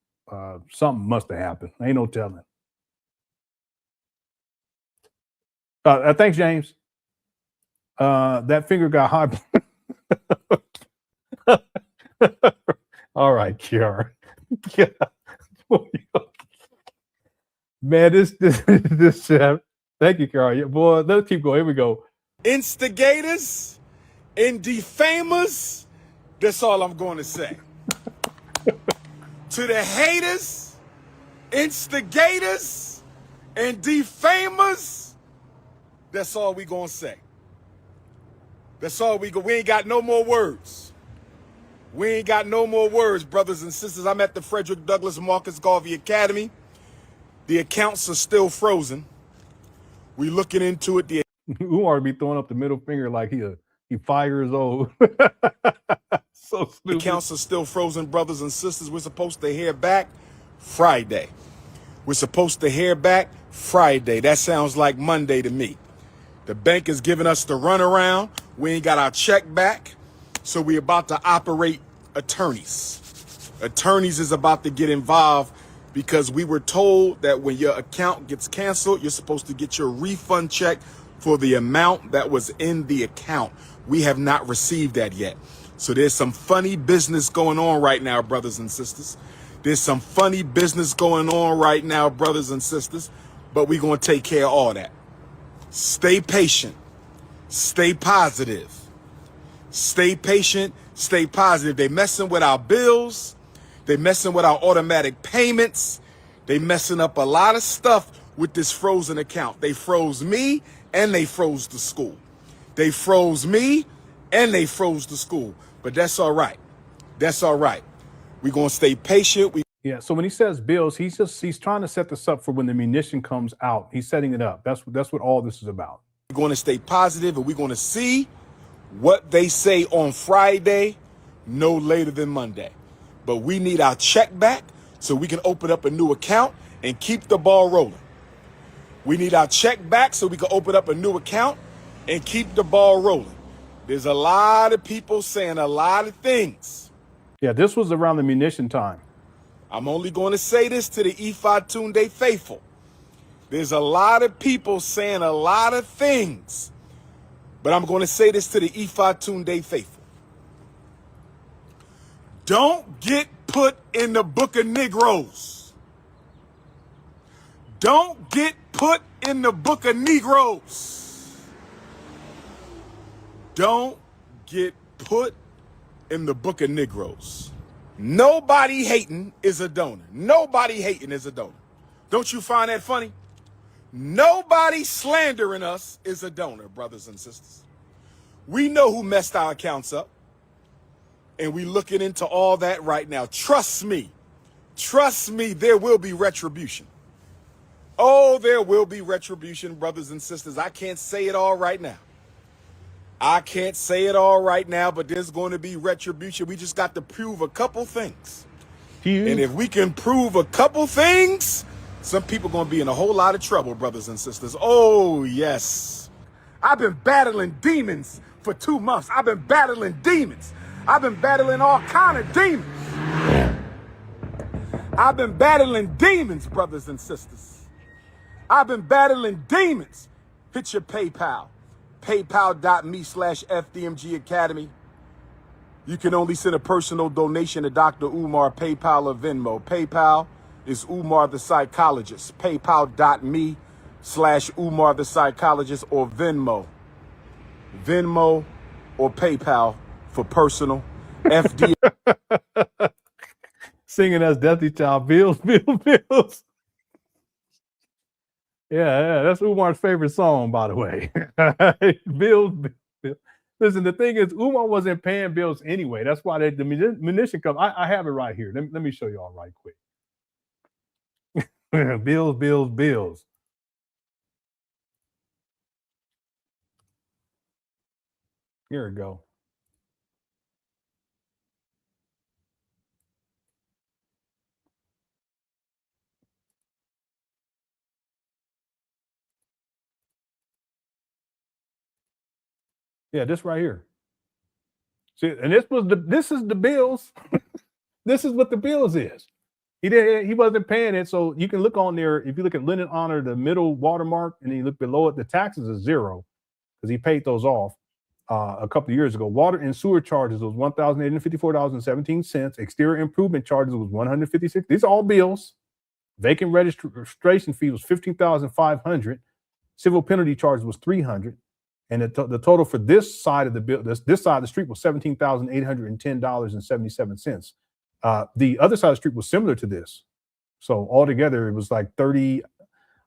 something must have happened. Ain't no telling. Thanks, James. That finger got hot. All right, Kiara. Yeah. Man, this thank you, Kiara. Boy, let's keep going. Here we go. Instigators and defamers. That's all I'm going to say. To the haters, instigators, and defamers, that's all we going to say. That's all we ain't got no more words. We ain't got no more words, brothers and sisters. I'm at the Frederick Douglass Marcus Garvey Academy. The accounts are still frozen. We looking into it. Umar be throwing up the middle finger like he 5 years old. So stupid. The accounts are still frozen, brothers and sisters. We're supposed to hear back Friday. We're supposed to hear back Friday. That sounds like Monday to me. The bank is giving us the runaround. We ain't got our check back. So we're about to operate attorneys. Attorneys is about to get involved because we were told that when your account gets canceled, you're supposed to get your refund check for the amount that was in the account. We have not received that yet. So there's some funny business going on right now, brothers and sisters. There's some funny business going on right now, brothers and sisters, but we're going to take care of all that. Stay patient. Stay positive. Stay patient. Stay positive. They messing with our bills. They messing with our automatic payments. They messing up a lot of stuff with this frozen account. They froze me and they froze the school. They froze me and they froze the school. But that's all right. That's all right. We're going to stay patient. Yeah, so when he says bills, he's trying to set this up for when the munition comes out. He's setting it up. That's what all this is about. We're going to stay positive, and we're going to see what they say on Friday, no later than Monday. But we need our check back so we can open up a new account and keep the ball rolling. We need our check back so we can open up a new account and keep the ball rolling. There's a lot of people saying a lot of things. Yeah, this was around the munition time. I'm only going to say this to the Ifatunde faithful. There's a lot of people saying a lot of things. But I'm going to say this to the Ifatunde faithful. Don't get put in the book of Negroes. Don't get put in the book of Negroes. Don't get put in the book of Negroes. Nobody hating is a donor. Nobody hating is a donor. Don't you find that funny? Nobody slandering us is a donor, brothers and sisters. We know who messed our accounts up, and we looking into all that right now. Trust me, there will be retribution. Oh, there will be retribution, brothers and sisters. I can't say it all right now. I can't say it all right now, but there's going to be retribution. We just got to prove a couple things. And if we can prove a couple things, some people are going to be in a whole lot of trouble, brothers and sisters. Oh, yes. I've been battling demons for 2 months. I've been battling demons. I've been battling all kind of demons. I've been battling demons, brothers and sisters. I've been battling demons. Hit your PayPal. PayPal.me/FDMG Academy. You can only send a personal donation to Dr. Umar, PayPal or Venmo. PayPal is Umar the Psychologist. PayPal.me/Umar the Psychologist or Venmo. Venmo or PayPal for personal. FD. Singing as Destiny Child, bills, bills, bills. Yeah, that's Umar's favorite song, by the way. Bills, bills. Listen, the thing is, Umar wasn't paying bills anyway. That's why the munition comes. I have it right here. Let me show you all right quick. Bills, bills, bills. Here we go. Yeah, this right here. See, and this is the bills. This is what the bills is. He wasn't paying it, so you can look on there. If you look at LenonHonor, the middle watermark, and then you look below it, the taxes are zero because he paid those off a couple of years ago. Water and sewer charges was $1,854.17. Exterior improvement charges was $156. These are all bills. Vacant registration fee was $15,500. Civil penalty charges was $300. And the total for this side of the bill, this side of the street was $17,810.77. The other side of the street was similar to this. So altogether, it was like 30.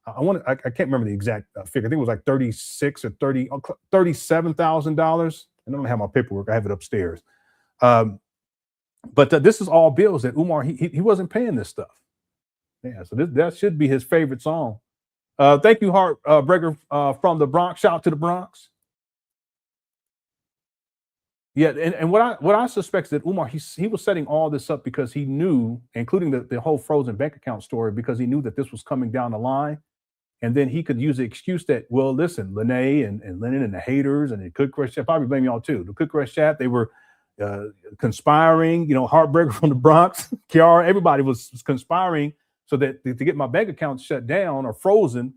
I can't remember the exact figure. I think it was like 36 or $37,000. I don't have my paperwork. I have it upstairs. But this is all bills that Umar, he wasn't paying this stuff. Yeah, so that should be his favorite song. Thank you, Heartbreaker from the Bronx. Shout out to the Bronx. Yeah, and what I suspect is that Umar, he was setting all this up because he knew, including the whole frozen bank account story, because he knew that this was coming down the line. And then he could use the excuse that, well, listen, Lene and Lenon and the haters and the Cook Crush Chat, probably blame y'all too. The Cook Crush Chat, they were conspiring, Heartbreaker from the Bronx, Kiara, everybody was conspiring so that to get my bank account shut down or frozen.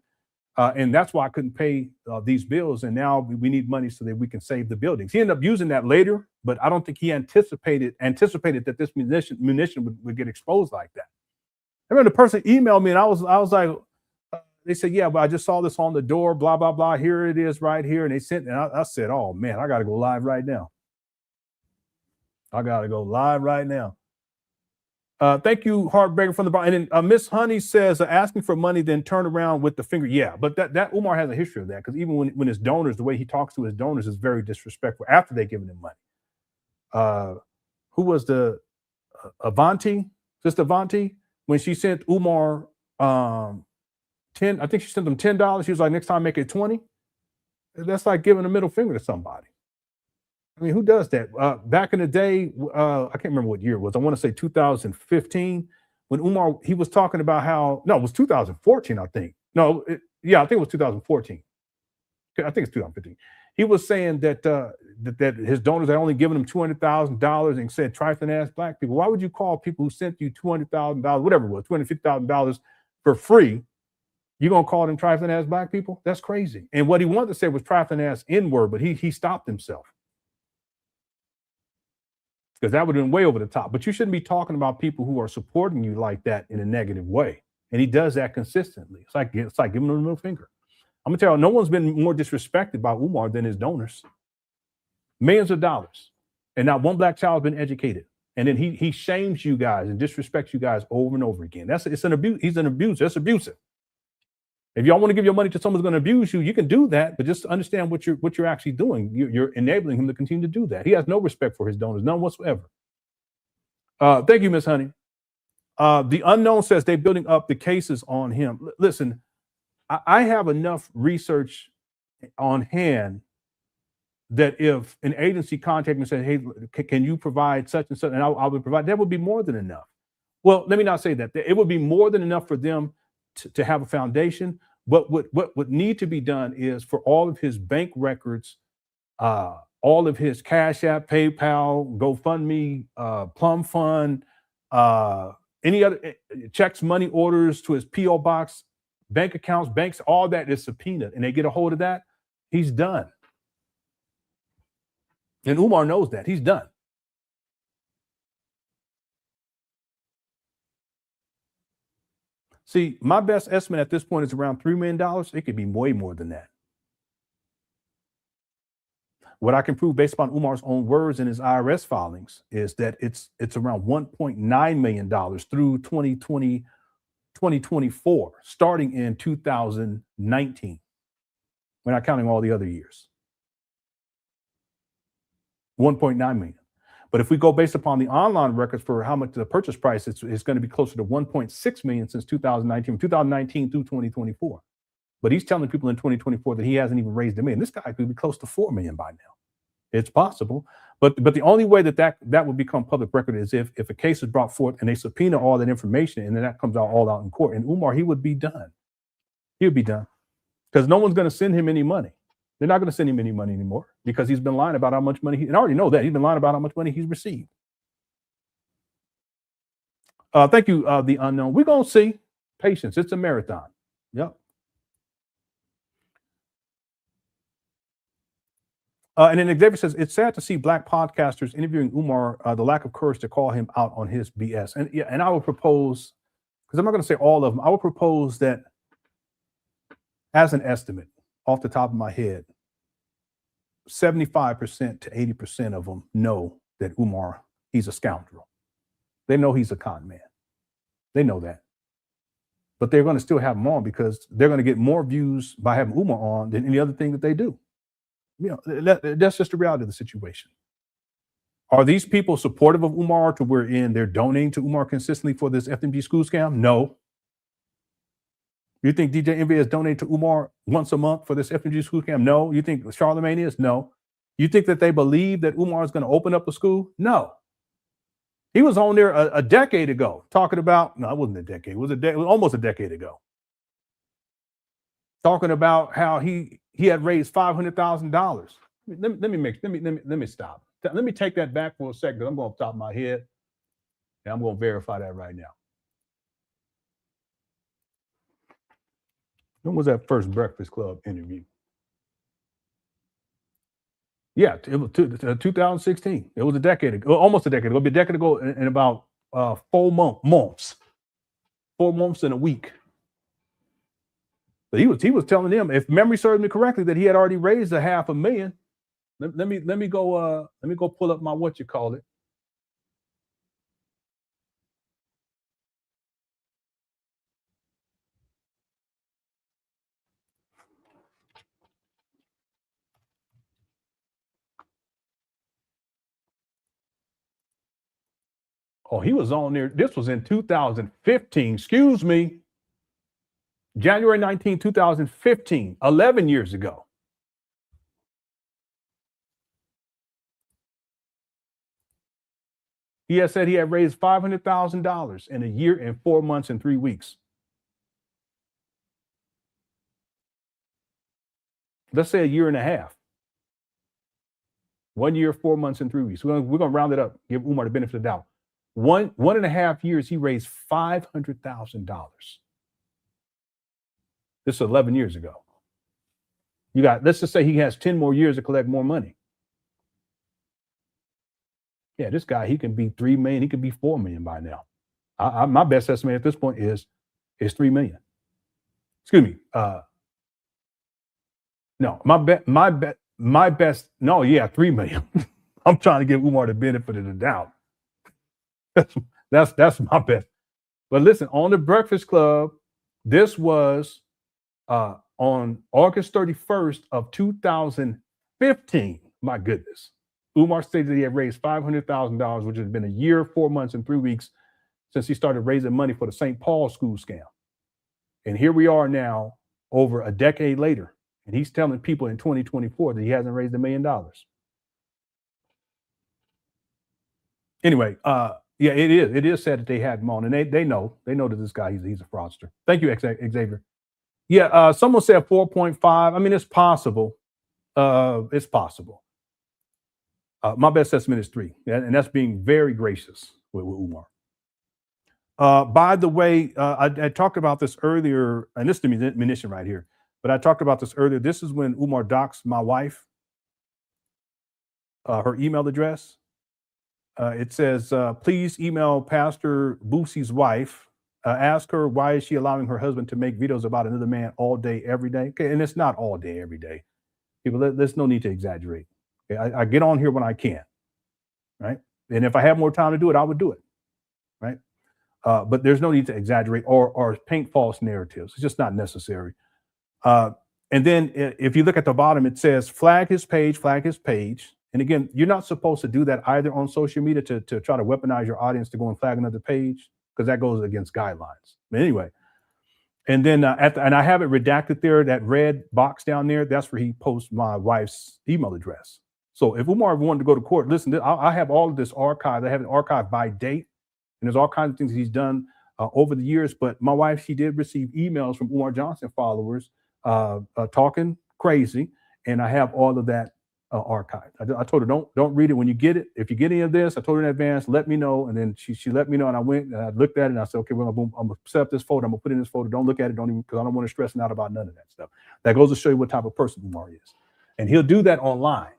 And that's why I couldn't pay these bills. And now we need money so that we can save the buildings. He ended up using that later, but I don't think he anticipated that this munition would get exposed like that. I remember the person emailed me and I was like, they said, yeah, but I just saw this on the door, blah, blah, blah. Here it is right here. And they sent, and I said, oh man, I got to go live right now. Thank you, Heartbreaker from the Bronx. And then Miss Honey says, asking for money, then turn around with the finger. Yeah, but that Umar has a history of that, because even when his donors, the way he talks to his donors is very disrespectful after they've given him money. Who was the Avanti? Sister Avanti? When she sent Umar 10, I think she sent them $10. She was like, next time make it 20. That's like giving a middle finger to somebody. I mean, who does that? Back in the day, I can't remember what year it was. I want to say 2015, when Umar, he was talking about how, no, it was 2014, I think. I think it was 2014. I think it's 2015. He was saying that that his donors had only given him $200,000 and said trifling ass black people. Why would you call people who sent you $200,000, whatever it was, $250,000 for free? You're going to call them trifling ass black people? That's crazy. And what he wanted to say was trifling ass N-word, but he stopped himself. because that would have been way over the top. But you shouldn't be talking about people who are supporting you like that in a negative way. And he does that consistently. It's like giving him a middle finger. I'm gonna tell you, no one's been more disrespected by Umar than his donors. Millions of dollars, and not one black child has been educated. And then he shames you guys and disrespects you guys over and over again. It's an abuse. He's an abuser. That's abusive. If y'all want to give your money to someone who's going to abuse you, you can do that, but just understand what you're actually doing. You're enabling him to continue to do that. He has no respect for his donors, none whatsoever. Thank you, Miss Honey. The Unknown says they're building up the cases on him. Listen, I have enough research on hand that if an agency contacted me and said, hey, can you provide such and such, and I would provide, that would be more than enough. Well, let me not say that. It would be more than enough for them to have a foundation. But what would need to be done is for all of his bank records, all of his Cash App, PayPal, GoFundMe, Plum Fund, any other checks, money orders to his P.O. box, bank accounts, banks, all that is subpoenaed, and they get a hold of that, he's done. And Umar knows that. He's done. See, my best estimate at this point is around $3 million. It could be way more than that. What I can prove based upon Umar's own words in his IRS filings is that it's around $1.9 million through 2024, starting in 2019. We're not counting all the other years. 1.9 million. But if we go based upon the online records for how much the purchase price, it's going to be closer to 1.6 million since 2019 through 2024. But he's telling people in 2024 that he hasn't even raised $1 million. This guy could be close to 4 million by now. It's possible. But the only way that would become public record is if a case is brought forth and they subpoena all that information, and then that comes out all out in court. And Umar, he would be done. He would be done. Because no one's going to send him any money. They're not going to send him any money anymore because he's been lying about how much money, and I already know that. He's been lying about how much money he's received. Thank you, The Unknown. We're going to see. Patience. It's a marathon. Yep. And then David says, it's sad to see black podcasters interviewing Umar, the lack of courage to call him out on his BS. And yeah, and I would propose, because I'm not going to say all of them, I would propose that as an estimate, off the top of my head, 75% to 80% of them know that Umar, he's a scoundrel. They know he's a con man. They know that. But they're going to still have him on because they're going to get more views by having Umar on than any other thing that they do. You know, that's just the reality of the situation. Are these people supportive of Umar to where they're donating to Umar consistently for this FDMG school scam? No. You think DJ Envy is donating to Umar once a month for this FDMG school scam? No. You think Charlemagne is? No. You think that they believe that Umar is going to open up a school? No. He was on there a decade ago talking about, no, it wasn't a decade. It was almost a decade ago. Talking about how he had raised $500,000. Let me stop. Let me take that back for a second because I'm going off the top of my head and I'm going to verify that right now. When was that first Breakfast Club interview? Yeah, it was 2016. It was a decade ago, almost a decade ago. It'll be a decade ago in about 4 months. 4 months and a week. But he was telling them, if memory serves me correctly, that he had already raised $500,000. Let me go pull up my what you call it. Oh, he was on there. This was in 2015. Excuse me. January 19, 2015, 11 years ago. He had said he had raised $500,000 in a year and 4 months and 3 weeks. Let's say a year and a half. 1 year, 4 months, and 3 weeks. We're going to round it up, give Umar the benefit of the doubt. 1.5 years, he raised $500,000. This is 11 years ago. Let's just say he has 10 more years to collect more money. Yeah, this guy, he can be 3 million, he could be 4 million by now. My best estimate at this point is 3 million. Excuse me. No, my best, no, yeah, 3 million. I'm trying to give Umar the benefit of the doubt. That's my best. But listen, on the Breakfast Club, this was on August 31st of 2015. My goodness. Umar stated that he had raised $500,000, which has been a year, 4 months, and 3 weeks since he started raising money for the St. Paul school scam. And here we are now, over a decade later, and he's telling people in 2024 that he hasn't raised $1 million. Anyway, yeah, it is sad that they had him on, and they know that this guy, he's a fraudster. Thank you, Xavier. Yeah, someone said 4.5. I mean, it's possible. It's possible. My best estimate is 3, and that's being very gracious with Umar. By the way, I talked about this earlier, and this is the munition right here, but I talked about this earlier. This is when Umar doxed my wife, her email address. It says, please email Pastor Boosie's wife. Ask her why is she allowing her husband to make videos about another man all day, every day. Okay, and it's not all day, every day. People, there's no need to exaggerate. Okay? I get on here when I can, right? And if I have more time to do it, I would do it, right? But there's no need to exaggerate or paint false narratives. It's just not necessary. And then if you look at the bottom, it says flag his page, flag his page. And again, you're not supposed to do that either on social media to try to weaponize your audience to go and flag another page, because that goes against guidelines. But anyway, and then and I have it redacted there, that red box down there, that's where he posts my wife's email address. So if Umar wanted to go to court, listen, I have all of this archived. I have it archived by date, and there's all kinds of things he's done over the years. But my wife, she did receive emails from Umar Johnson followers talking crazy, and I have all of that archived. I told her, don't read it when you get it. If you get any of this, I told her in advance, let me know. And then she let me know, and I went and I looked at it, and I said, okay, well, I'm gonna set up this folder. I'm gonna put it in this folder. Don't look at it, because I don't want to stress out about none of that stuff. That goes to show you what type of person Umar is. And he'll do that online,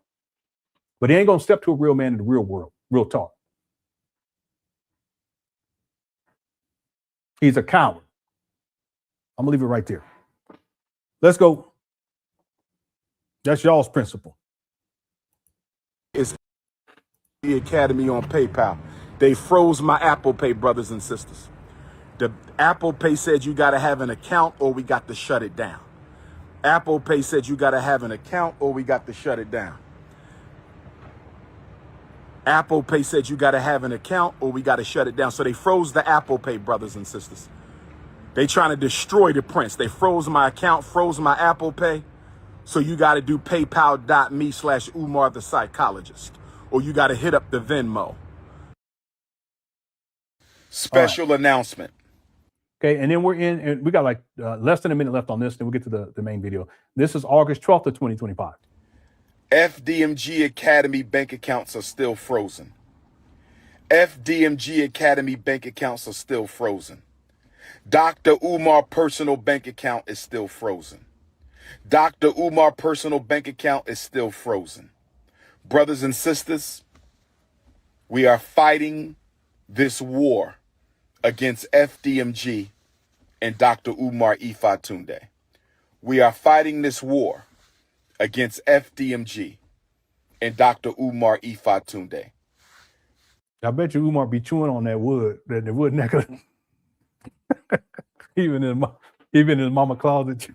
but he ain't gonna step to a real man in the real world, real talk. He's a coward. I'm gonna leave it right there. Let's go. That's y'all's principle. It's the Academy on PayPal. They froze my Apple Pay, brothers and sisters. The Apple Pay said you got to have an account or we got to shut it down. Apple Pay said you got to have an account or we got to shut it down. Apple Pay said you got to have an account or we got to shut it down. So they froze the Apple Pay, brothers and sisters. They trying to destroy the prince. They froze my account, froze my Apple Pay. So you got to do paypal.me/Umar the psychologist, or you got to hit up the Venmo. Special announcement. Okay, and then we're in, and we got like less than a minute left on this, then we'll get to the main video. This is August 12th of 2025. FDMG Academy bank accounts are still frozen. FDMG Academy bank accounts are still frozen. Dr. Umar personal bank account is still frozen. Dr. Umar personal bank account is still frozen. Brothers and sisters, we are fighting this war against FDMG and Dr. Umar Ifatunde. We are fighting this war against FDMG and Dr. Umar Ifatunde. I bet you Umar be chewing on that wood neck. even in his mama closet.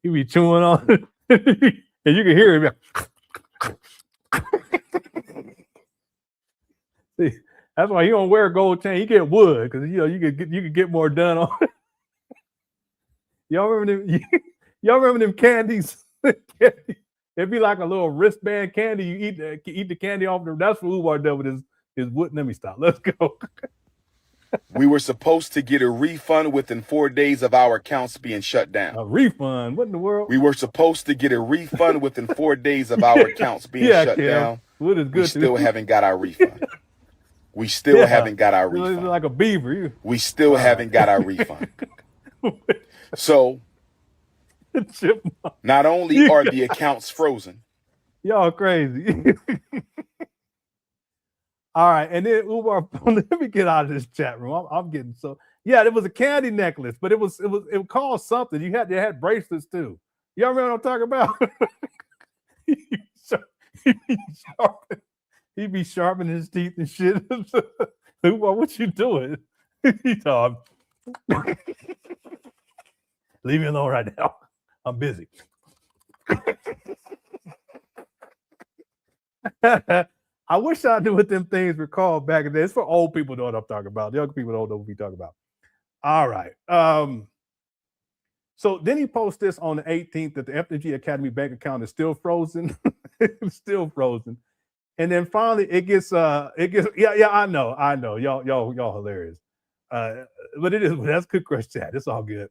He be chewing on it, and you can hear him. See, that's why he don't wear a gold chain. He get wood, because you could get more done on it. Y'all remember them candies? It'd be like a little wristband candy. You eat the candy off them. That's what Umar done with his wood. Let me stop. Let's go. We were supposed to get a refund within 4 days of our accounts being shut down. A refund? What in the world? We were supposed to get a refund within 4 days of our accounts being shut down. Wood is good. We still haven't got our refund. We still haven't got our refund. Like a beaver. We still haven't got our refund. So, not only are the accounts frozen, Y'all crazy. All right, and then Umar, let me get out of this chat room. I'm getting so yeah. It was a candy necklace, but it called something. They had bracelets too. Y'all remember what I'm talking about? He be sharpening his teeth and shit. Umar, what you doing? He told him, leave me alone right now. I'm busy. I wish I knew what them things were called back in the day. It's for old people know what I'm talking about. The young people don't know what we talking about. All right. So then he posts this on the 18th that the FDMG Academy bank account is still frozen. It's still frozen. And then finally it gets yeah, I know. Y'all hilarious. But it is, that's good crush chat. It's all good.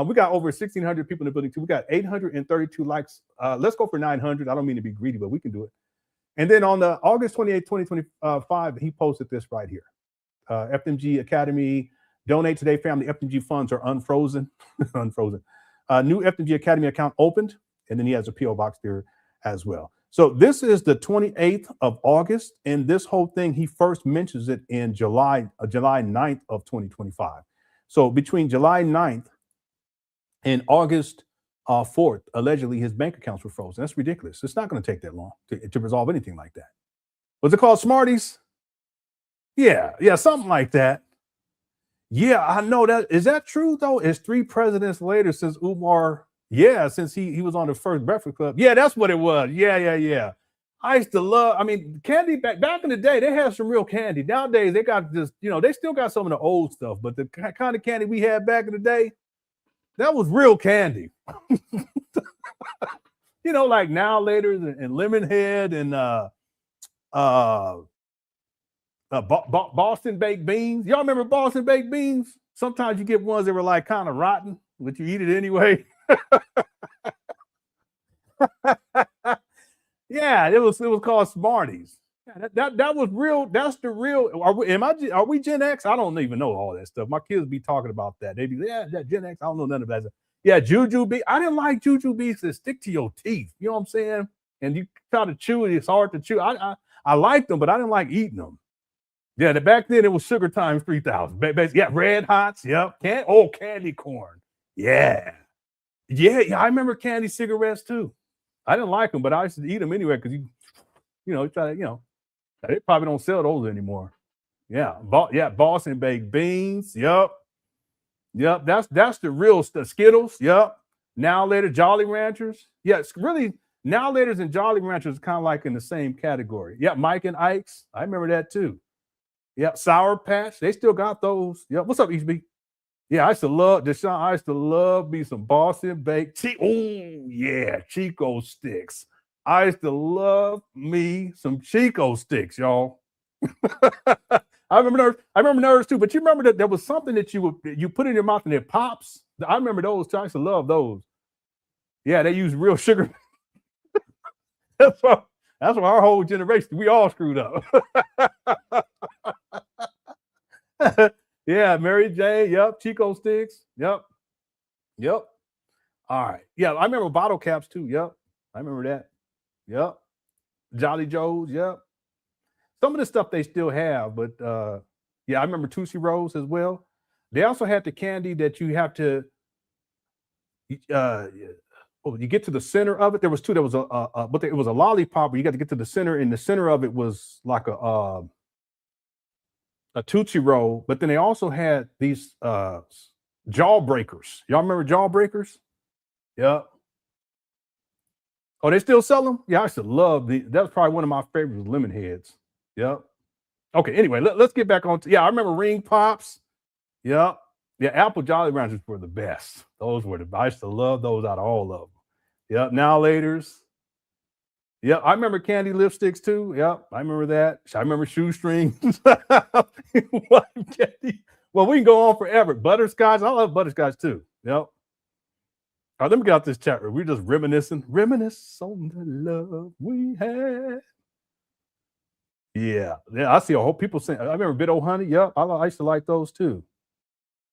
We got over 1,600 people in the building too. We got 832 likes. Let's go for 900. I don't mean to be greedy, but we can do it. And then on the August 28, 2025, he posted this right here. FDMG Academy, donate today, family. FDMG funds are unfrozen. Unfrozen. New FDMG Academy account opened, and then he has a PO box there as well. So this is the 28th of August, and this whole thing, he first mentions it in July 9th of 2025. So between July 9th and August 4th, allegedly his bank accounts were frozen. That's ridiculous. It's not going to take that long to resolve anything like that. Was it called Smarties? Yeah, something like that. Yeah, I know that. Is that true though? It's 3 presidents later since Umar. Yeah, since he was on the first Breakfast Club. Yeah, that's what it was. Yeah. I used to love. I mean, candy back in the day, they had some real candy. Nowadays, they got just they still got some of the old stuff, but the kind of candy we had back in the day, that was real candy. Like Now Laters and Lemonhead and Boston baked beans. Y'all remember Boston baked beans? Sometimes you get ones that were like kind of rotten, but you eat it anyway. Yeah, it was called Smarties. Yeah, that was real. That's the real. Are we Gen X? I don't even know all that stuff. My kids be talking about that. They be that Gen X. I don't know none of that. Yeah, jujube. I didn't like jujubes that stick to your teeth. You know what I'm saying? And you try to chew it. It's hard to chew. I liked them, but I didn't like eating them. Yeah, back then it was sugar times 3,000. Yeah, Red Hots. Yep. Candy corn. Yeah. I remember candy cigarettes too. I didn't like them, but I used to eat them anyway because they probably don't sell those anymore. Yeah, Boston baked beans. Yep. That's the real stuff. Skittles. Yep. Now Later, Jolly Ranchers. Yeah, it's really Now Laters and Jolly Ranchers kind of like in the same category. Yeah, Mike and Ike's. I remember that too. Yeah, Sour Patch. They still got those. Yeah, what's up, HB? Yeah, I used to love Deshaun. I used to love me some Boston baked. Chico sticks. I used to love me some Chico sticks, y'all. I remember those too. But you remember that there was something that you put in your mouth and it pops. I remember those too. I used to love those. Yeah, they use real sugar. That's why our whole generation, we all screwed up. Yeah, Mary J. Yep, Chico sticks. Yep. All right. Yeah, I remember bottle caps too. Yep, I remember that. Yep. Jolly Joes. Yep. Some of the stuff they still have, but I remember Tootsie Rolls as well. They also had the candy that you have to. You get to the center of it. There was 2. There was it was a lollipop. Where you got to get to the center, and the center of it was like a Tootsie Roll. But then they also had these Jawbreakers. Y'all remember Jawbreakers? Yep. Oh, they still sell them? Yeah, I used to love that was probably one of my favorites, Lemonheads. Yep. Okay, anyway, let's get back on. I remember Ring Pops. Yep. Yeah, Apple Jolly Ranchers were the best. Those were I used to love those out of all of them. Yep. Now Laters. Yep. I remember candy lipsticks too. Yep. I remember that. I remember shoestrings. Well, we can go on forever. Butterscotch. I love butterscotch too. Yep. All right, let me get out this chat room. We're just reminiscing. Reminisce on the love we had. Yeah. I see a whole people saying. I remember Bit O' Honey. Yep. I used to like those too.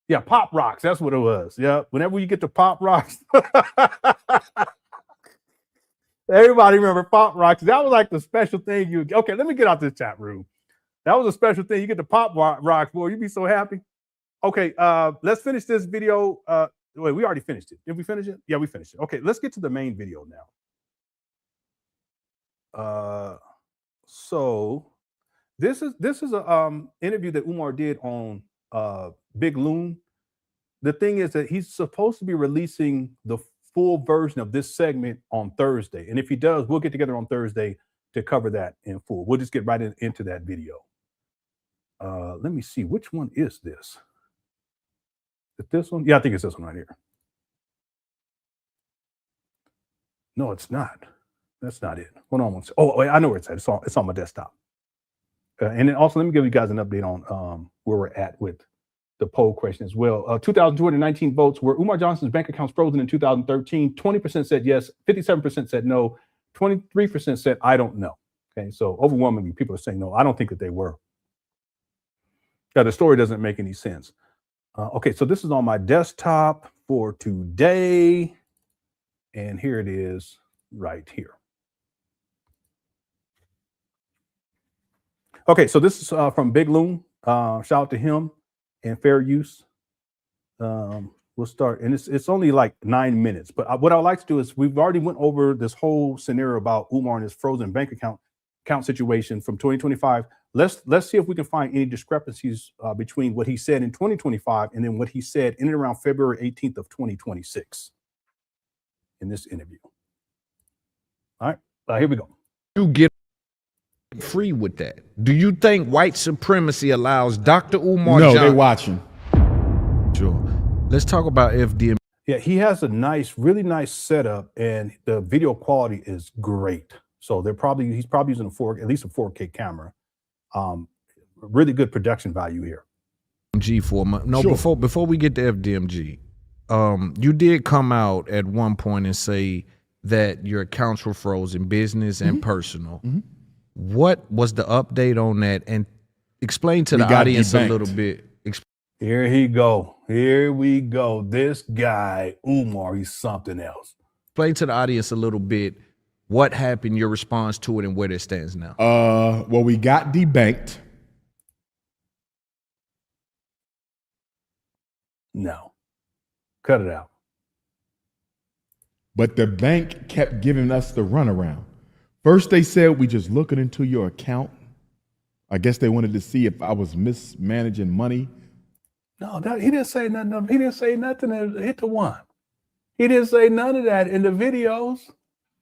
Yeah, Pop Rocks. That's what it was. Yeah. Whenever you get to Pop Rocks. Everybody remember Pop Rocks. That was like the special thing you. Okay, let me get out this chat room. That was a special thing. You get the Pop Rocks, boy. You'd be so happy. Okay, let's finish this video. Wait, we already finished it. Did we finish it? Yeah, we finished it. Okay, let's get to the main video now. So this is a interview that Umar did on Big Loon. The thing is that he's supposed to be releasing the full version of this segment on Thursday. And if he does, we'll get together on Thursday to cover that in full. We'll just get right into that video. Let me see, which one is this? Is it this one? Yeah, I think it's this one right here. No, it's not. That's not it. Hold on one second. Oh, wait, I know where it's at. It's on my desktop. And then also, let me give you guys an update on where we're at with the poll question as well. 2,219 votes. Were Umar Johnson's bank accounts frozen in 2013? 20% said yes. 57% said no. 23% said I don't know. Okay, so overwhelmingly, people are saying no. I don't think that they were. Yeah, the story doesn't make any sense. Okay, so this is on my desktop for today. And here it is right here. Okay, so this is from Big Loon. Shout out to him and Fair Use. We'll start, and it's only like 9 minutes. But what I would like to do is we've already went over this whole scenario about Umar and his frozen bank account situation from 2025. Let's see if we can find any discrepancies between what he said in 2025 and then what he said in and around February 18th of 2026 in this interview. All right, here we go. You get free with that. Do you think white supremacy allows Dr. Umar Johnson? No, they're watching. Sure. Let's talk about FDMG. Yeah, he has a really nice setup, and the video quality is great. So he's probably using at least a 4K camera. Really good production value here. Sure. Before we get to FDMG, you did come out at one point and say that your accounts were frozen, business and personal. What was the update on that? And explain to the audience a little bit. Here he go. Here we go. This guy, Umar, he's something else. Explain to the audience a little bit what happened, your response to it, and where it stands now. Well, we got debanked. No. Cut it out. But the bank kept giving us the runaround. First, they said we just looking into your account. I guess they wanted to see if I was mismanaging money. No, he didn't say nothing. He didn't say nothing that hit the one. He didn't say none of that in the videos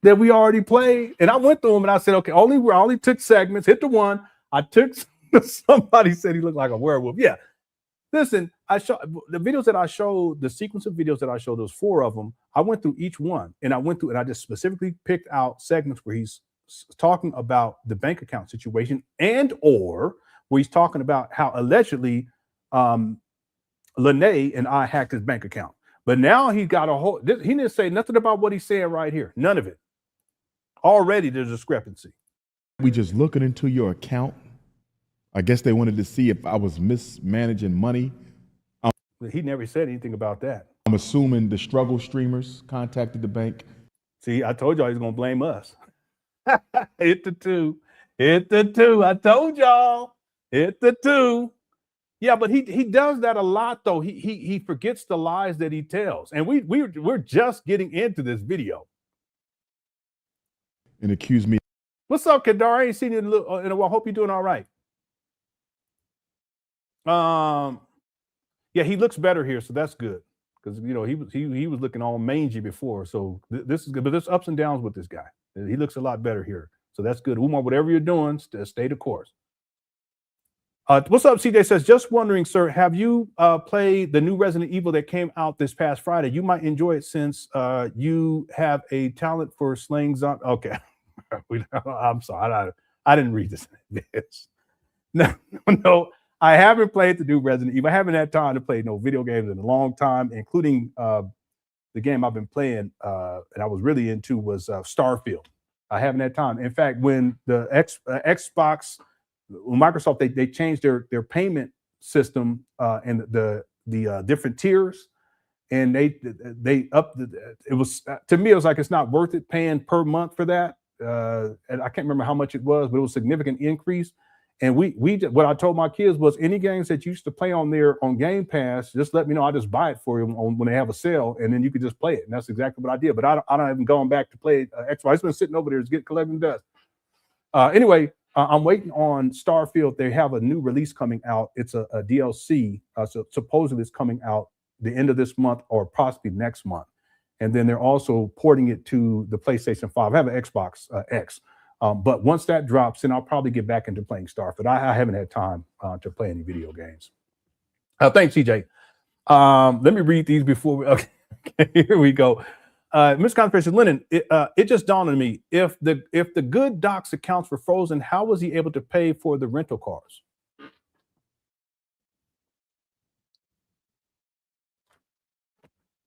that we already played. And I went through them and I said, okay, I only took segments, hit the one. I took, somebody said he looked like a werewolf. Yeah. Listen, I showed the videos that I showed, the sequence of videos that I showed, those 4 of them. I went through each one and I just specifically picked out segments where he's talking about the bank account situation or where he's talking about how allegedly Lenon and I hacked his bank account. But now he got he didn't say nothing about what he's saying right here. None of it. Already there's a discrepancy. We just looking into your account. I guess they wanted to see if I was mismanaging money. He never said anything about that. I'm assuming the struggle streamers contacted the bank. See, I told y'all he's going to blame us. Hit the 2. Hit the 2. I told y'all. Hit the 2. Yeah, but he does that a lot, though. He forgets the lies that he tells. And we're just getting into this video. And accuse me. What's up, Kadar? I ain't seen you in a while. Hope you're doing all right. Yeah, he looks better here, so that's good. Because he was looking all mangy before. So this is good. But there's ups and downs with this guy. He looks a lot better here. So that's good. Umar, whatever you're doing, stay the course. What's up, CJ says, just wondering, sir, have you played the new Resident Evil that came out this past Friday? You might enjoy it since you have a talent for slaying zombies. Okay. I'm sorry. I didn't read this. No, I haven't played the new Resident Evil. I haven't had time to play no video games in a long time, including the game I've been playing and I was really into was Starfield. I haven't had time. In fact, when the Xbox, Microsoft, they changed their payment system and the different tiers, and they upped it was, to me, it was like, it's not worth it paying per month for that. And I can't remember how much it was, but it was a significant increase. And what I told my kids was, any games that you used to play on there on Game Pass, just let me know. I'll just buy it for you when they have a sale, and then you can just play it. And that's exactly what I did. But I don't even going back to play Xbox. It's been sitting over there, just collecting dust. Anyway, I'm waiting on Starfield. They have a new release coming out. It's a DLC. So supposedly it's coming out the end of this month or possibly next month. And then they're also porting it to the PlayStation 5. I have an Xbox X. But once that drops, then I'll probably get back into playing Starfield. I haven't had time to play any video games. Thanks, CJ. Let me read these before we. Okay, here we go. Ms. Conversation, Lenon, it just dawned on me, if the good doc's accounts were frozen, how was he able to pay for the rental cars?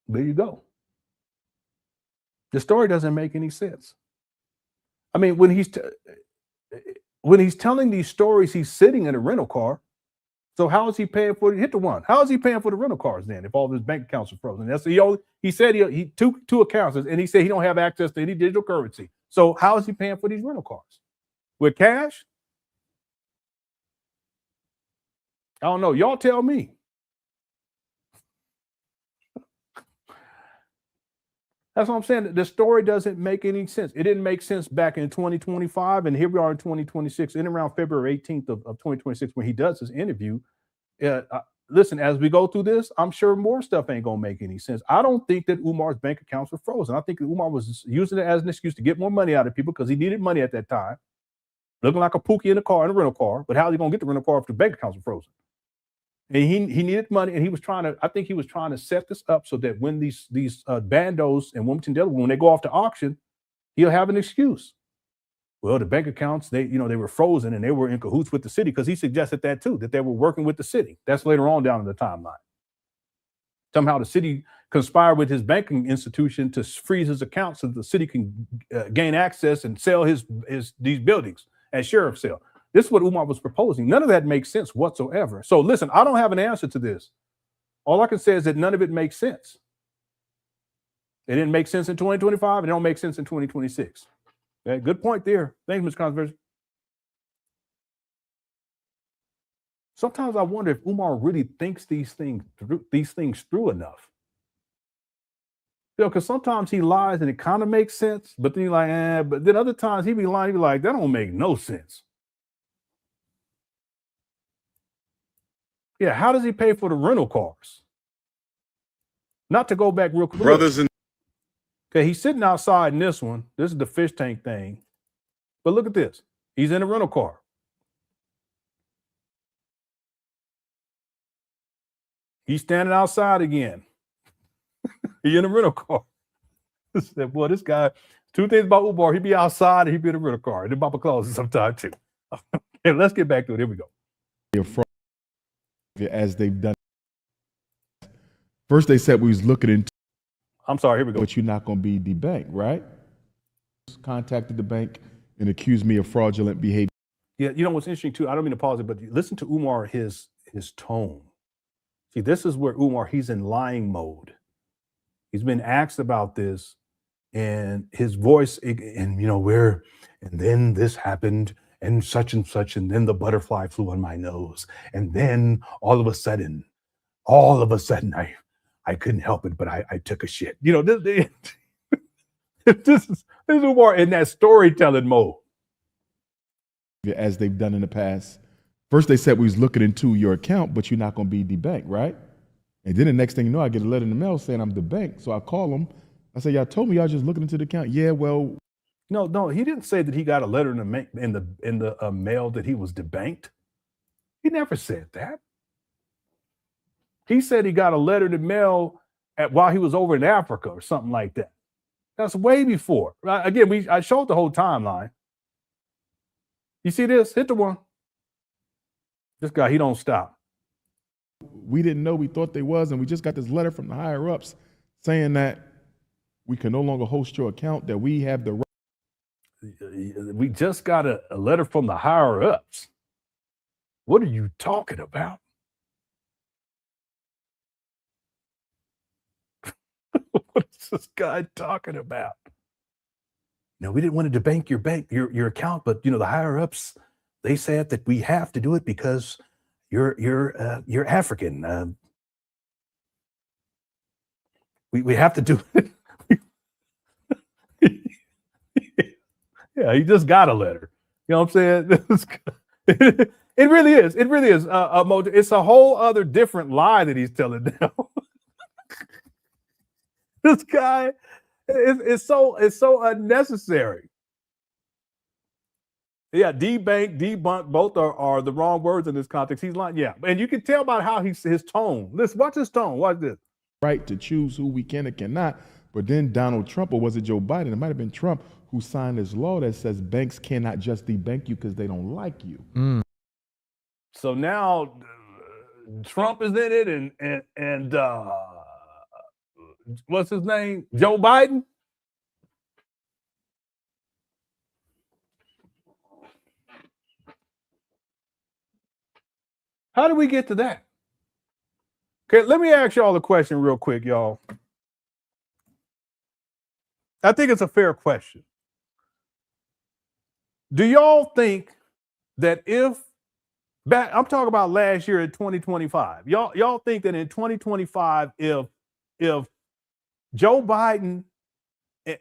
There you go. The story doesn't make any sense. I mean, when he's telling these stories, he's sitting in a rental car. So how is he paying for hit the one? How is he paying for the rental cars then if all of his bank accounts are frozen? That's he said he two accounts, and he said he don't have access to any digital currency. So how is he paying for these rental cars? With cash? I don't know. Y'all tell me. That's what I'm saying. The story doesn't make any sense. It didn't make sense back in 2025, and here we are in 2026, in around February 18th of 2026, when he does his interview. Listen, as we go through this, I'm sure more stuff ain't gonna make any sense. I don't think that Umar's bank accounts were frozen. I think that Umar was using it as an excuse to get more money out of people because he needed money at that time, looking like a pookie in a car, rental car. But how is he gonna get the rental car if the bank accounts were frozen? And he needed money, and he was trying to set this up so that when these bandos in Wilmington, Delaware, when they go off to auction, he'll have an excuse. Well, the bank accounts, they were frozen and they were in cahoots with the city, because he suggested that too, that they were working with the city. That's later on down in the timeline. Somehow the city conspired with his banking institution to freeze his account so that the city can gain access and sell these buildings at sheriff's sale. This is what Umar was proposing. None of that makes sense whatsoever. So listen, I don't have an answer to this. All I can say is that none of it makes sense. It didn't make sense in 2025. It don't make sense in 2026. Okay, good point there. Thanks, Ms. Controversy. Sometimes I wonder if Umar really thinks these things through enough. Because sometimes he lies and it kind of makes sense, but then you're like, but then other times he be lying, he be like, that don't make no sense. Yeah, how does he pay for the rental cars? Not to go back real quick. Brothers and okay, he's sitting outside in this one. This is the fish tank thing. But look at this. He's in a rental car. He's standing outside again. He's in a rental car. Boy, this guy, two things about Umar. He'd be outside and he'd be in a rental car. And then Papa Claus sometimes too. Okay, let's get back to it. Here we go. As they've done. First, they said we was looking into. I'm sorry, here we go. But you're not going to be debanked, right? Contacted the bank and accused me of fraudulent behavior. Yeah, you know what's interesting too? I don't mean to pause it, but listen to Umar, his tone. See, this is where Umar, he's in lying mode. He's been asked about this, and his voice, and then this happened, and such, and then the butterfly flew on my nose, and then all of a sudden, I couldn't help it, but I took a shit. This is Umar in that storytelling mode. As they've done in the past. First, they said we was looking into your account, but you're not going to be debanked, right? And then the next thing you know, I get a letter in the mail saying I'm debanked. So I call them. I say, y'all told me y'all just looking into the account. Yeah, well. No, he didn't say that he got a letter in the mail that he was debanked. He never said that. He said he got a letter in the mail while he was over in Africa or something like that. That's way before. Again, I showed the whole timeline. You see this? Hit the one. This guy, he don't stop. We didn't know. We thought they was, and we just got this letter from the higher ups saying that we can no longer host your account, that we have the right. We just got a letter from the higher ups. What are you talking about? What is this guy talking about? No, we didn't want to debank your account, but the higher ups, they said that we have to do it because you're African. We have to do it. Yeah, he just got a letter. You know what I'm saying? It really is. It really is. It's a whole other different lie that he's telling now. This guy is so unnecessary. Yeah, debunk, both are the wrong words in this context. He's lying. Yeah, and you can tell by how his tone. Listen, watch his tone. Watch this. Right to choose who we can and cannot. But then Donald Trump, or was it Joe Biden? It might have been Trump who signed this law that says banks cannot just debank you because they don't like you. So now Trump is in it, and what's his name? Joe Biden. How do we get to that? Okay, let me ask y'all a question real quick, y'all. I think it's a fair question. Do y'all think that I'm talking about last year in 2025, y'all think that in 2025, if Joe Biden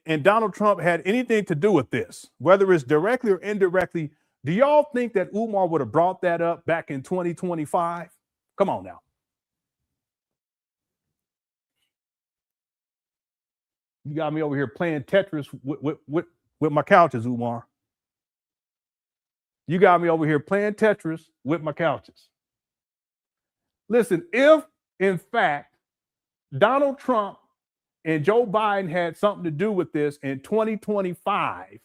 and Donald Trump had anything to do with this, whether it's directly or indirectly, do y'all think that Umar would have brought that up back in 2025? Come on now. You got me over here playing Tetris with my couches, Umar. You got me over here playing Tetris with my couches. Listen, if in fact Donald Trump and Joe Biden had something to do with this in 2025,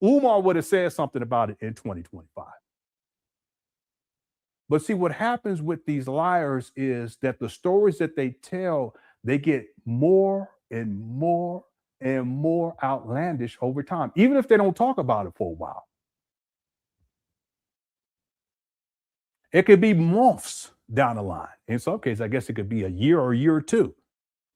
Umar would have said something about it in 2025. But see, what happens with these liars is that the stories that they tell, they get more and more and more outlandish over time, even if they don't talk about it for a while. It could be months down the line. In some cases, I guess it could be a year or two.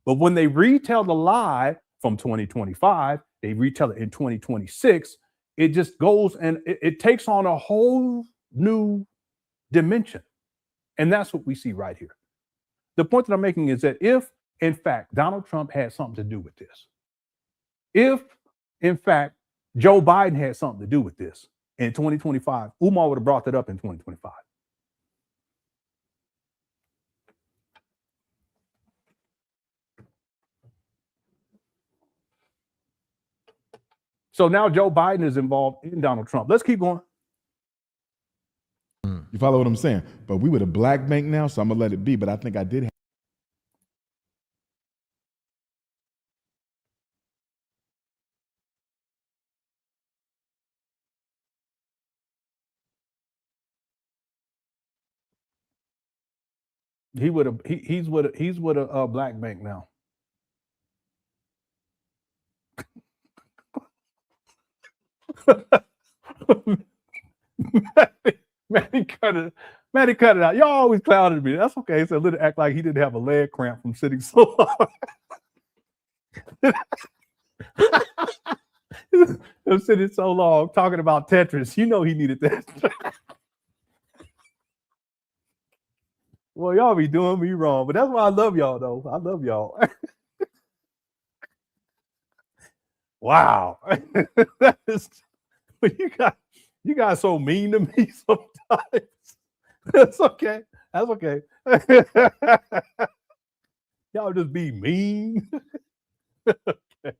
But when they retell the lie from 2025, they retell it in 2026, it just goes and it takes on a whole new dimension. And that's what we see right here. The point that I'm making is that if, in fact, Donald Trump had something to do with this, if, in fact, Joe Biden had something to do with this in 2025, Umar would have brought that up in 2025. So now Joe Biden is involved in Donald Trump. Let's keep going. You follow what I'm saying? But we with a black bank now, so I'm going to let it be. But I think I did. He's with a black bank now. Matty cut it out. Y'all always clouded me. That's okay. So let it act like he didn't have a leg cramp from sitting so long. I'm sitting so long talking about Tetris. You know he needed that. Well, y'all be doing me wrong, but that's why I love y'all, though. I love y'all. Wow. That is, you guys so mean to me sometimes. That's okay. That's okay. Y'all just be mean. Okay.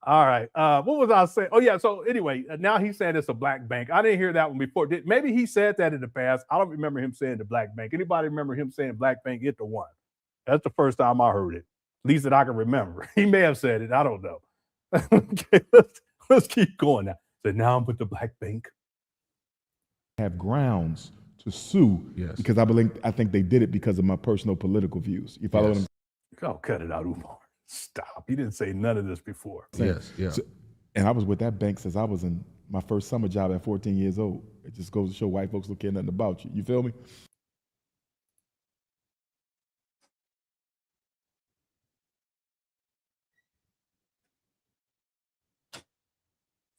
All right. What was I saying? Oh, yeah. So anyway, now he's saying it's a black bank. I didn't hear that one before. Maybe he said that in the past. I don't remember him saying the black bank. Anybody remember him saying black bank? Hit the one. That's the first time I heard it. At least that I can remember. He may have said it. I don't know. Okay, let's keep going now. So now I'm with the black bank. Have grounds to sue because I think they did it because of my personal political views. You follow what I'm saying? Oh, cut it out, Umar. Stop. He didn't say none of this before. Yes, yeah. So, and I was with that bank since I was in my first summer job at 14 years old. It just goes to show white folks don't care nothing about you. You feel me?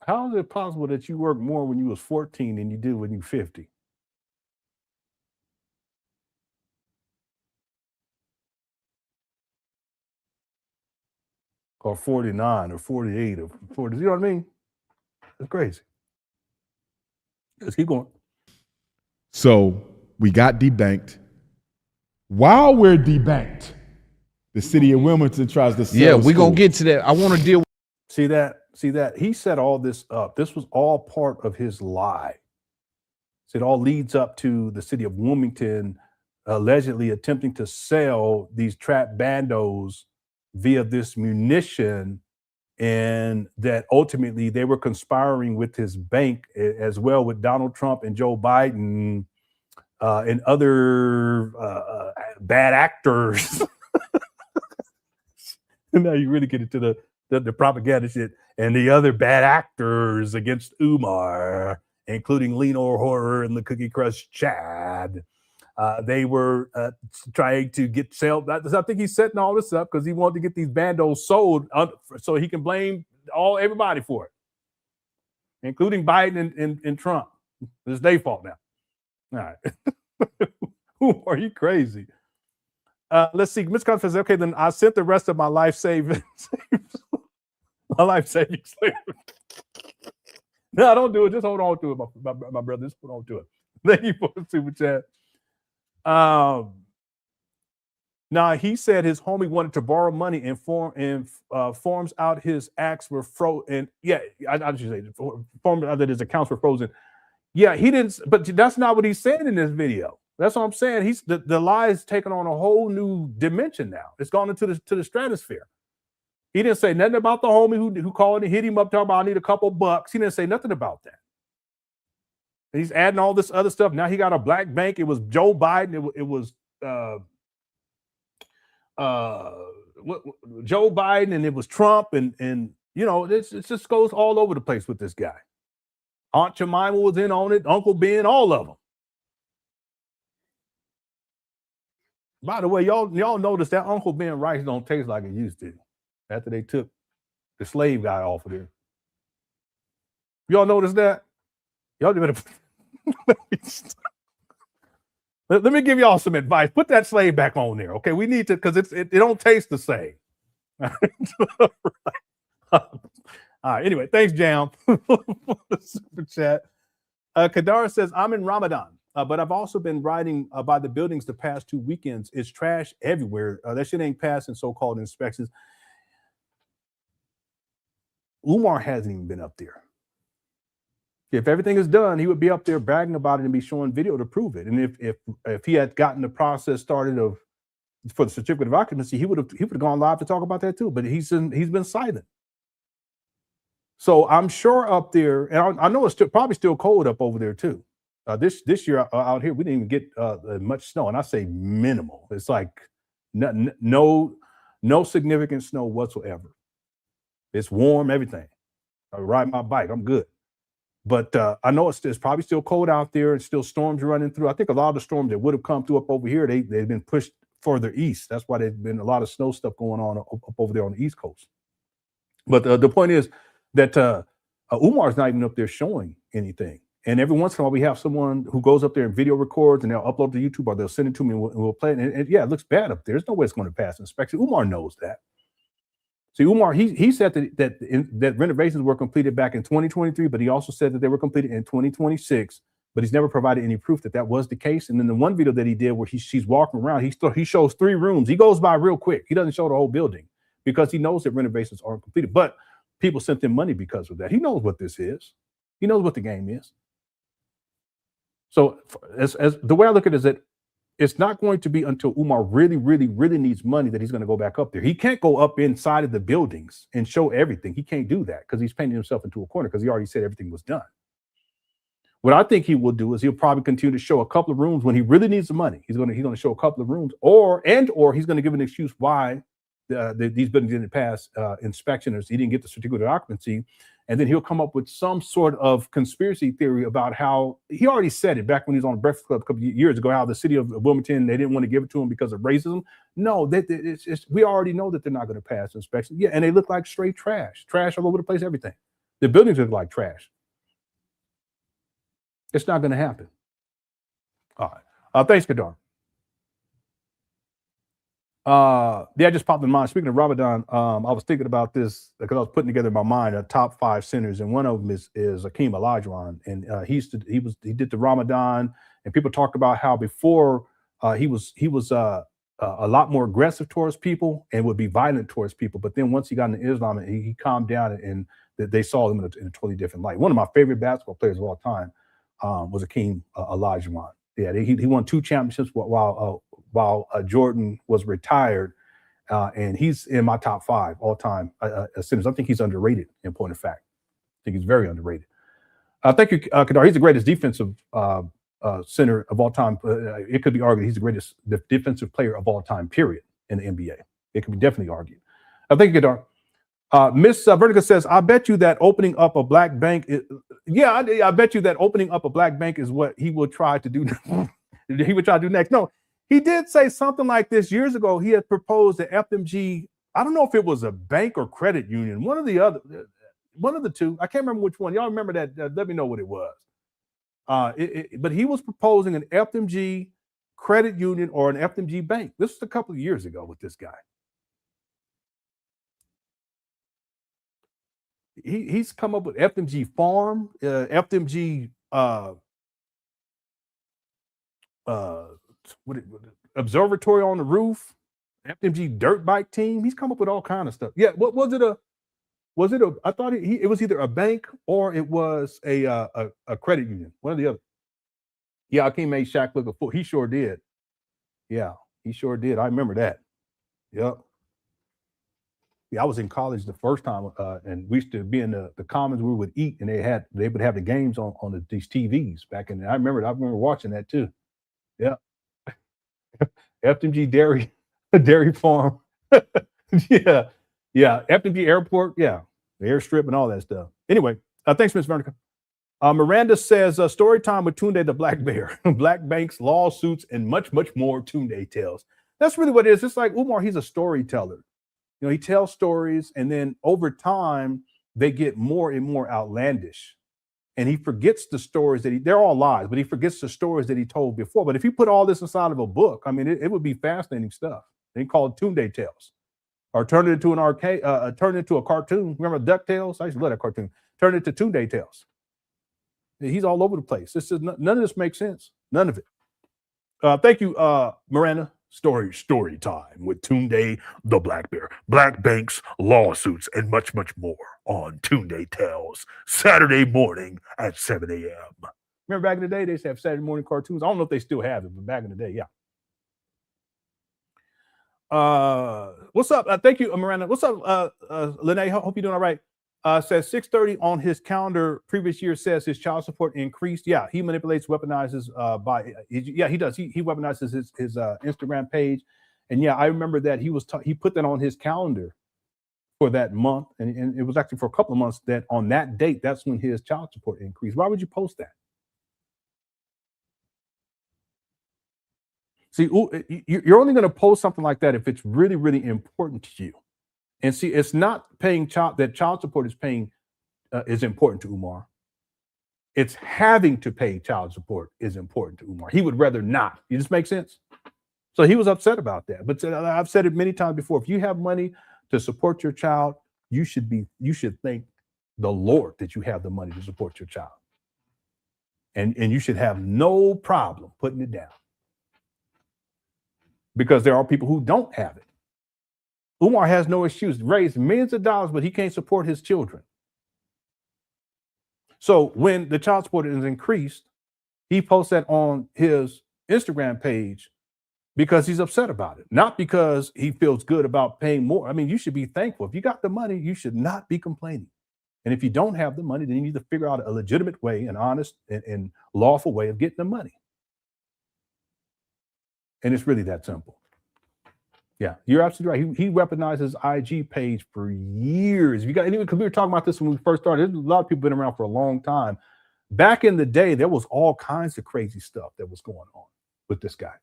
How is it possible that you work more when you was 14 than you did when you 50? Or 49 or 48 or 40, you know what I mean? It's crazy. Let's keep going. So we got debanked. While we're debanked, the city of Wilmington tries to sell Yeah, we're school. gonna get to that. I want to deal with See that? He set all this up. This was all part of his lie. So it all leads up to the city of Wilmington allegedly attempting to sell these trap bandos via this munition, and that ultimately they were conspiring with his bank as well with Donald Trump and Joe Biden and other bad actors. And now you really get into the propaganda shit and the other bad actors against Umar, including LenonHonor and the Cookie Crush Chad. They were trying to get sale. I think he's setting all this up because he wanted to get these bandos sold so he can blame everybody for it, including Biden and Trump. It's their fault now. All right. Who are you crazy? Let's see. Miss Conf says, okay, then I sent the rest of my life savings. My life savings. No, don't do it. Just hold on to it, my brother. Just hold on to it. Thank you for the super chat. Now he said his homie wanted to borrow money and forms out his acts were frozen. Yeah, I should say forms out that his accounts were frozen. Yeah, he didn't, but that's not what he's saying in this video. That's what I'm saying. He's the lie is taken on a whole new dimension now. It's gone into the stratosphere. He didn't say nothing about the homie who called and hit him up talking about I need a couple bucks. He didn't say nothing about that. And he's adding all this other stuff. Now he got a black bank. It was Joe Biden. It was Joe Biden, and it was Trump, and you know, it just goes all over the place with this guy. Aunt Jemima was in on it, Uncle Ben, all of them. By the way, y'all notice that Uncle Ben rice don't taste like it used to after they took the slave guy off of there. Y'all notice that? Y'all better let me give y'all some advice. Put that slave back on there, okay? We need to, because it don't taste the same. All right, anyway, thanks, Jam, for the super chat. Kadar says, I'm in Ramadan, but I've also been riding by the buildings the past 2 weekends. It's trash everywhere. That shit ain't passing so-called inspections. Umar hasn't even been up there. If everything is done, he would be up there bragging about it and be showing video to prove it. And if he had gotten the process started for the certificate of occupancy, he would have gone live to talk about that too. But he's been silent. So I'm sure up there, and I know it's probably still cold up over there too. This year out here, we didn't even get much snow, and I say minimal. It's like no significant snow whatsoever. It's warm, everything. I ride my bike, I'm good. But I know it's probably still cold out there, and still storms running through. I think a lot of the storms that would have come through up over here, they've been pushed further east. That's why there's been a lot of snow stuff going on up over there on the East Coast. But the point is that Umar's not even up there showing anything. And every once in a while, we have someone who goes up there and video records, and they'll upload to YouTube, or they'll send it to me, and we'll play it. And yeah, it looks bad up there. There's no way it's going to pass inspection. Umar knows that. See, Umar, he said that renovations were completed back in 2023, but he also said that they were completed in 2026. But he's never provided any proof that was the case. And then the one video that he did where she's walking around, he shows 3 rooms. He goes by real quick. He doesn't show the whole building because he knows that renovations aren't completed. But people sent him money because of that. He knows what this is. He knows what the game is. So as the way I look at it is that it's not going to be until Umar really, really, really needs money that he's going to go back up there. He can't go up inside of the buildings and show everything. He can't do that because he's painting himself into a corner because he already said everything was done. What I think he will do is he'll probably continue to show a couple of rooms when he really needs the money. He's going to show a couple of rooms, or he's going to give an excuse why these buildings didn't pass inspection, or he didn't get the certificate of occupancy. And then he'll come up with some sort of conspiracy theory about how he already said it back when he was on the Breakfast Club a couple of years ago, how the city of Wilmington, they didn't want to give it to him because of racism. No, we already know that they're not going to pass inspection. Yeah, and they look like straight trash all over the place, everything. The buildings look like trash. It's not going to happen. All right. Thanks, Kadar. Yeah, I just popped in mind. Speaking of Ramadan, I was thinking about this because I was putting together in my mind a top 5 centers, and one of them is Akeem Olajuwon, and he did the Ramadan, and people talk about how before he was a lot more aggressive towards people and would be violent towards people, but then once he got into Islam, he calmed down, and they saw him in a totally different light. One of my favorite basketball players of all time was Akeem Olajuwon. Yeah, he won 2 championships while Jordan was retired, and he's in my top 5 all-time centers. I think he's underrated, in point of fact. I think he's very underrated. Thank you, Kadar. He's the greatest defensive center of all time. It could be argued he's the greatest defensive player of all time, period, in the NBA. It could be definitely argued. Thank you, Kadar. Miss Vertica says, I bet you that opening up a black bank I bet you that opening up a black bank is what he will try to do. He would try to do next. No, he did say something like this years ago. He had proposed the FDMG. I don't know if it was a bank or credit union, one of the two. I can't remember which one. Y'all remember that? Let me know what it was. But he was proposing an FDMG credit union or an FDMG bank. This was a couple of years ago with this guy. He's come up with FDMG Farm, FDMG observatory on the roof, FDMG dirt bike team. He's come up with all kind of stuff. Yeah, what was it? I thought it was either a bank or it was a credit union, one or the other. Yeah, Akeem made Shaq look a fool. He sure did. Yeah, he sure did. I remember that. Yep. Yeah, I was in college the first time, and we used to be in the commons. We would eat, and they would have the games on these TVs back in. I remember watching that too. Yeah, FDMG Dairy Farm. Yeah, FDMG Airport. Yeah, the airstrip and all that stuff. Anyway, thanks, Ms. Vernica. Miranda says, story time with Tunde the Black Bear, black banks, lawsuits, and much, much more. Tunde tells. That's really what it is. It's like Umar. He's a storyteller. You know, he tells stories, and then over time, they get more and more outlandish. And he forgets the stories they're all lies, but he forgets the stories that he told before. But if you put all this inside of a book, I mean, it would be fascinating stuff. They call it Tunde Tales, or turn it into turn it into a cartoon. Remember DuckTales? I used to love that cartoon. Turn it to Tunde Tales. He's all over the place. None of this makes sense. None of it. Thank you, Miranda. Story time with Tunde the Black Bear. Black banks, lawsuits, and much, much more on Tunde Tales, Saturday morning at 7 a.m. Remember back in the day, they used to have Saturday morning cartoons. I don't know if they still have it, but back in the day, yeah. What's up? Thank you, Miranda. What's up, Lene? Hope you're doing all right. Says 6:30 on his calendar. Previous year says his child support increased. Yeah, he manipulates, weaponizes he does. He weaponizes his Instagram page, and yeah, I remember that he put that on his calendar for that month, and it was actually for a couple of months that on that date, that's when his child support increased. Why would you post that? See, you're only going to post something like that if it's really, really important to you. And see, it's not paying child support is important to Umar. It's having to pay child support is important to Umar. He would rather not. You just make sense? So he was upset about that. But I've said it many times before. If you have money to support your child, you should thank the Lord that you have the money to support your child. And you should have no problem putting it down. Because there are people who don't have it. Umar has no excuse. Raised millions of dollars, but he can't support his children. So when the child support is increased, he posts that on his Instagram page because he's upset about it, not because he feels good about paying more. I mean, you should be thankful. If you got the money, you should not be complaining. And if you don't have the money, then you need to figure out a legitimate way, an honest and lawful way of getting the money. And it's really that simple. Yeah, you're absolutely right. He weaponized his IG page for years. Because we were talking about this when we first started. There's a lot of people been around for a long time. Back in the day, there was all kinds of crazy stuff that was going on with this guy.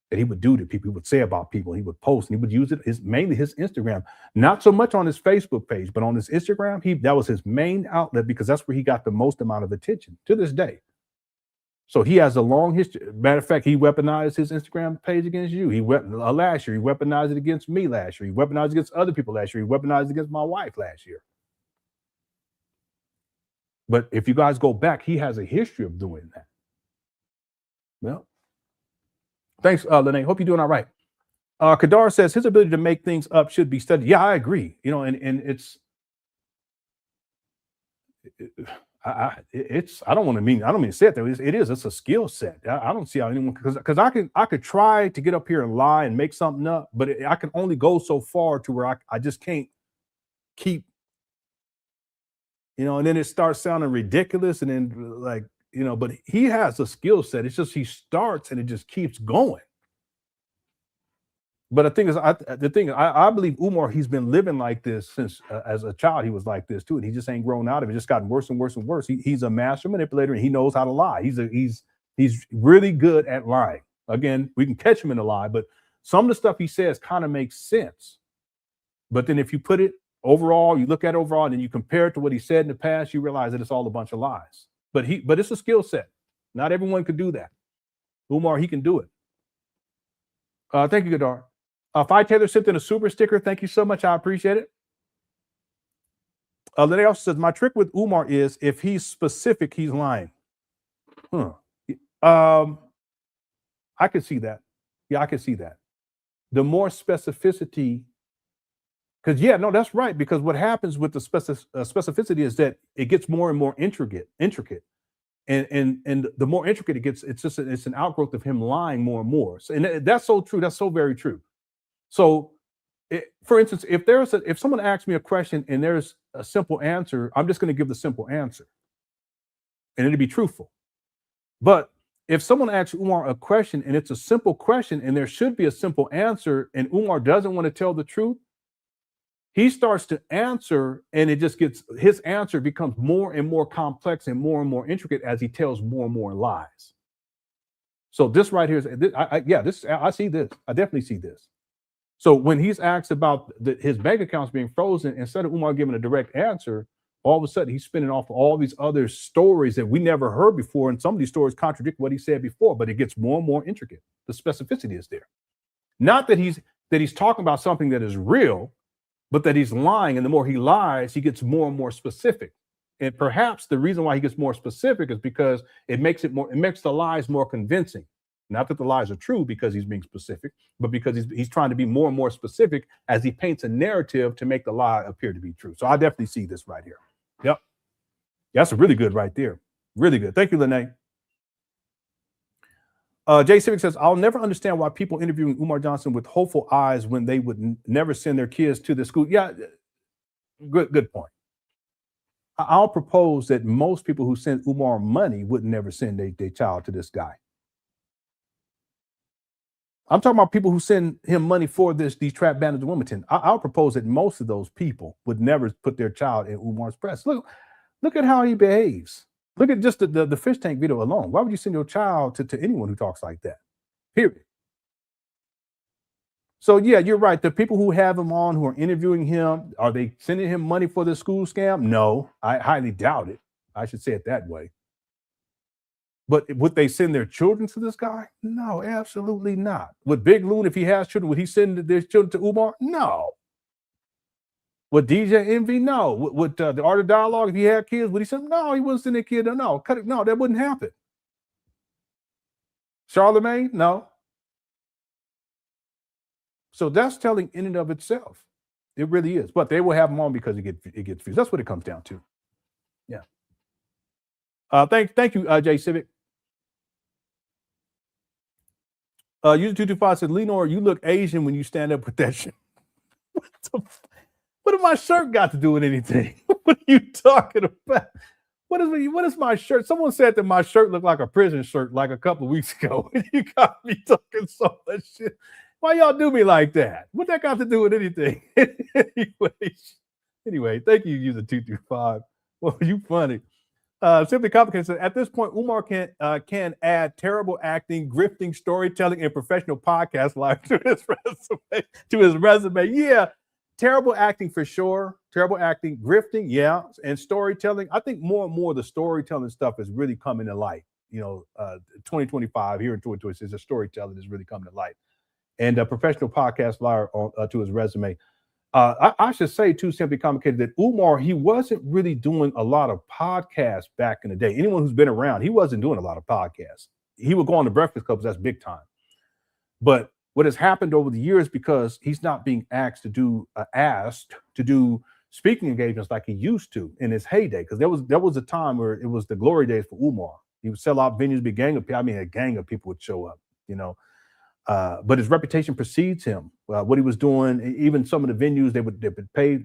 that he would do to people, he would say about people, he would post, and he would use it mainly his Instagram, not so much on his Facebook page, but on his Instagram, that was his main outlet because that's where he got the most amount of attention to this day. So he has a long history. Matter of fact, he weaponized his Instagram page against you. Last year, he weaponized it against me last year. He weaponized it against other people last year. He weaponized it against my wife last year. But if you guys go back, he has a history of doing that. Well, thanks, Lenon. Hope you're doing all right. Kadar says his ability to make things up should be studied. Yeah, I agree. You know, and it's I don't mean to say it that way. It's a skill set. I don't see how anyone, because I could try to get up here and lie and make something up, but I can only go so far to where I just can't keep, you know, and then it starts sounding ridiculous, and then like, you know, but he has a skill set. It's just he starts and it just keeps going. But the thing is, I believe Umar, he's been living like this since as a child. He was like this too, and he just ain't grown out of it. Just gotten worse and worse and worse. He's a master manipulator, and he knows how to lie. He's really good at lying. Again, we can catch him in a lie, but some of the stuff he says kind of makes sense. But then if you put it overall, you look at it overall, and then you compare it to what he said in the past, you realize that it's all a bunch of lies. But it's a skill set. Not everyone could do that. Umar, he can do it. Thank you, Gadar. Phi Taylor sent in a super sticker. Thank you so much. I appreciate it. Lenny also says, my trick with Umar is if he's specific, he's lying. I could see that. Yeah, I could see that. The more specificity, because yeah, no, that's right. Because what happens with the specificity is that it gets more and more intricate. And the more intricate it gets, it's an outgrowth of him lying more and more. So, and that's so true. That's so very true. So, for instance, if someone asks me a question and there's a simple answer, I'm just going to give the simple answer, and it'll be truthful. But if someone asks Umar a question and it's a simple question and there should be a simple answer, and Umar doesn't want to tell the truth, he starts to answer, and his answer becomes more and more complex and more intricate as he tells more and more lies. So this right here is, I see this. I definitely see this. So when he's asked about his bank accounts being frozen, instead of Umar giving a direct answer, all of a sudden he's spinning off all these other stories that we never heard before, and some of these stories contradict what he said before, but it gets more and more intricate. The specificity is there. Not that he's talking about something that is real, but that he's lying, and the more he lies, he gets more and more specific. And perhaps the reason why he gets more specific is because it makes the lies more convincing. Not that the lies are true because he's being specific, but because he's trying to be more and more specific as he paints a narrative to make the lie appear to be true. So I definitely see this right here. Yep. That's really good right there. Really good. Thank you, Lene. Jay Civic says, I'll never understand why people interviewing Umar Johnson with hopeful eyes when they would never send their kids to the school. Yeah, good point. I'll propose that most people who send Umar money would never send their child to this guy. I'm talking about people who send him money for these trap bandits in Wilmington. I'll propose that most of those people would never put their child in Umar's press. Look at how he behaves. Look at just the fish tank video alone. Why would you send your child to anyone who talks like that? Period. So yeah, you're right. The people who have him on, who are interviewing him, are they sending him money for the school scam? No, I highly doubt it. I should say it that way. But would they send their children to this guy? No, absolutely not. Would Big Loon, if he has children, would he send their children to Umar? No. Would DJ Envy? No. Would the Art of Dialogue, if he had kids, would he send? No, he wouldn't send their kid. No, cut it. No, that wouldn't happen. Charlemagne? No. So that's telling in and of itself. It really is. But they will have him on because it gets views. That's what it comes down to. Yeah. Thank you, Jay Civic. User 225 said, Lenon, you look Asian when you stand up with that shit. What has my shirt got to do with anything? What are you talking about? What is my shirt? Someone said that my shirt looked like a prison shirt like a couple of weeks ago. You got me talking so much shit. Why y'all do me like that? What that got to do with anything? Anyway, thank you, user 225. Well, you funny. Simply Complicated says, at this point, Umar can add terrible acting, grifting, storytelling, and professional podcast life to his resume. Yeah, terrible acting for sure. Terrible acting, grifting, yeah, and storytelling. I think more and more the storytelling stuff is really coming to light. 2025 here in 2026, the storytelling is really coming to light. And professional podcast liar to his resume. I should say too, Simply Complicated, that Umar, he wasn't really doing a lot of podcasts back in the day. Anyone who's been around, he wasn't doing a lot of podcasts. He would go on the Breakfast Club, that's big time. But what has happened over the years, because he's not being asked to do speaking engagements like he used to in his heyday, because there was a time where it was the glory days for Umar. He would sell out venues, a gang of people would show up, but his reputation precedes him. What he was doing, even some of the venues, they would pay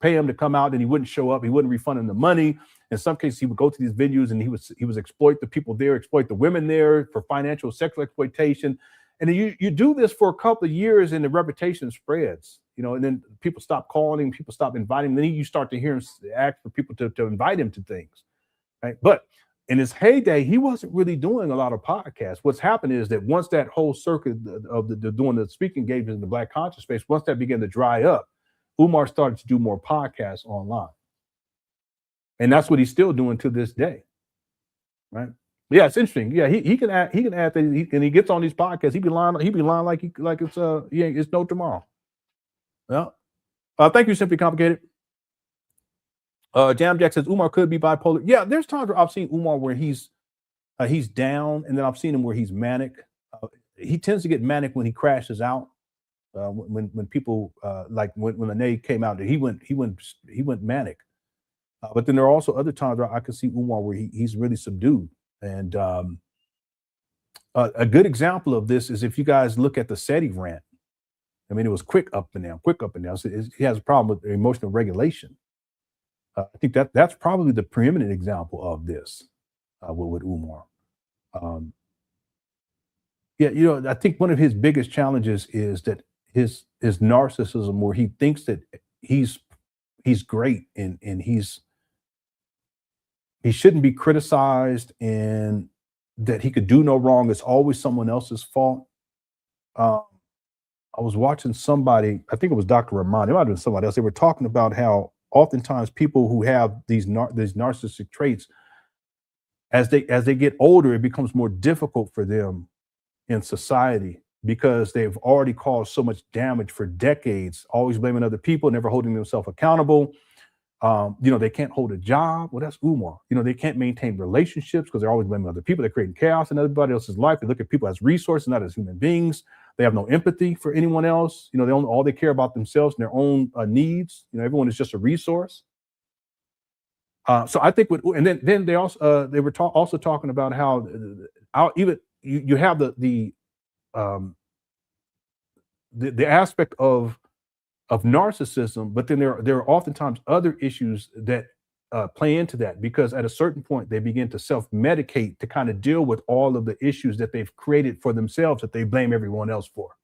him to come out, and he wouldn't show up. He wouldn't refund him the money. In some cases, he would go to these venues and he was exploit the people there, exploit the women there for financial, sexual exploitation. And then you do this for a couple of years, and the reputation spreads. And then people stop calling him, people stop inviting him. Then you start to hear him ask for people to invite him to things, right? But in his heyday, he wasn't really doing a lot of podcasts. What's happened is that once that whole circuit of the doing the speaking engagements in the Black conscious space, once that began to dry up, Umar started to do more podcasts online, and that's what he's still doing to this day, right? Yeah, it's interesting. Yeah, he can add that, and he gets on these podcasts. He be lying like it's no tomorrow. Well, thank you, Simply Complicated. Jam Jack says Umar could be bipolar. Yeah, there's times where I've seen Umar where he's down, and then I've seen him where he's manic. He tends to get manic when he crashes out. When people like when Lene came out, he went manic. But then there are also other times where I can see Umar where he's really subdued. And a good example of this is if you guys look at the SETI rant. I mean, it was quick up and down. So he has a problem with emotional regulation. I think that's probably the preeminent example of this with Umar. I think one of his biggest challenges is that his narcissism, where he thinks that he's great and he shouldn't be criticized, and that he could do no wrong. It's always someone else's fault. I was watching somebody, I think it was Dr. Rahman, it might have been somebody else. They were talking about how oftentimes people who have these narcissistic traits, as they get older, it becomes more difficult for them in society because they've already caused so much damage for decades, always blaming other people, never holding themselves accountable. They can't hold a job. Well, that's Umar. They can't maintain relationships because they're always blaming other people. They're creating chaos in everybody else's life. They look at people as resources, not as human beings. They have no empathy for anyone else. All they care about themselves and their own needs. Everyone is just a resource. So I think then they also they were also talking about how you have the aspect of narcissism, but then there are oftentimes other issues that play into that, because at a certain point they begin to self-medicate to kind of deal with all of the issues that they've created for themselves that they blame everyone else for.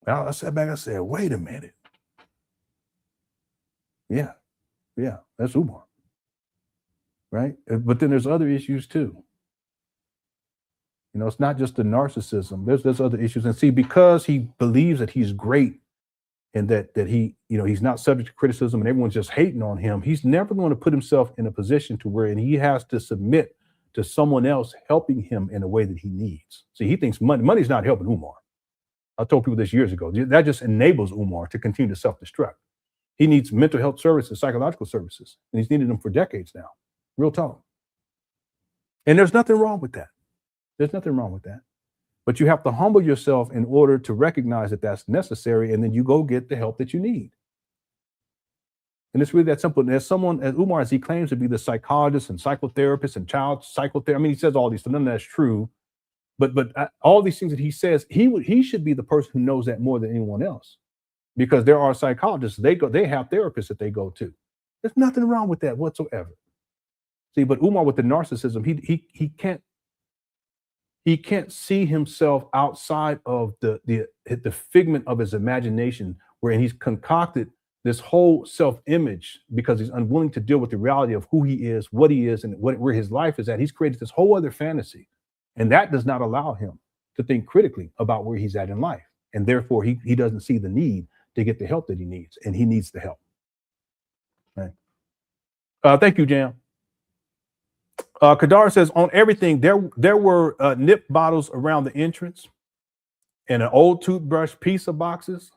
Now I sat back, I said, wait a minute. Yeah, that's Umar, right? But then there's other issues too. It's not just the narcissism. There's other issues. And see, because he believes that he's great and that he, he's not subject to criticism and everyone's just hating on him, he's never going to put himself in a position to where he has to submit to someone else helping him in a way that he needs. See, he thinks money's not helping Umar. I told people this years ago. That just enables Umar to continue to self-destruct. He needs mental health services, psychological services, and he's needed them for decades now. Real talk. And there's nothing wrong with that. There's nothing wrong with that. But you have to humble yourself in order to recognize that that's necessary, and then you go get the help that you need. And it's really that simple. And as Umar, as he claims to be the psychologist and psychotherapist and child psychotherapist, I mean, he says all these, so none of that's true. But all these things that he says, he should be the person who knows that more than anyone else, because there are psychologists. They have therapists that they go to. There's nothing wrong with that whatsoever. See, but Umar with the narcissism, he can't see himself outside of the figment of his imagination, wherein he's concocted this whole self-image, because he's unwilling to deal with the reality of who he is, what he is, and where his life is at. He's created this whole other fantasy, and that does not allow him to think critically about where he's at in life, and therefore he doesn't see the need to get the help that he needs, and he needs the help. Right. Thank you, Jam. Kadar says, on everything, there were nip bottles around the entrance and an old toothbrush, pizza boxes.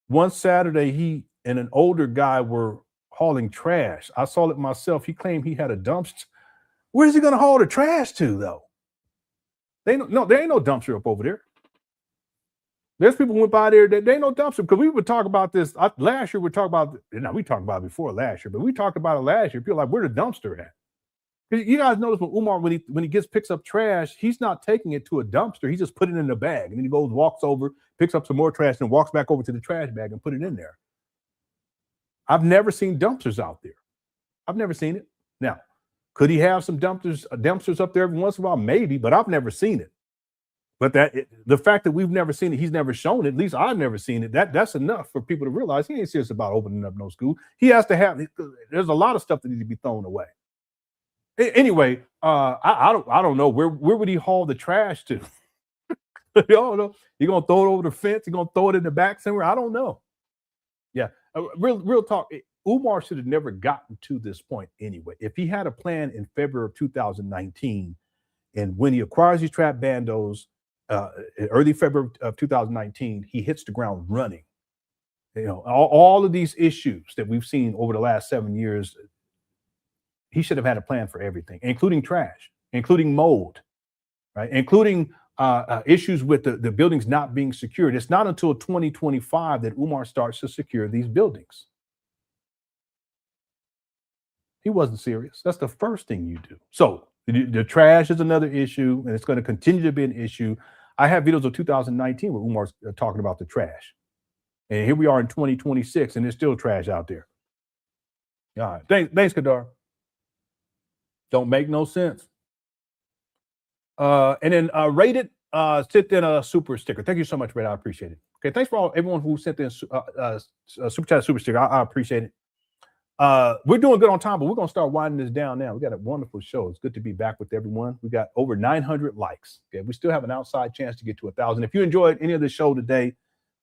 One Saturday, he and an older guy were hauling trash. I saw it myself. He claimed he had a dumpster. Where's he going to haul the trash to, though? There ain't no dumpster up over there. There's people who went by there that there ain't no dumpster, because we would talk about this last year. We talked about it before last year, but we talked about it last year. People are like, where the dumpster at? You guys notice when Umar, when he picks up trash, he's not taking it to a dumpster. He's just putting it in a bag, and then he goes, walks over, picks up some more trash, and walks back over to the trash bag and put it in there. I've never seen dumpsters out there. I've never seen it. Now, could he have some dumpsters up there every once in a while? Maybe, but I've never seen it. But the fact that we've never seen it, he's never shown it, at least I've never seen it, that's enough for people to realize he ain't serious about opening up no school. He has to have, there's a lot of stuff that needs to be thrown away. Anyway, I don't know, where would he haul the trash to? You don't know. You gonna throw it over the fence? You gonna throw it in the back somewhere? I don't know. Yeah, real talk. Umar should have never gotten to this point anyway. If he had a plan in February of 2019, and when he acquires these trap bandos, early February of 2019, he hits the ground running. You know, all of these issues that we've seen over the last 7 years, he should have had a plan for everything, including trash, including mold, right? Including issues with the buildings not being secured. It's not until 2025 that Umar starts to secure these buildings. He wasn't serious. That's the first thing you do. So the trash is another issue, and it's going to continue to be an issue. I have videos of 2019 where Umar's talking about the trash. And here we are in 2026, and there's still trash out there. All right. Thanks, Kadar. Don't make no sense. And then Rated sent in a super sticker. Thank you so much, Rated. I appreciate it. Okay, thanks for everyone who sent in super chat super sticker. I appreciate it. We're doing good on time, but we're going to start winding this down now. We got a wonderful show. It's good to be back with everyone. We got over 900 likes. Okay, we still have an outside chance to get to 1,000. If you enjoyed any of the show today,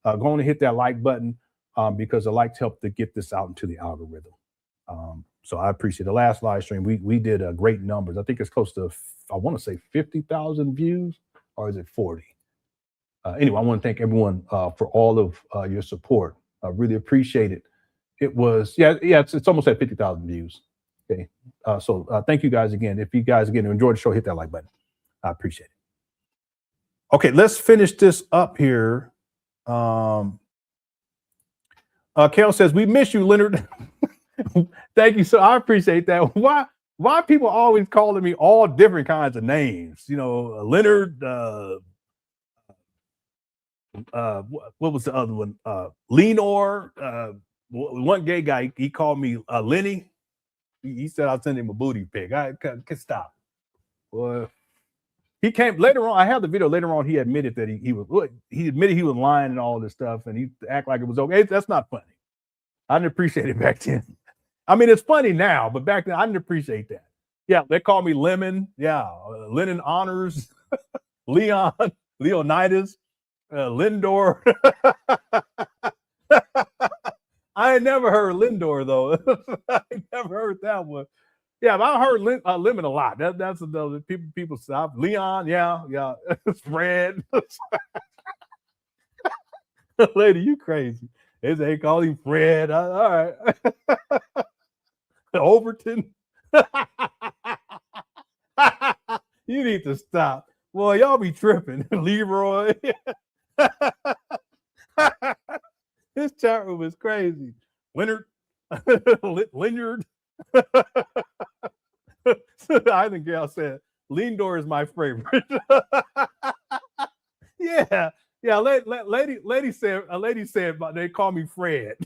go on and hit that like button because the likes help to get this out into the algorithm. So I appreciate the last live stream. We did great numbers. I think it's close to, I want to say 50,000 views, or is it 40? Anyway, I want to thank everyone for all of your support. I really appreciate it. It was, it's almost at 50,000 views. Okay. So thank you guys again. If you guys again enjoyed the show, hit that like button. I appreciate it. Okay, let's finish this up here. Kale says, we miss you, Leonard. Thank you. So I appreciate that. Why people always calling me all different kinds of names? You know, Leonard, what was the other one? Lenon, one gay guy, he called me Lenny. He said I'll send him a booty pic. I can stop. Well, he came later on. I have the video later on. He admitted that he admitted he was lying and all this stuff, and he act like it was okay. That's not funny. I didn't appreciate it back then. I mean, it's funny now, but back then I didn't appreciate that. Yeah, they call me Lemon. Yeah, LenonHonors, Leon, Leonidas, Lindor. I ain't never heard Lindor though. I ain't never heard that one. Yeah, but I heard Lemon a lot. That's another people stop. Leon, yeah. Fred. Lady, you crazy. They call him Fred. All right. Overton. You need to stop. Boy, y'all be tripping. Leroy. This chat room is crazy. Leonard. Leonard. I think Gail said, Lindor is my favorite. Yeah. Lady said, but they call me Fred.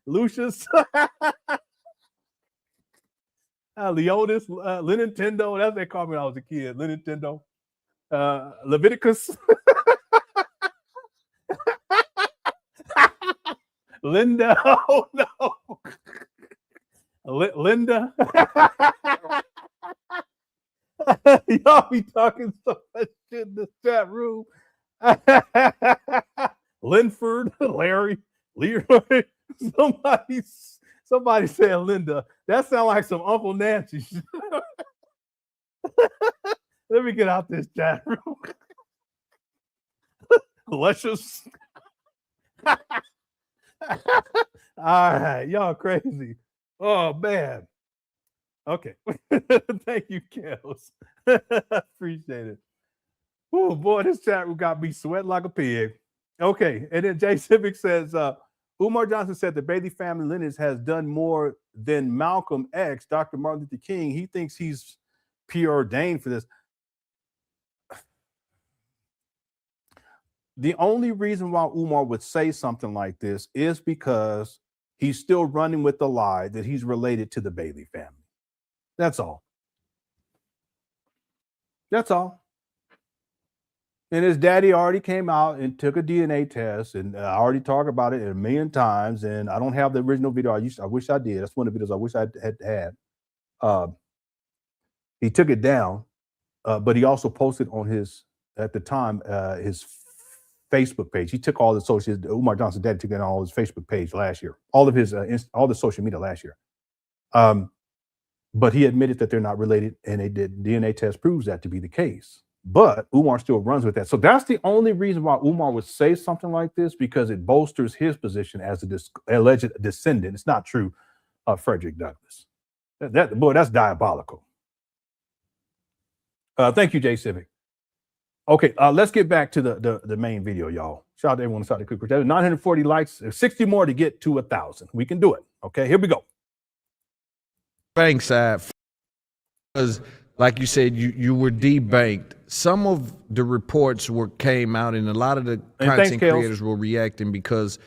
Lucius. Leonis, Nintendo. That's what they called me when I was a kid. Nintendo. Leviticus. Linda. Oh no. Linda. Y'all be talking so much shit in this chat room. Linford, Larry, Leroy. Somebody said Linda. That sounds like some Uncle Nancy shit. Let me get out this chat room. Luscious. All right, y'all crazy. Oh man. Okay. Thank you, Kels. Appreciate it. Oh boy, this chat room got me sweating like a pig. Okay, and then Jay Civic says, Umar Johnson said the Bailey family lineage has done more than Malcolm X, Dr. Martin Luther King. He thinks he's preordained for this. The only reason why Umar would say something like this is because he's still running with the lie that he's related to the Bailey family. That's all. That's all. And his daddy already came out and took a DNA test, and I already talked about it a million times, and I don't have the original video. I wish I did. That's one of the videos I wish I had. He took it down, but he also posted on his, at the time, his Facebook page. He took all the social, Umar Johnson's dad took it on all his Facebook page last year, all of his, all the social media last year. But he admitted that they're not related, and they did DNA test proves that to be the case. But Umar still runs with that. So that's the only reason why Umar would say something like this, because it bolsters his position as a alleged descendant. It's not true of Frederick Douglass. Boy, that's diabolical. Thank you, Jay Civic. Okay, let's get back to the main video, y'all. Shout out to everyone inside the quick. 940 likes, 60 more to get to 1,000. We can do it. Okay, here we go. Bank side, because like you said, you were debanked. Some of the reports came out, and a lot of the content creators were reacting because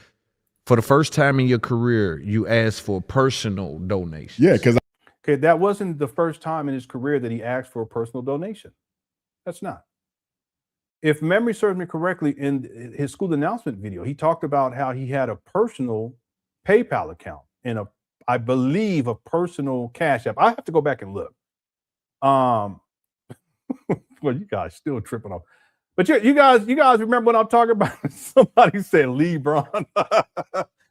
for the first time in your career, you asked for personal donations. Yeah, because okay, that wasn't the first time in his career that he asked for a personal donation. That's not. If memory serves me correctly, in his school announcement video, he talked about how he had a personal PayPal account and I believe a personal Cash App. I have to go back and look. Well, you guys still tripping off. But you guys remember what I'm talking about? Somebody said LeBron.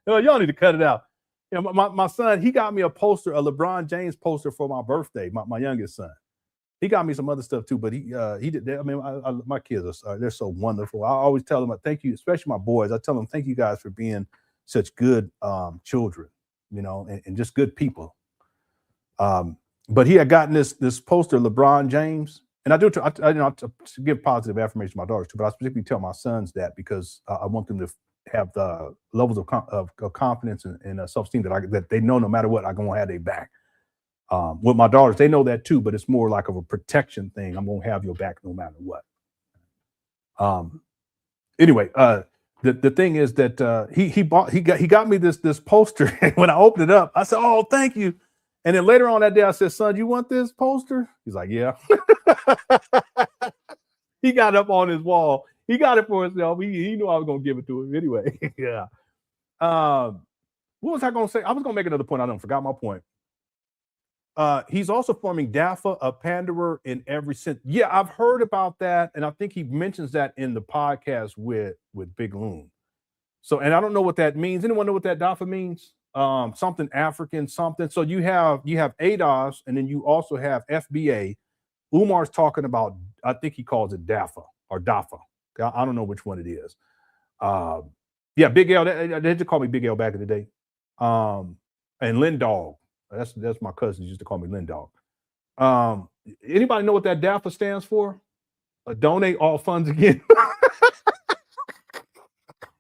Y'all need to cut it out. You know, my son, he got me a poster, a LeBron James poster for my birthday, my youngest son. He got me some other stuff too, but he did. I mean, my kids they're so wonderful. I always tell them thank you, especially my boys. I tell them thank you guys for being such good children, you know, and just good people. But he had gotten this poster, LeBron James, and I to give positive affirmation to my daughters too, but I specifically tell my sons that because I want them to have the levels of confidence and self-esteem that they know no matter what, I'm gonna have their back. With my daughters, they know that too, but it's more like of a protection thing. I'm gonna have your back no matter what. Anyway, the thing is that he got me this poster, and when I opened it up, I said, "Oh, thank you." And then later on that day, I said, "Son, you want this poster?" He's like, "Yeah." He got it up on his wall. He got it for himself. He knew I was gonna give it to him anyway. Yeah. What was I gonna say? I was gonna make another point. I done forgot my point. He's also forming DAFA, a panderer in every sense. Yeah, I've heard about that, and I think he mentions that in the podcast with Big Loon. So, and I don't know what that means. Anyone know what that DAFA means? Something African, something. So you have ADOS, and then you also have FBA. Umar's talking about, I think he calls it DAFA or DAFA. I don't know which one it is. Yeah, Big L. They used to call me Big L back in the day. And Lynn Dog. That's my cousin used to call me Lynn Dog. Anybody know what that DAFA stands for? Donate all funds again.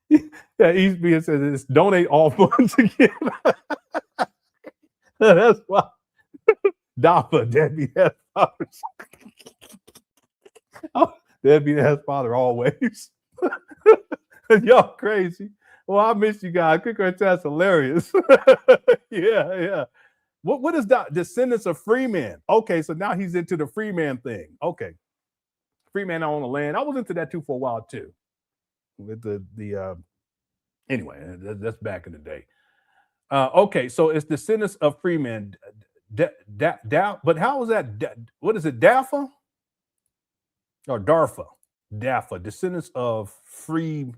Yeah, ESPN says it's donate all funds again. That's why DAFA, deadbeat ass fathers. Deadbeat ass father always. Y'all crazy. Well, I miss you guys. That's hilarious. Yeah. What is that? Descendants of freemen. Okay, so now he's into the freeman thing. Okay. Freeman on the land. I was into that too for a while too. With the Anyway, that's back in the day. Okay, so it's descendants of freemen. But how is that? What is it? Daffa or Darfa? Daffa, descendants of free.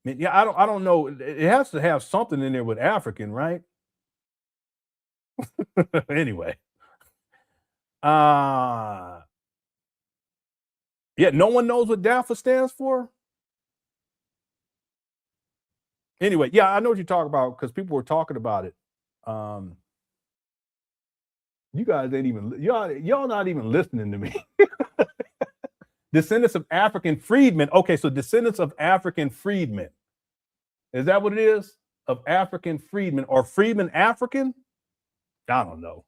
Yeah, I don't know. It has to have something in there with African, right? Anyway, yeah, no one knows what DAFA stands for. Anyway, yeah, I know what you're talking about because people were talking about it. You guys ain't even y'all not even listening to me. Descendants of African freedmen. Okay, so descendants of African freedmen. Is that what it is? Of African freedmen or freedmen African? I don't know.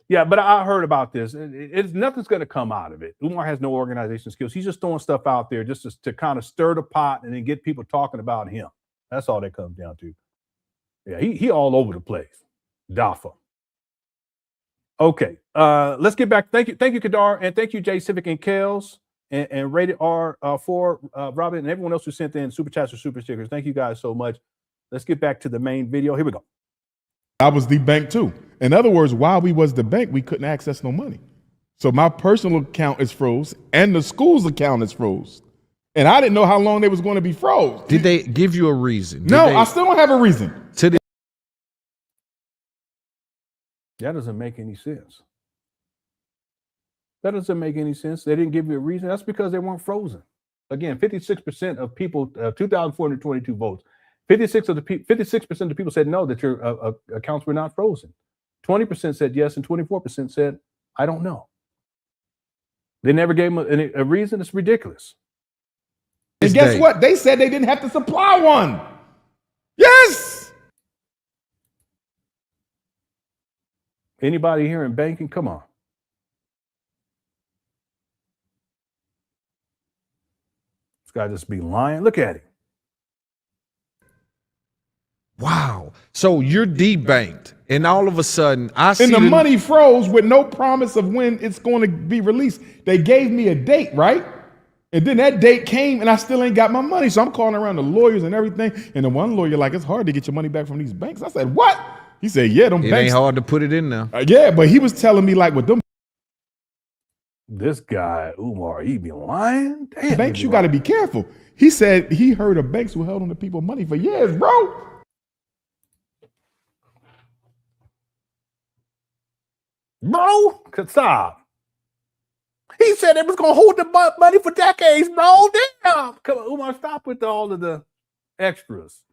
Yeah, but I heard about this. It's nothing's going to come out of it. Umar has no organization skills. He's just throwing stuff out there just to kind of stir the pot and then get people talking about him. That's all that comes down to. Yeah, he all over the place. Dafa. Okay, let's get back. Thank you, Kadar, and thank you, Jay Civic and Kels, and Rated R for Robin and everyone else who sent in super chats or super stickers. Thank you guys so much. Let's get back to the main video. Here we go. I was the bank too. In other words, while we was the bank, we couldn't access no money. So my personal account is froze and the school's account is froze. And I didn't know how long they was going to be froze. Did they give you a reason? I still don't have a reason. That doesn't make any sense. That doesn't make any sense. They didn't give you a reason. That's because they weren't frozen. Again, 56% of people, 2,422 votes. 56% of the people said no, that your accounts were not frozen. 20% said yes, and 24% said, I don't know. They never gave them a reason. It's ridiculous. And guess what? They said they didn't have to supply one. Yes. Anybody here in banking? Come on. This guy just be lying. Look at him. Wow. So you're debanked, and all of a sudden, the money froze with no promise of when it's going to be released. They gave me a date, right? And then that date came, and I still ain't got my money. So I'm calling around the lawyers and everything. And the one lawyer, like, it's hard to get your money back from these banks. I said, what? He said, yeah, them banks. It ain't hard to put it in now. Yeah, but he was telling me, like, with them. This guy, Umar, he be lying? Damn, banks, you got to be careful. He said he heard of banks who held on to people's money for years, bro. Bro, stop. He said they was gonna hold the money for decades, bro. Damn. Come on, Umar, stop with all of the extras.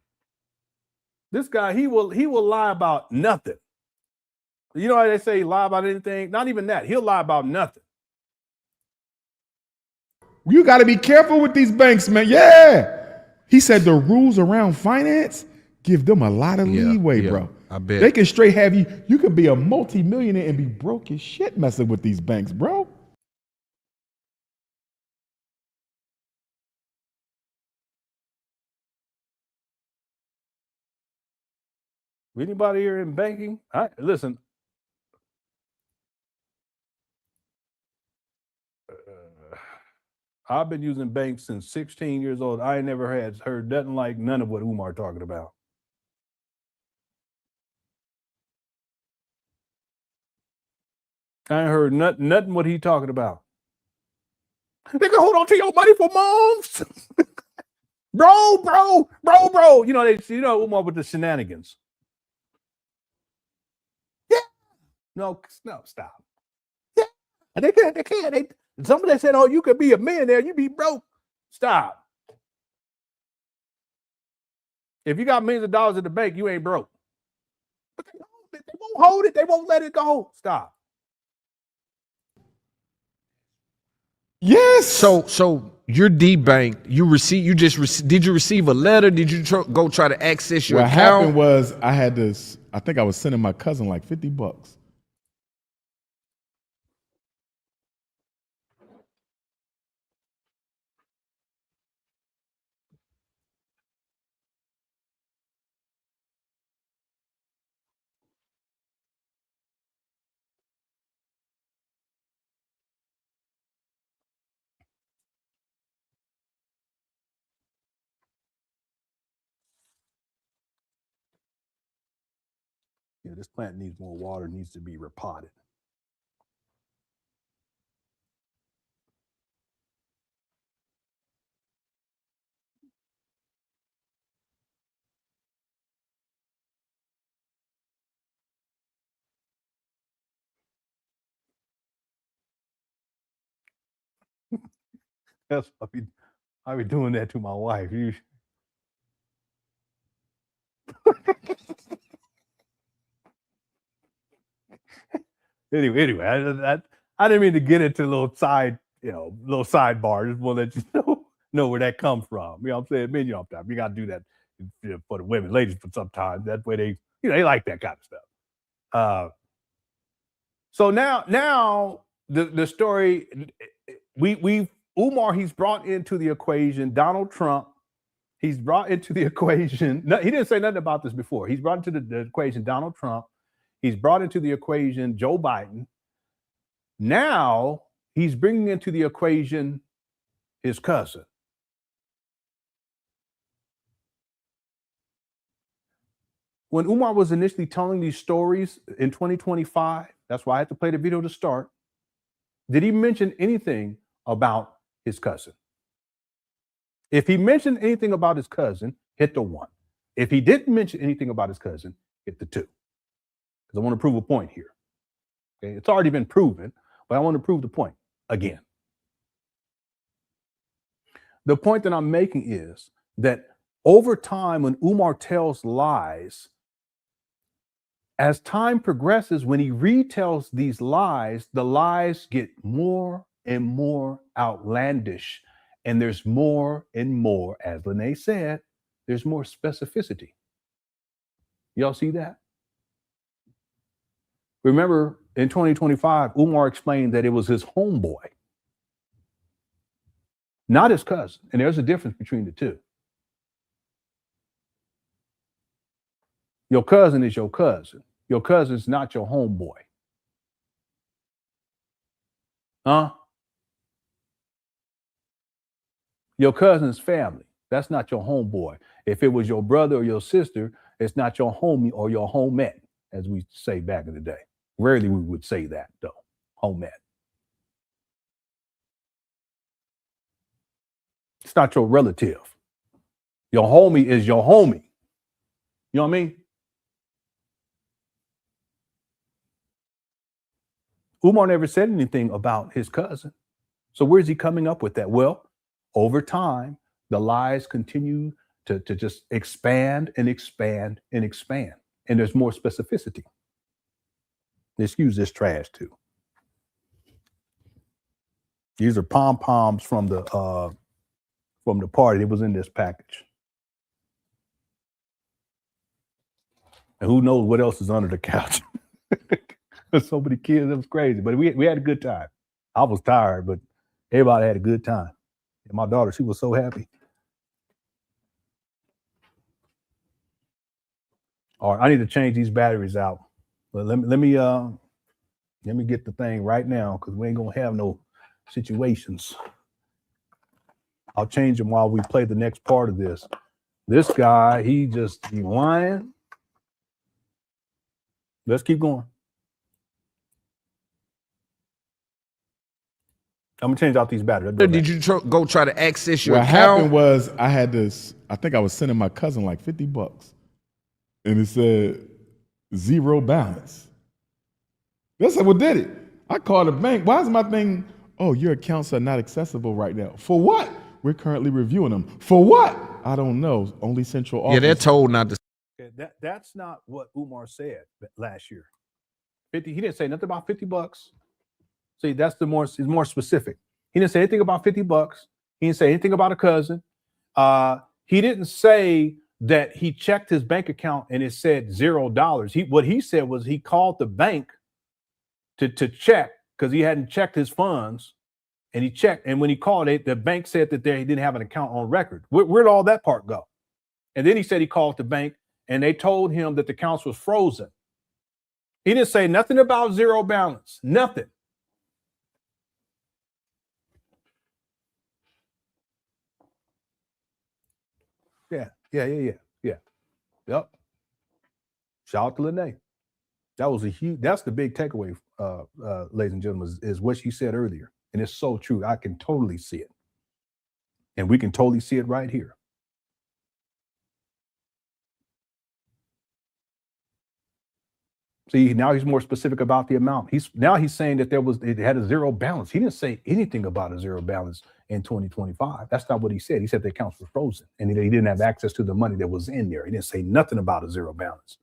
This guy, he will lie about nothing. You know how they say lie about anything? Not even that. He'll lie about nothing. You got to be careful with these banks, man. Yeah. He said the rules around finance give them a lot of leeway, bro. I bet. They can straight have you. You could be a multi-millionaire and be broke as shit messing with these banks, bro. Anybody here in banking? Listen. I've been using banks since 16 years old. I ain't never heard nothing like none of what Umar talking about. I ain't heard nothing what he talking about. They can hold on to your money for months. bro. You know Umar with the shenanigans. Yeah. No, stop. Yeah. They can't. Somebody said, oh, you could be a millionaire, you be broke. Stop. If you got millions of dollars in the bank, you ain't broke. But they won't hold it. They won't let it go. Stop. Yes. So you're debanked. Did you receive a letter? Did you go try to access your account? What happened was I think I was sending my cousin like $50. Yeah, this plant needs more water, needs to be repotted. That's I be doing that to my wife. Anyway, I didn't mean to get into a little little sidebar. Just want to let you know where that comes from. You know what I'm saying? Men, you got to do that for the women, ladies, for sometimes. That way they, they like that kind of stuff. So now the story, Umar, he's brought into the equation Donald Trump. He's brought into the equation. No, he didn't say nothing about this before. He's brought into the equation Donald Trump. He's brought into the equation Joe Biden. Now he's bringing into the equation his cousin. When Umar was initially telling these stories in 2025, that's why I had to play the video to start. Did he mention anything about his cousin? If he mentioned anything about his cousin, hit the 1. If he didn't mention anything about his cousin, hit the 2. Because I want to prove a point here. Okay, it's already been proven, but I want to prove the point again. The point that I'm making is that over time, when Umar tells lies, as time progresses, when he retells these lies, the lies get more and more outlandish. And there's more and more, as Lene said, there's more specificity. Y'all see that? Remember, in 2025, Umar explained that it was his homeboy, not his cousin. And there's a difference between the two. Your cousin is your cousin. Your cousin's not your homeboy. Huh? Your cousin's family. That's not your homeboy. If it was your brother or your sister, it's not your homie or your homette, as we say back in the day. Rarely we would say that, though. Homette. It's not your relative. Your homie is your homie. You know what I mean? Umar never said anything about his cousin. So where's he coming up with that? Well, over time, the lies continue to just expand and expand and expand. And there's more specificity. Excuse this trash too. These are pom-poms from the party. It was in this package. And who knows what else is under the couch. There's so many kids, it was crazy. But we had a good time. I was tired, but everybody had a good time. And my daughter, she was so happy. All right, I need to change these batteries out. But let me get the thing right now, because we ain't gonna have no situations. I'll change them while we play the next part of this. This guy, he lying. Let's keep going. I'm gonna change out these batteries. Did you go try to access your account? What happened was I think I was sending my cousin like $50, and it said 0 balance. That's what did it. I called the bank. Why is my thing? Oh, your accounts are not accessible right now. For what? We're currently reviewing them. For what? I don't know. Only central office. Yeah, they're told not to. That's not what Umar said last year. 50. He didn't say nothing about $50. See, that's he's more specific. He didn't say anything about $50. He didn't say anything about a cousin. He didn't say that he checked his bank account and it said $0. What he said was he called the bank to check because he hadn't checked his funds, and he checked. And when he called it, the bank said that he didn't have an account on record. Where'd all that part go? And then he said he called the bank and they told him that the accounts was frozen. He didn't say nothing about 0 balance, nothing. Yeah. Yep. Shout out to Lene. That was that's the big takeaway, ladies and gentlemen, is what she said earlier. And it's so true. I can totally see it. And we can totally see it right here. See, now he's more specific about the amount. He's saying that it had a zero balance. He didn't say anything about a zero balance in 2025. That's not what he said. He said the accounts were frozen and he didn't have access to the money that was in there. He didn't say nothing about a zero balance.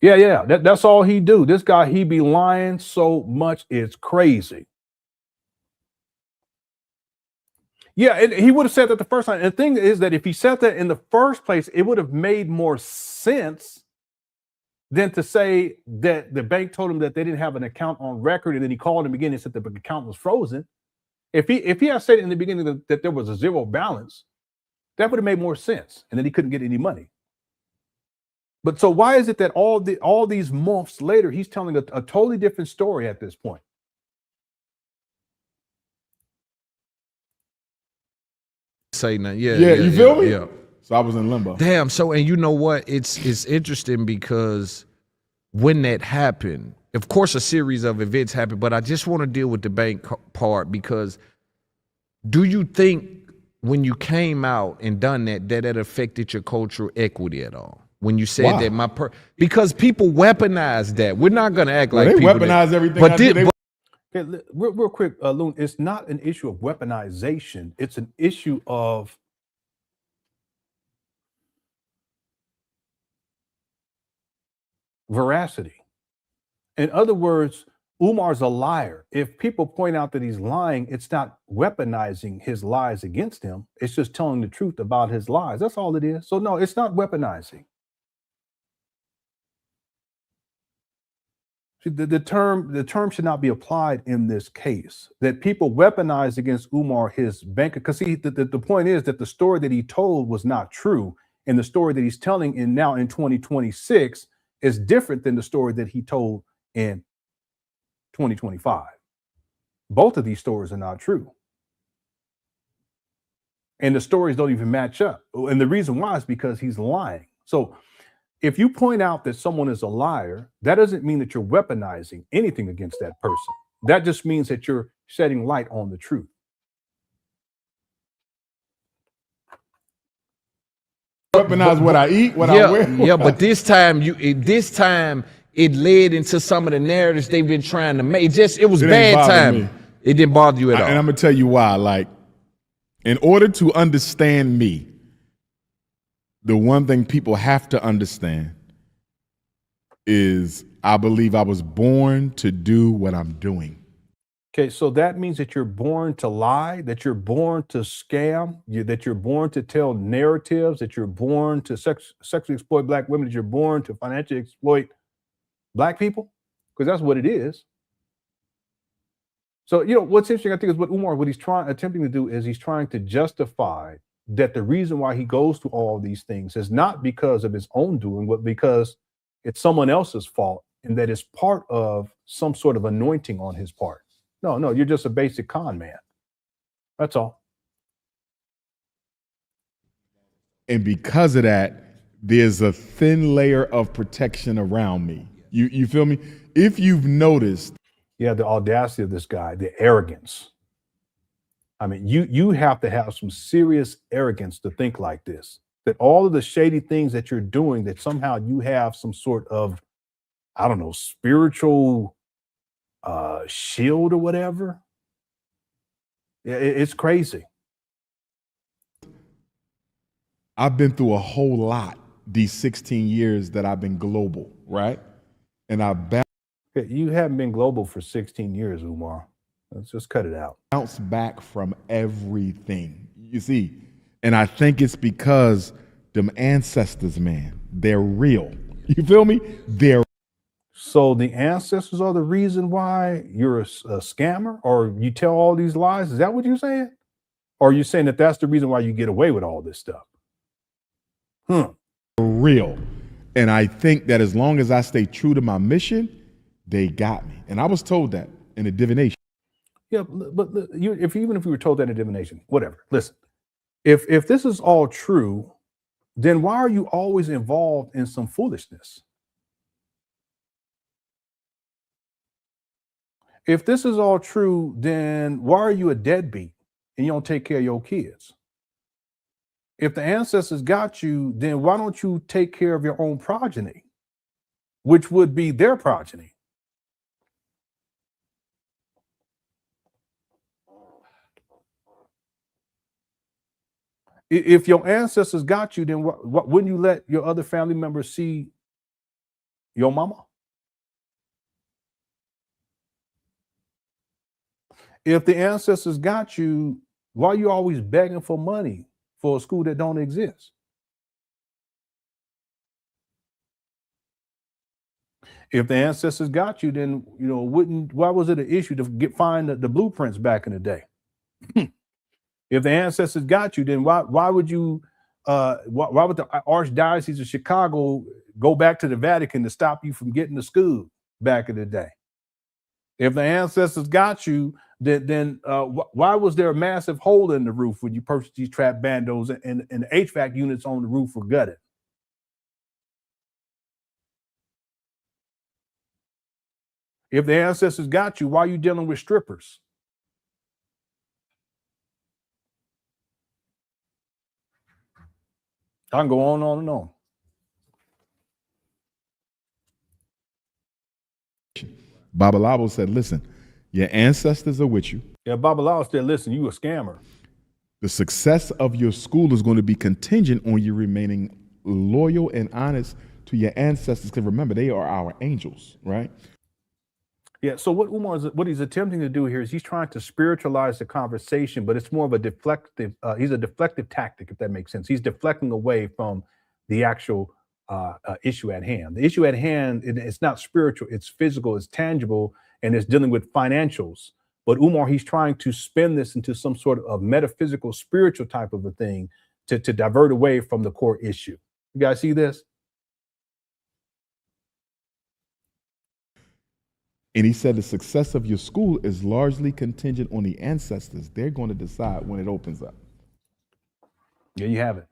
Yeah. That's all he do. This guy, he be lying so much, it's crazy. Yeah, and he would have said that the first time. And the thing is that if he said that in the first place, it would have made more sense than to say that the bank told him that they didn't have an account on record, and then he called him again and said the account was frozen. If he had said in the beginning that there was a zero balance, that would have made more sense, and then he couldn't get any money. But so why is it that all these months later, he's telling a totally different story at this point? Say nothing. Yeah, you feel me? Yeah. So I was in limbo. Damn. So, and you know what? It's interesting because when that happened, of course, a series of events happened, but I just want to deal with the bank part because do you think when you came out and done that affected your cultural equity at all? When you said that because people weaponize that. We're not going to act like they people weaponize everything. Okay, real quick, Loon, it's not an issue of weaponization. It's an issue of veracity. In other words, Umar's a liar. If people point out that he's lying, it's not weaponizing his lies against him. It's just telling the truth about his lies. That's all it is. So no, it's not weaponizing. The term should not be applied in this case. That people weaponize against Umar his bank, because the point is that the story that he told was not true, and the story that he's telling now in 2026 is different than the story that he told in 2025. Both of these stories are not true, and the stories don't even match up. And the reason why is because he's lying. So if you point out that someone is a liar, that doesn't mean that you're weaponizing anything against that person. That just means that you're shedding light on the truth. Weaponize what I eat, what I wear. Yeah, but this time it led into some of the narratives they've been trying to make. It was bad timing. It didn't bother you at all. And I'm gonna tell you why. Like, in order to understand me, the one thing people have to understand is I believe I was born to do what I'm doing. Okay, so that means that you're born to lie, that you're born to scam, that you're born to tell narratives, that you're born to sexually exploit black women, that you're born to financially exploit black people, because that's what it is. So, what's interesting, I think, is what he's attempting to do is he's trying to justify that the reason why he goes through all these things is not because of his own doing, but because it's someone else's fault, and that is part of some sort of anointing on his part. No, you're just a basic con man. That's all. And because of that, there's a thin layer of protection around me. You feel me? If you've noticed. Yeah, the audacity of this guy, the arrogance. I mean, you have to have some serious arrogance to think like this, that all of the shady things that you're doing, that somehow you have some sort of, I don't know, spiritual shield or whatever. Yeah, it's crazy. I've been through a whole lot these 16 years that I've been global, right? And you haven't been global for 16 years, Umar. Let's just cut it out. Bounce back from everything, you see. And I think it's because them ancestors, man, they're real. You feel me? So the ancestors are the reason why you're a scammer, or you tell all these lies? Is that what you're saying? Or are you saying that that's the reason why you get away with all this stuff? Real. And I think that as long as I stay true to my mission, they got me. And I was told that in a divination. Yeah, but even if you were told that in divination, whatever. Listen, if this is all true, then why are you always involved in some foolishness? If this is all true, then why are you a deadbeat and you don't take care of your kids? If the ancestors got you, then why don't you take care of your own progeny, which would be their progeny? If your ancestors got you, then what wouldn't you let your other family members see your mama? If the ancestors got you, why are you always begging for money for a school that don't exist? If the ancestors got you, then why was it an issue to find the blueprints back in the day? If the ancestors got you, then why would you why would the Archdiocese of Chicago go back to the Vatican to stop you from getting to school back in the day? If the ancestors got you, then why was there a massive hole in the roof when you purchased these trap bandos and the HVAC units on the roof were gutted? If the ancestors got you, why are you dealing with strippers? I can go on and on. Babalabo said, listen, your ancestors are with you. Yeah, Babalao said, listen, you a scammer. The success of your school is going to be contingent on you remaining loyal and honest to your ancestors. Because remember, they are our angels, right? Yeah, so what he's attempting to do here is he's trying to spiritualize the conversation, but it's more of a deflective, he's a deflective tactic, if that makes sense. He's deflecting away from the actual issue at hand. The issue at hand, it's not spiritual, it's physical, it's tangible, and it's dealing with financials. But Umar, he's trying to spin this into some sort of metaphysical, spiritual type of a thing to divert away from the core issue. You guys see this? And he said the success of your school is largely contingent on the ancestors. They're going to decide when it opens up. There you have it.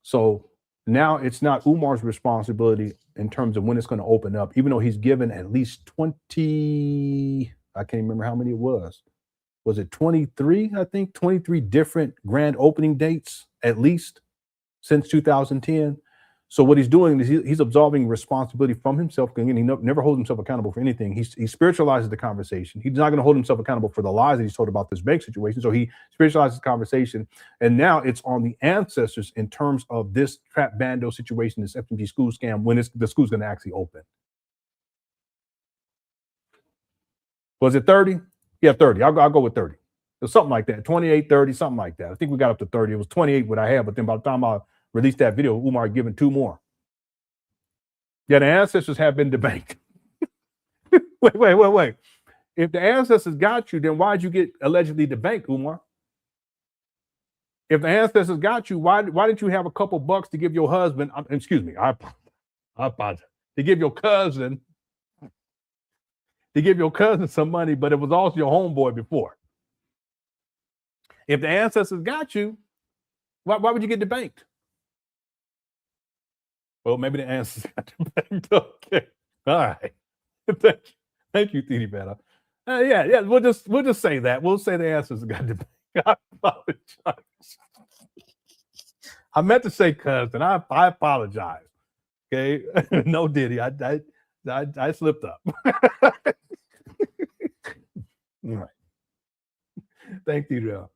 So now it's not Umar's responsibility in terms of when it's going to open up, even though he's given at least 20, I can't remember how many it was. Was it 23? I think 23 different grand opening dates, at least since 2010. So what he's doing is he's absolving responsibility from himself. Again, he never holds himself accountable for anything. He spiritualizes the conversation. He's not going to hold himself accountable for the lies that he's told about this bank situation. So he spiritualizes the conversation. And now it's on the ancestors in terms of this trap bando situation, this FDMG school scam, when the school's going to actually open. Was it 30? Yeah, 30. I'll go with 30. It was something like that. 28, 30, something like that. I think we got up to 30. It was 28 what I had, but then by the time I released that video, Umar had given 2 more. Yeah, the ancestors have been debanked. Wait. If the ancestors got you, then why'd you get allegedly debanked, Umar? If the ancestors got you, why didn't you have a couple bucks to give your husband, excuse me, I apologize, to give your cousin some money, but it was also your homeboy before? If the ancestors got you, why would you get debanked? Well, maybe the ancestors got debanked. Okay, all right. Thank you, Titi Bella. Yeah. We'll just say that. We'll say the ancestors got debanked. I apologize. I meant to say cousin. I apologize. Okay, no Diddy. I slipped up. All right. Thank you, Joe.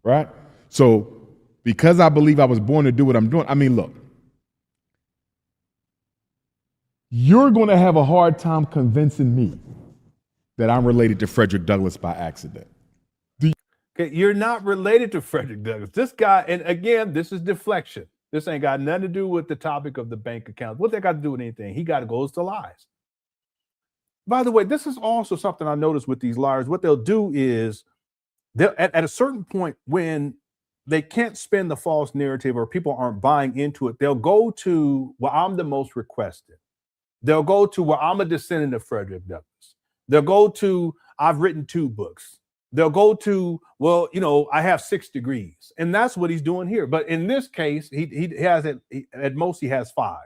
Right? So, because I believe I was born to do what I'm doing, I mean, look, you're going to have a hard time convincing me that I'm related to Frederick Douglass by accident. Okay, you're not related to Frederick Douglass. This guy, and again, this is deflection. This ain't got nothing to do with the topic of the bank account. What that got to do with anything? He got to go to lies. By the way, this is also something I noticed with these liars. What they'll do is they'll at a certain point when they can't spin the false narrative or people aren't buying into it, they'll go to, well, I'm the most requested. They'll go to, well, I'm a descendant of Frederick Douglass. They'll go to, I've written 2 books. They'll go to, well, I have 6 degrees. And that's what he's doing here. But in this case, he has at most he has 5.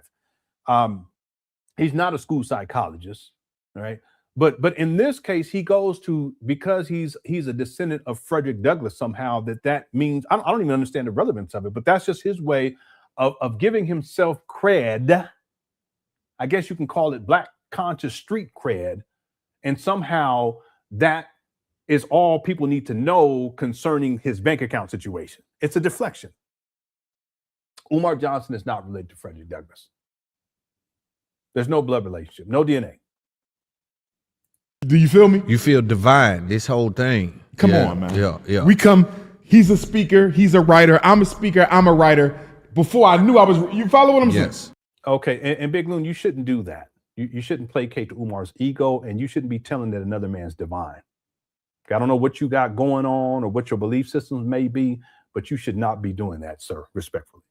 He's not a school psychologist, right? But in this case, he goes to, because he's a descendant of Frederick Douglass somehow, that means, I don't even understand the relevance of it, but that's just his way of giving himself cred. I guess you can call it black conscious street cred. And somehow that is all people need to know concerning his bank account situation. It's a deflection. Umar Johnson is not related to Frederick Douglass. There's no blood relationship, no DNA. Do you feel me? You feel divine, this whole thing. Come on, man. Yeah. We come, he's a speaker, he's a writer, I'm a speaker, I'm a writer. Before I knew I was, you follow what I'm saying? Yes. Okay, and Big Loon, you shouldn't do that. You shouldn't placate to Umar's ego, and you shouldn't be telling that another man's divine. I don't know what you got going on or what your belief systems may be, but you should not be doing that, sir, respectfully.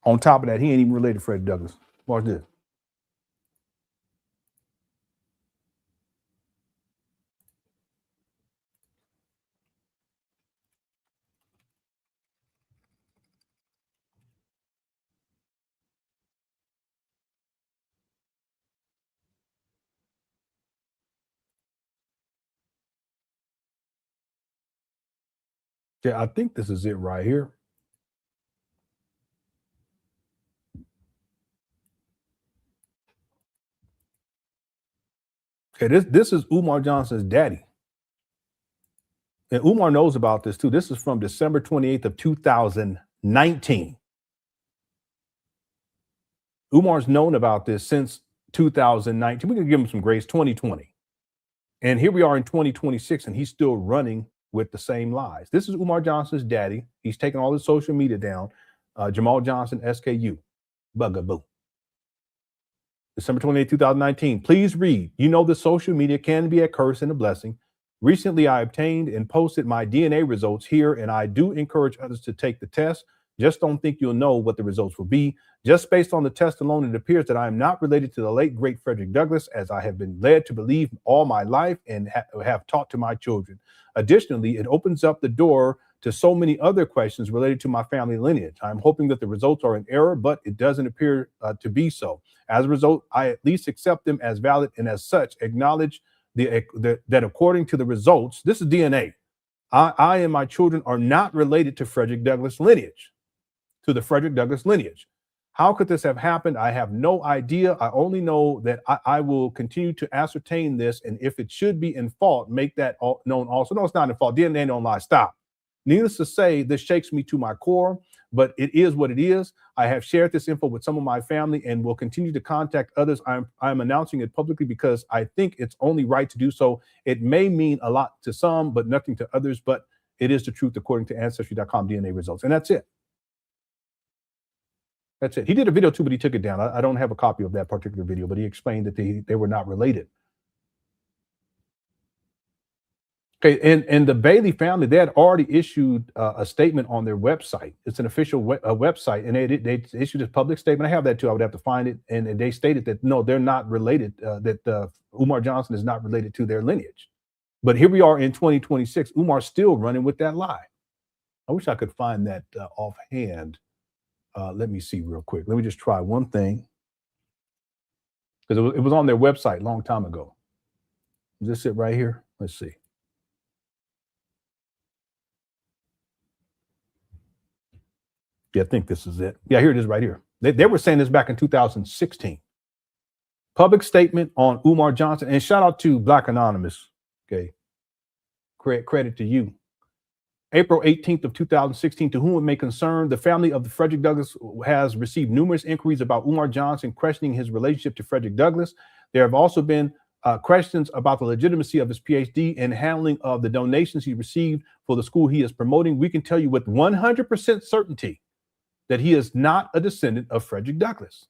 On top of that, he ain't even related to Frederick Douglass. Watch this. Yeah, I think this is it right here. Okay, this is Umar Johnson's daddy. And Umar knows about this too. This is from December 28th of 2019. Umar's known about this since 2019. We can give him some grace, 2020. And here we are in 2026, and he's still running with the same lies. This is Umar Johnson's daddy. He's taken all his social media down. Jamal Johnson, SKU, bugaboo. December 28, 2019. Please read. You know that social media can be a curse and a blessing. Recently, I obtained and posted my DNA results here, and I do encourage others to take the test. Just don't think you'll know what the results will be. Just based on the test alone, it appears that I am not related to the late, great Frederick Douglass, as I have been led to believe all my life and have taught to my children. Additionally, it opens up the door to so many other questions related to my family lineage. I'm hoping that the results are in error, but it doesn't appear to be so. As a result, I at least accept them as valid, and as such, acknowledge that according to the results, this is DNA. I and my children are not related to Frederick Douglass lineage, to the Frederick Douglass lineage. How could this have happened? I have no idea. I only know that I will continue to ascertain this, and if it should be in fault, make that known also. No, it's not in fault. DNA don't lie. Stop. Needless to say, this shakes me to my core, but it is what it is. I have shared this info with some of my family and will continue to contact others. I'm announcing it publicly because I think it's only right to do so. It may mean a lot to some, but nothing to others, but it is the truth according to Ancestry.com DNA results. And that's it. That's it. He did a video too, but he took it down. I don't have a copy of that particular video, but he explained that they were not related. Okay, and the Bailey family, they had already issued a statement on their website. It's an official website, and they issued a public statement. I have that too. I would have to find it. And they stated that, no, they're not related, that Umar Johnson is not related to their lineage. But here we are in 2026. Umar's still running with that lie. I wish I could find that offhand. Let me see real quick. Let me just try one thing. Because it was on their website a long time ago. Is this it right here? Let's see. Yeah, I think this is it. Yeah, here it is right here. They were saying this back in 2016. Public statement on Umar Johnson. And shout out to Black Anonymous. Okay. Credit to you. April 18th of 2016, to whom it may concern, the family of the Frederick Douglass has received numerous inquiries about Umar Johnson questioning his relationship to Frederick Douglass. There have also been questions about the legitimacy of his PhD and handling of the donations he received for the school he is promoting. We can tell you with 100% certainty that he is not a descendant of Frederick Douglass.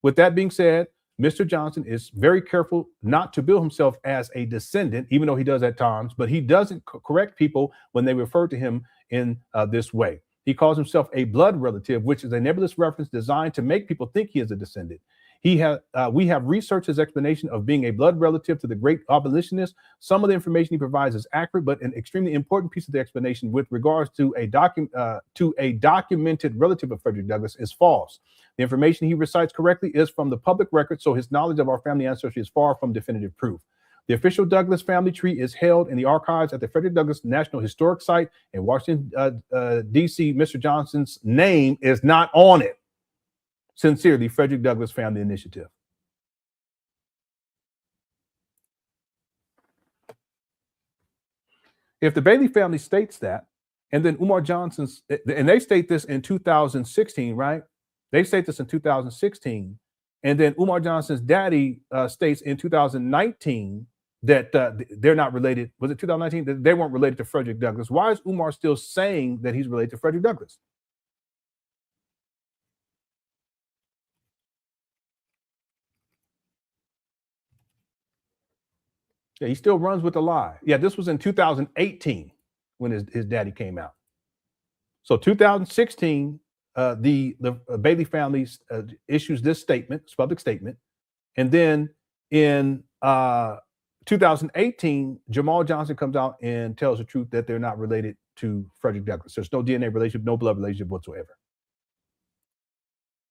With that being said, Mr. Johnson is very careful not to bill himself as a descendant, even though he does at times, but he doesn't correct people when they refer to him in this way. He calls himself a blood relative, which is a nebulous reference designed to make people think he is a descendant. We have researched his explanation of being a blood relative to the great abolitionist. Some of the information he provides is accurate, but an extremely important piece of the explanation with regards to a documented relative of Frederick Douglass is false. The information he recites correctly is from the public record, so his knowledge of our family ancestry is far from definitive proof. The official Douglass family tree is held in the archives at the Frederick Douglass National Historic Site in Washington, D.C. Mr. Johnson's name is not on it. Sincerely, Frederick Douglass Family Initiative. If the Bailey family states that, and then Umar Johnson's, and they state this in 2016, right? They state this in 2016, and then Umar Johnson's daddy states in 2019 that they're not related. Was it 2019? That they weren't related to Frederick Douglass. Why is Umar still saying that he's related to Frederick Douglass? Yeah, he still runs with the lie. Yeah, this was in 2018 when his daddy came out. So 2016, the Bailey family issues this statement, this public statement. And then in 2018, Jamal Johnson comes out and tells the truth that they're not related to Frederick Douglass. There's no DNA relationship, no blood relationship whatsoever.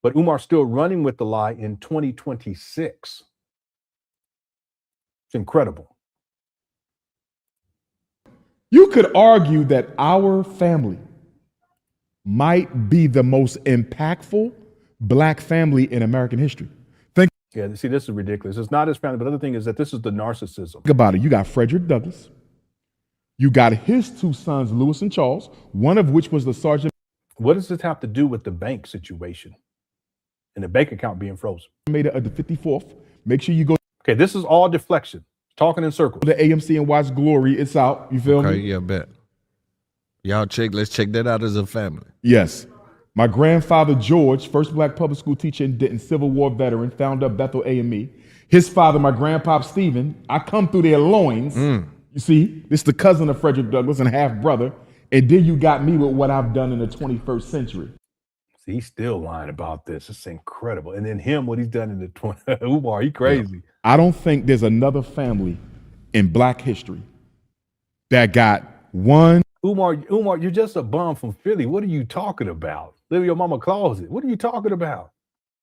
But Umar's still running with the lie in 2026. It's incredible. You could argue that our family might be the most impactful black family in American history. Yeah, see, this is ridiculous. It's not his family, but the other thing is that this is the narcissism. Think about it. You got Frederick Douglass. You got his two sons, Lewis and Charles, one of which was the sergeant. What does this have to do with the bank situation and the bank account being frozen? Made it of the 54th. Make sure you go. Okay, this is all deflection. Talking in circles. The AMC and watch Glory. It's out. You feel me? Okay, yeah, bet. Y'all let's check that out as a family. Yes. My grandfather, George, first black public school teacher in Denton, Civil War veteran, found up Bethel AME. His father, my grandpop, Stephen, I come through their loins. You see, this is the cousin of Frederick Douglass and half brother. And then you got me with what I've done in the 21st century. See, he's still lying about this. It's incredible. And then him, what he's done in the 20th. Umar, he crazy. Yeah. I don't think there's another family in black history that got one. Umar, you're just a bum from Philly. What are you talking about? Live in your mama closet. What are you talking about?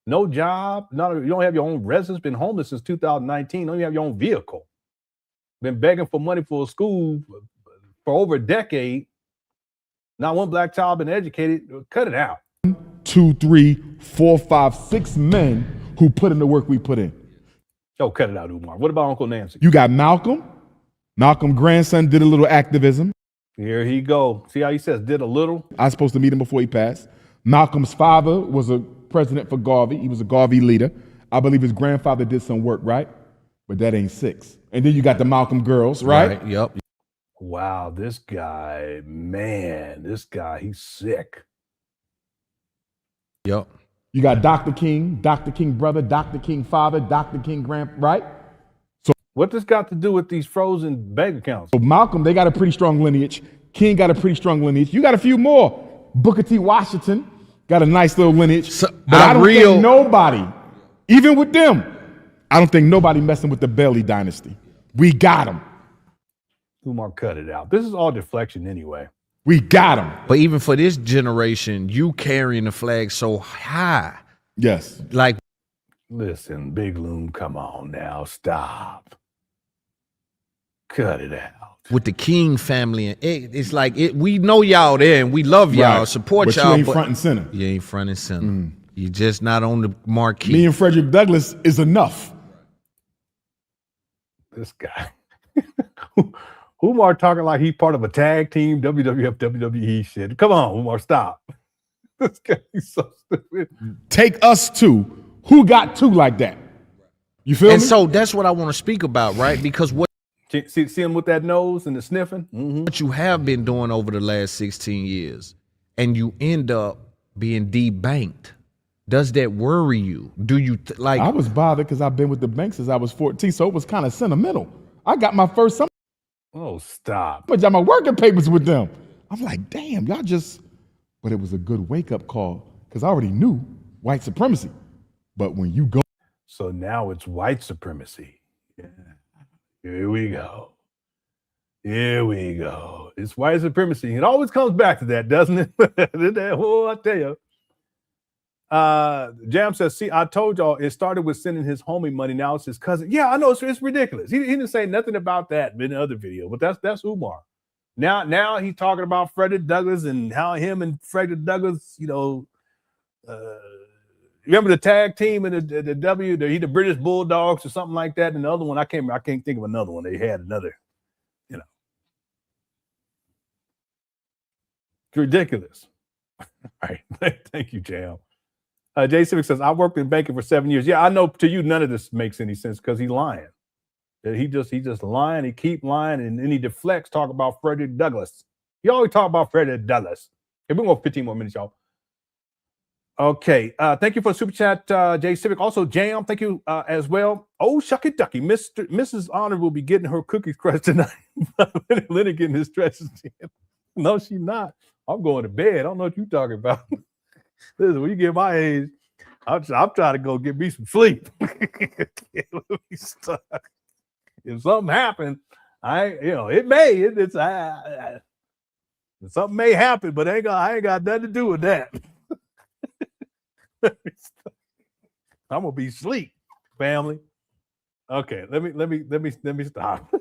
No job. You don't have your own residence. Been homeless since 2019. Don't even have your own vehicle. Been begging for money for a school for over a decade. Not one black child been educated. Cut it out. 1, 2, 3, 4, 5, 6 men who put in the work we put in. Oh, cut it out, Umar. What about Uncle Nancy? You got Malcolm. Malcolm's grandson did a little activism. Here he go. See how he says did a little? I was supposed to meet him before he passed. Malcolm's father was a president for Garvey. He was a Garvey leader. I believe his grandfather did some work, right? But that ain't 6. And then you got the Malcolm girls, right? Yep. Wow, this guy, man, he's sick. Yep. You got Dr. King brother, Dr. King father, Dr. King right? So what this got to do with these frozen bank accounts? So Malcolm, they got a pretty strong lineage. King got a pretty strong lineage. You got a few more. Booker T. Washington got a nice little lineage. So, but I don't think nobody, even with them, I don't think nobody messing with the Bailey dynasty. We got them. Umar, cut it out. This is all deflection anyway. We got them. But even for this generation, you carrying the flag so high. Yes. Like, listen, Big Loom, come on now, stop. Cut it out. With the King family, and it's like we know y'all there and we love y'all, right. support but y'all. You ain't front and center. You ain't front and center. You just not on the marquee. Me and Frederick Douglass is enough. This guy. Umar talking like he's part of a tag team, WWF, WWE shit. Come on, Umar, stop. This guy is so stupid. Take us two. Who got two like that? You feel me? And so that's what I want to speak about, right? Because what see him with that nose and the sniffing? What you have been doing over the last 16 years, and you end up being debanked. Does that worry you? Do you like? I was bothered because I've been with the bank since I was 14, so it was kind of sentimental. I got my first summer. Oh, stop. But I got my working papers with them. I'm like, damn, y'all just. But it was a good wake up call because I already knew white supremacy. But when you go. So now it's white supremacy. Yeah. Here we go. Here we go. It's white supremacy. It always comes back to that, doesn't it? Oh, I tell you. Jam says, see, I told y'all it started with sending his homie money. Now it's his cousin. Yeah, I know it's ridiculous. He didn't say nothing about that in the other video, but that's Umar. Now he's talking about Frederick Douglass and how him and Frederick Douglass, remember the tag team in the British Bulldogs or something like that. And the other one, I can't think of another one. They had another, It's ridiculous. All right. Thank you, Jam. Jay Civic says, I worked in banking for 7 years. Yeah, I know to you none of this makes any sense because he's lying. He just lying, he keep lying, and then he deflects, talk about Frederick Douglass. He always talk about Frederick Douglass. Okay, we're going 15 more minutes, y'all. Okay, thank you for the super chat, Jay Civic. Also, Jam, thank you as well. Oh, shucky ducky, Mrs. Honor will be getting her cookies crushed tonight. Leonard getting his stretches in. No, she's not. I'm going to bed. I don't know what you're talking about. Listen, when you get my age, I'm trying to go get me some sleep. If something happens, something may happen, but I ain't got nothing to do with that. I'm gonna be asleep, family. Okay, let me stop.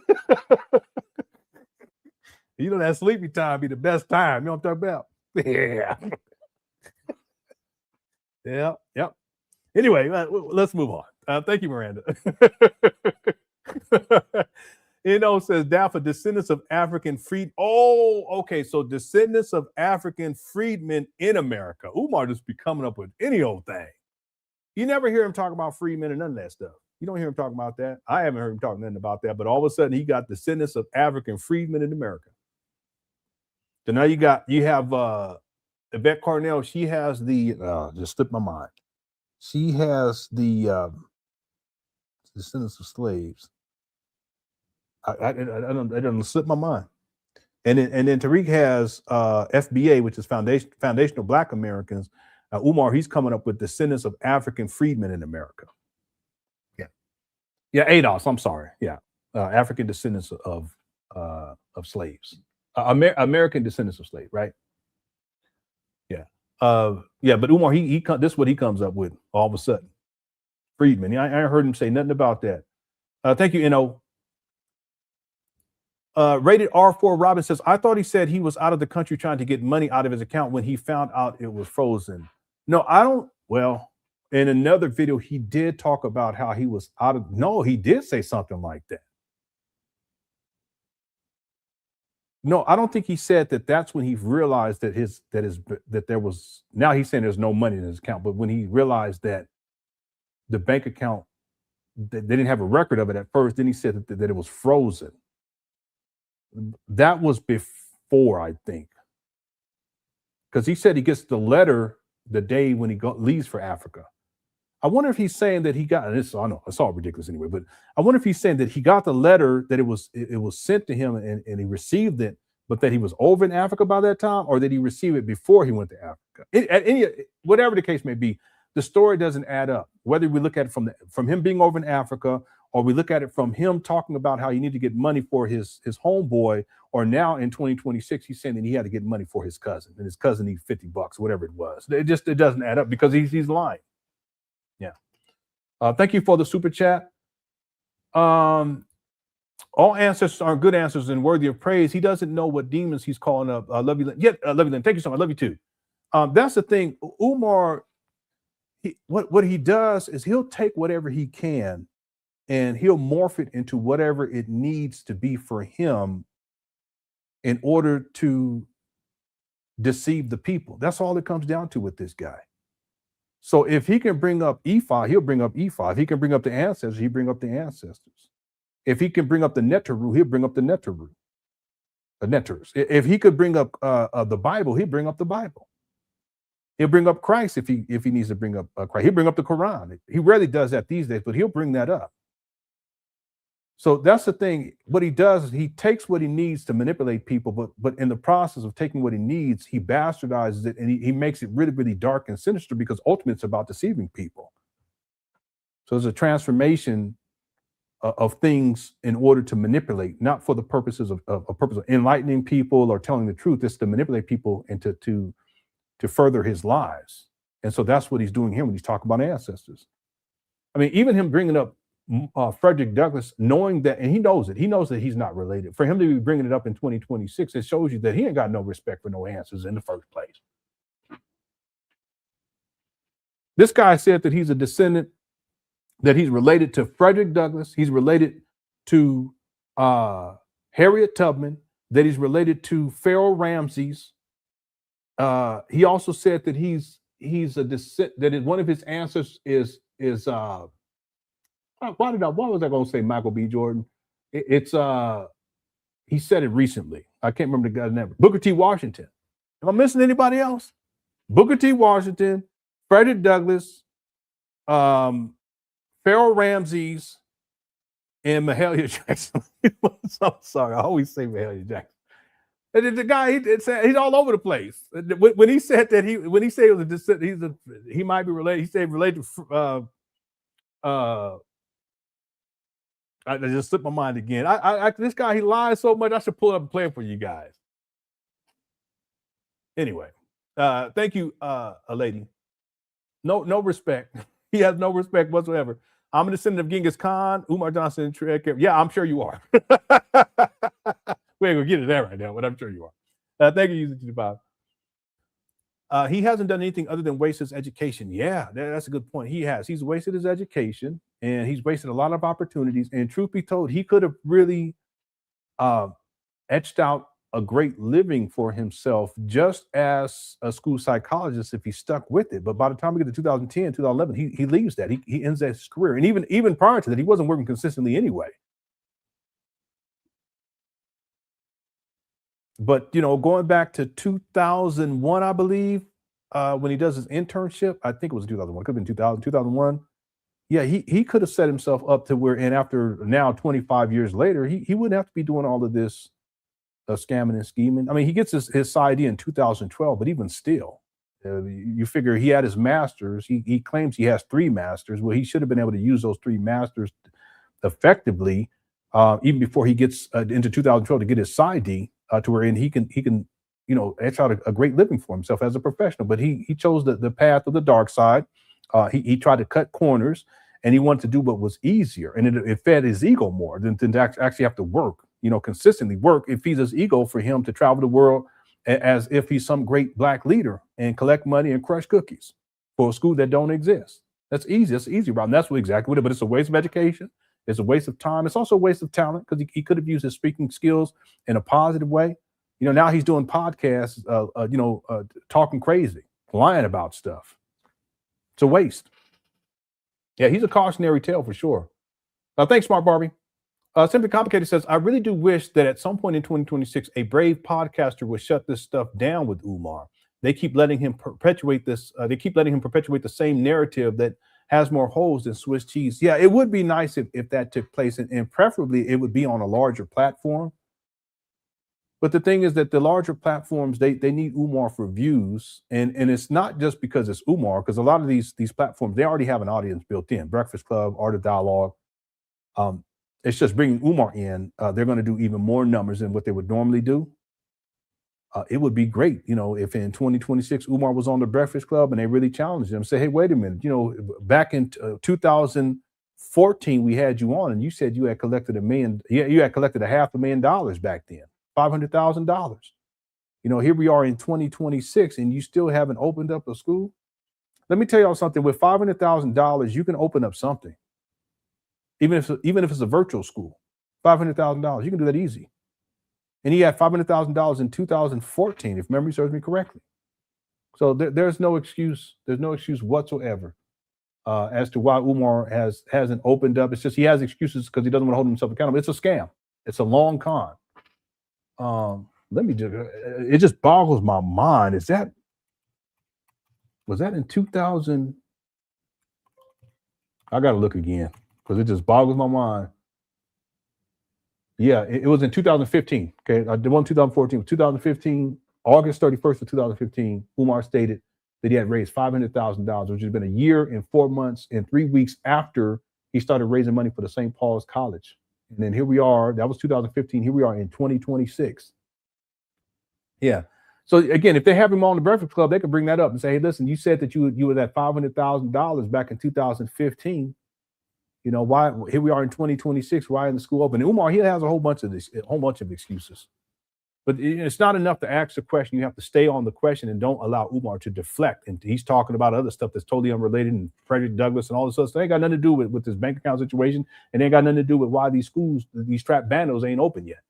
That sleepy time be the best time. You know what I'm talking about? Yeah. Yep. Anyway, let's move on. Thank you, Miranda. Says down for descendants of African freed. Oh, okay. So descendants of African freedmen in America. Umar just be coming up with any old thing. You never hear him talk about freedmen and none of that stuff. You don't hear him talking about that. I haven't heard him talk nothing about that. But all of a sudden, he got descendants of African freedmen in America. So now you have Yvette Carnell. She has the just slipped my mind. She has the descendants of slaves. I don't slip my mind. And then Tariq has FBA, which is Foundational Black Americans. Umar, he's coming up with descendants of African freedmen in America. Yeah, ADOS. I'm sorry. Yeah, African descendants of slaves. American descendants of slaves, right? Yeah. But Umar, this is what he comes up with all of a sudden. Freedmen. I heard him say nothing about that. Thank you, Rated R4 Robin says, I thought he said he was out of the country trying to get money out of his account when he found out it was frozen. No, I don't. Well, in another video, he did talk about how he was out of. No, he did say something like that. No, I don't think he said that. That's when he realized that there was. Now he's saying there's no money in his account, but when he realized that the bank account, they didn't have a record of it at first, then he said that it was frozen. That was before, I think, because he said he gets the letter the day when he leaves for Africa. I wonder if he's saying that he got this. I know it's all ridiculous anyway, but I wonder if he's saying that he got the letter, that it was sent to him and he received it, but that he was over in Africa by that time, or that he received it before he went to Africa. Whatever the case may be, the story doesn't add up. Whether we look at it from him being over in Africa, or we look at it from him talking about how he needed to get money for his homeboy, or now in 2026 he's saying that he had to get money for his cousin, and his cousin needs $50, whatever it was. It doesn't add up because he's lying. Yeah. Thank you for the super chat. All ancestors are good answers and worthy of praise. He doesn't know what demons he's calling up. Love you, Len. Yeah, love you, Len. Thank you so much. I love you too. That's the thing. Umar, what he does is he'll take whatever he can and he'll morph it into whatever it needs to be for him in order to deceive the people. That's all it comes down to with this guy. So if he can bring up Ephah, he'll bring up Ephah. If he can bring up the ancestors, he'll bring up the ancestors. If he can bring up the Neteru, he'll bring up the Neteru. The Neters. If he could bring up the Bible, he'll bring up the Bible. He'll bring up Christ if he needs to bring up Christ. He'll bring up the Quran. He rarely does that these days, but he'll bring that up. So that's the thing. What he does is he takes what he needs to manipulate people, but in the process of taking what he needs, he bastardizes it and he makes it really, really dark and sinister, because ultimately it's about deceiving people. So it's a transformation of things in order to manipulate, not for the purposes of enlightening people or telling the truth. It's to manipulate people and to further his lies. And so that's what he's doing here when he's talking about ancestors. I mean, even him bringing up Frederick Douglass, knowing that, and he knows it. He knows that he's not related. For him to be bringing it up in 2026, it shows you that he ain't got no respect for no answers in the first place. This guy said that he's a descendant, that he's related to Frederick Douglass. He's related to Harriet Tubman, that he's related to Pharaoh Ramses. He also said that he's a that one of his ancestors is why was I going to say Michael B. Jordan? He said it recently. I can't remember the guy's name. Booker T. Washington. Am I missing anybody else? Booker T. Washington, Frederick Douglass, Pharaoh Ramses, and Mahalia Jackson. I'm sorry, I always say Mahalia Jackson. And the guy, he's all over the place. When he said that he was he might be related. He said related to I just slipped my mind again. This guy, he lies so much. I should pull it up and play it for you guys. Anyway, thank you, a lady. No respect. He has no respect whatsoever. I'm a descendant of Genghis Khan, Umar Johnson. Yeah, I'm sure you are. We ain't gonna get to that right now, but I'm sure you are. Thank you, User 25. He hasn't done anything other than waste his education. Yeah, that's a good point. He has. He's wasted his education, and he's wasted a lot of opportunities. And truth be told, he could have really etched out a great living for himself just as a school psychologist if he stuck with it. But by the time we get to 2010, 2011, he leaves that. He ends his career. And even prior to that, he wasn't working consistently anyway. But, you know, going back to 2001, I believe, when he does his internship, I think it was 2001, it could have been 2001. Yeah, he could have set himself up to where, and after now 25 years later, he wouldn't have to be doing all of this scamming and scheming. I mean, he gets his ID in 2012, but even still, you figure he had his master's. He claims he has 3 masters. Well, he should have been able to use those 3 masters effectively, even before he gets into 2012 to get his PsyD. To where he can you know, etch out a great living for himself as a professional. But he chose the path of the dark side. He tried to cut corners, and he wanted to do what was easier, and it fed his ego more than to actually have to work, you know, consistently work. It feeds his ego for him to travel the world as if he's some great black leader and collect money and crush cookies for a school that don't exist. That's easy. That's the easy route. And that's exactly what it is. But it's a waste of education. It's a waste of time. It's also a waste of talent because he could have used his speaking skills in a positive way. You know, now he's doing podcasts, talking crazy, lying about stuff. It's a waste. Yeah, he's a cautionary tale for sure. Thanks, Smart Barbie. Simply Complicated says, I really do wish that at some point in 2026, a brave podcaster would shut this stuff down with Umar. They keep letting him perpetuate this. They keep letting him perpetuate the same narrative that has more holes than Swiss cheese. Yeah, it would be nice if that took place, and preferably it would be on a larger platform. But the thing is that the larger platforms, they need Umar for views, and it's not just because it's Umar, because a lot of these platforms, they already have an audience built in. Breakfast Club, Art of Dialogue. It's just bringing Umar in. They're going to do even more numbers than what they would normally do. It would be great, you know, if in 2026 Umar was on the Breakfast Club and they really challenged him, say, hey, wait a minute, you know, back in 2014 we had you on and you said you had collected you had collected $500,000 back then, $500,000. You know, here we are in 2026 and you still haven't opened up a school. Let me tell y'all something. With $500,000, you can open up something, even if it's a virtual school. $500,000, you can do that easy. And he had $500,000 in 2014, if memory serves me correctly. So there's no excuse. There's no excuse whatsoever as to why Umar hasn't opened up. It's just he has excuses because he doesn't want to hold himself accountable. It's a scam. It's a long con. It just boggles my mind. Was that in 2000? I got to look again because it just boggles my mind. Yeah, it was in 2015. Okay, I did one in 2014. 2015, August 31st of 2015, Umar stated that he had raised $500,000, which has been a year and 4 months and 3 weeks after he started raising money for the St. Paul's College. And then here we are, that was 2015. Here we are in 2026. Yeah. So again, if they have him on the Breakfast Club, they can bring that up and say, hey, listen, you said that you were at $500,000 back in 2015. You know, why here we are in 2026, why isn't the school open? And Umar, he has a whole bunch of excuses. But it's not enough to ask the question. You have to stay on the question and don't allow Umar to deflect. And he's talking about other stuff that's totally unrelated, and Frederick Douglass and all this other stuff. They ain't got nothing to do with this bank account situation, and they ain't got nothing to do with why these schools, these trap bandos ain't open yet.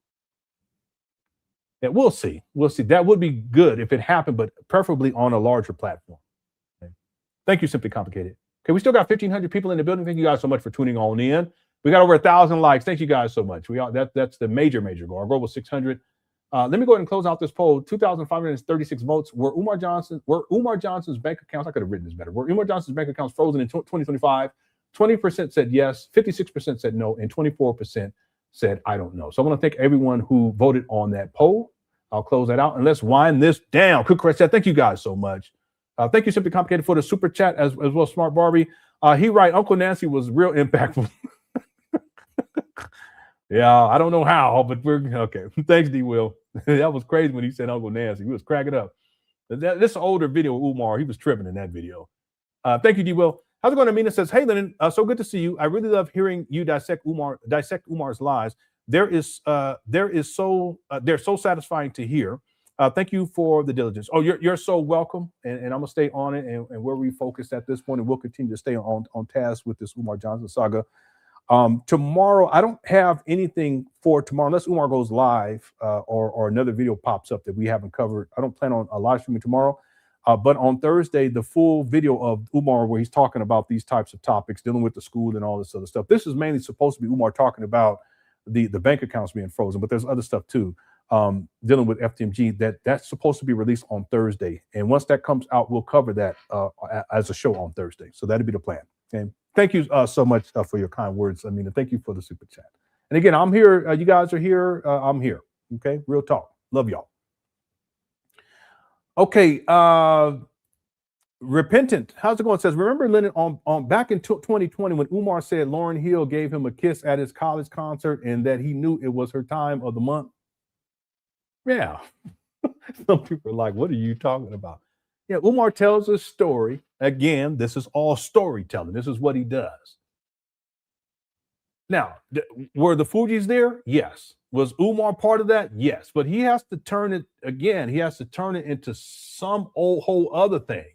Yeah, we'll see. We'll see. That would be good if it happened, but preferably on a larger platform. Okay. Thank you, Simply Complicated. Okay, we still got 1,500 people in the building. Thank you guys so much for tuning on in. We got over 1,000 likes. Thank you guys so much. That's the major goal. Our goal was 600. Let me go ahead and close out this poll. 2,536 votes. Were Umar Johnson's bank accounts, I could have written this better. Were Umar Johnson's bank accounts frozen in 2025? 20% said yes, 56% said no, and 24% said I don't know. So I want to thank everyone who voted on that poll. I'll close that out and let's wind this down. Quick chat. Thank you guys so much. Thank you, Simply Complicated, for the super chat as well, Smart Barbie. He right, Uncle Nancy was real impactful. Yeah, I don't know how, but we're okay. Thanks, D. Will. That was crazy when he said Uncle Nancy. He was cracking up. This older video of Umar, he was tripping in that video. Thank you, D. Will. How's it going? Amina says, hey, Lenon, so good to see you. I really love hearing you dissect Umar's lies. They're so satisfying to hear. Thank you for the diligence. Oh, you're so welcome. And I'm gonna stay on it and we're refocused at this point, and we'll continue to stay on task with this Umar Johnson saga. Tomorrow, I don't have anything for tomorrow unless Umar goes live or another video pops up that we haven't covered. I don't plan on a live streaming tomorrow. But on Thursday, the full video of Umar where he's talking about these types of topics, dealing with the school and all this other stuff. This is mainly supposed to be Umar talking about the bank accounts being frozen, but there's other stuff too, dealing with FDMG that's supposed to be released on Thursday. And once that comes out, we'll cover that as a show on Thursday. So that'll be the plan. Okay. Thank you so much for your kind words. I mean, thank you for the super chat. And again, I'm here. You guys are here. I'm here. Okay. Real talk. Love y'all. Okay. Repentant. How's it going? It says, remember Lenon on back in 2020 when Umar said Lauryn Hill gave him a kiss at his college concert and that he knew it was her time of the month? Yeah. Some people are like, what are you talking about? Yeah, Umar tells a story. Again, this is all storytelling. This is what he does. Now, were the Fugees there? Yes. Was Umar part of that? Yes. But he has to turn it, again, he has to turn it into some whole other thing.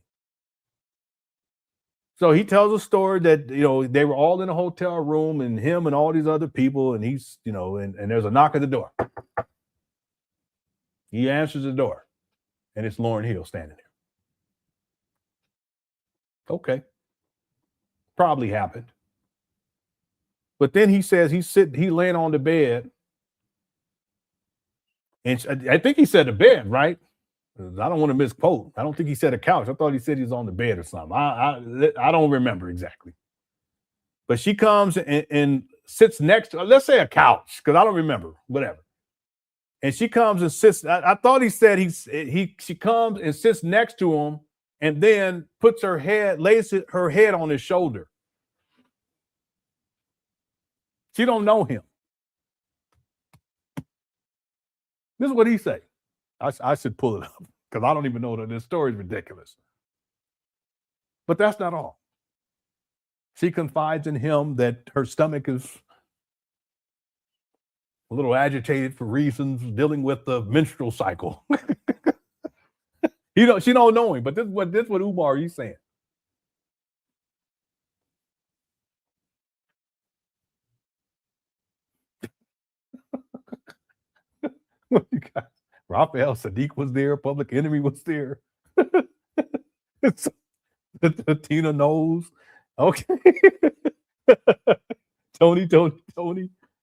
So he tells a story that, they were all in a hotel room and him and all these other people, and he's, and there's a knock at the door. He answers the door, and it's Lauryn Hill standing there. Okay. Probably happened. But then he says he laying on the bed. And I think he said the bed, right? I don't want to misquote. I don't think he said a couch. I thought he said he was on the bed or something. I don't remember exactly. But she comes and sits next to, let's say a couch, because I don't remember, whatever. And she comes and sits. I thought he said she comes and sits next to him and then puts her head, lays her head on his shoulder. She don't know him. This is what he say. I should pull it up because I don't even know that this story is ridiculous. But that's not all. She confides in him that her stomach is a little agitated for reasons dealing with the menstrual cycle. She don't know him, but this is what Umar is saying. What you got? Raphael Sadiq was there. Public Enemy was there. Tina knows. Okay. Tony.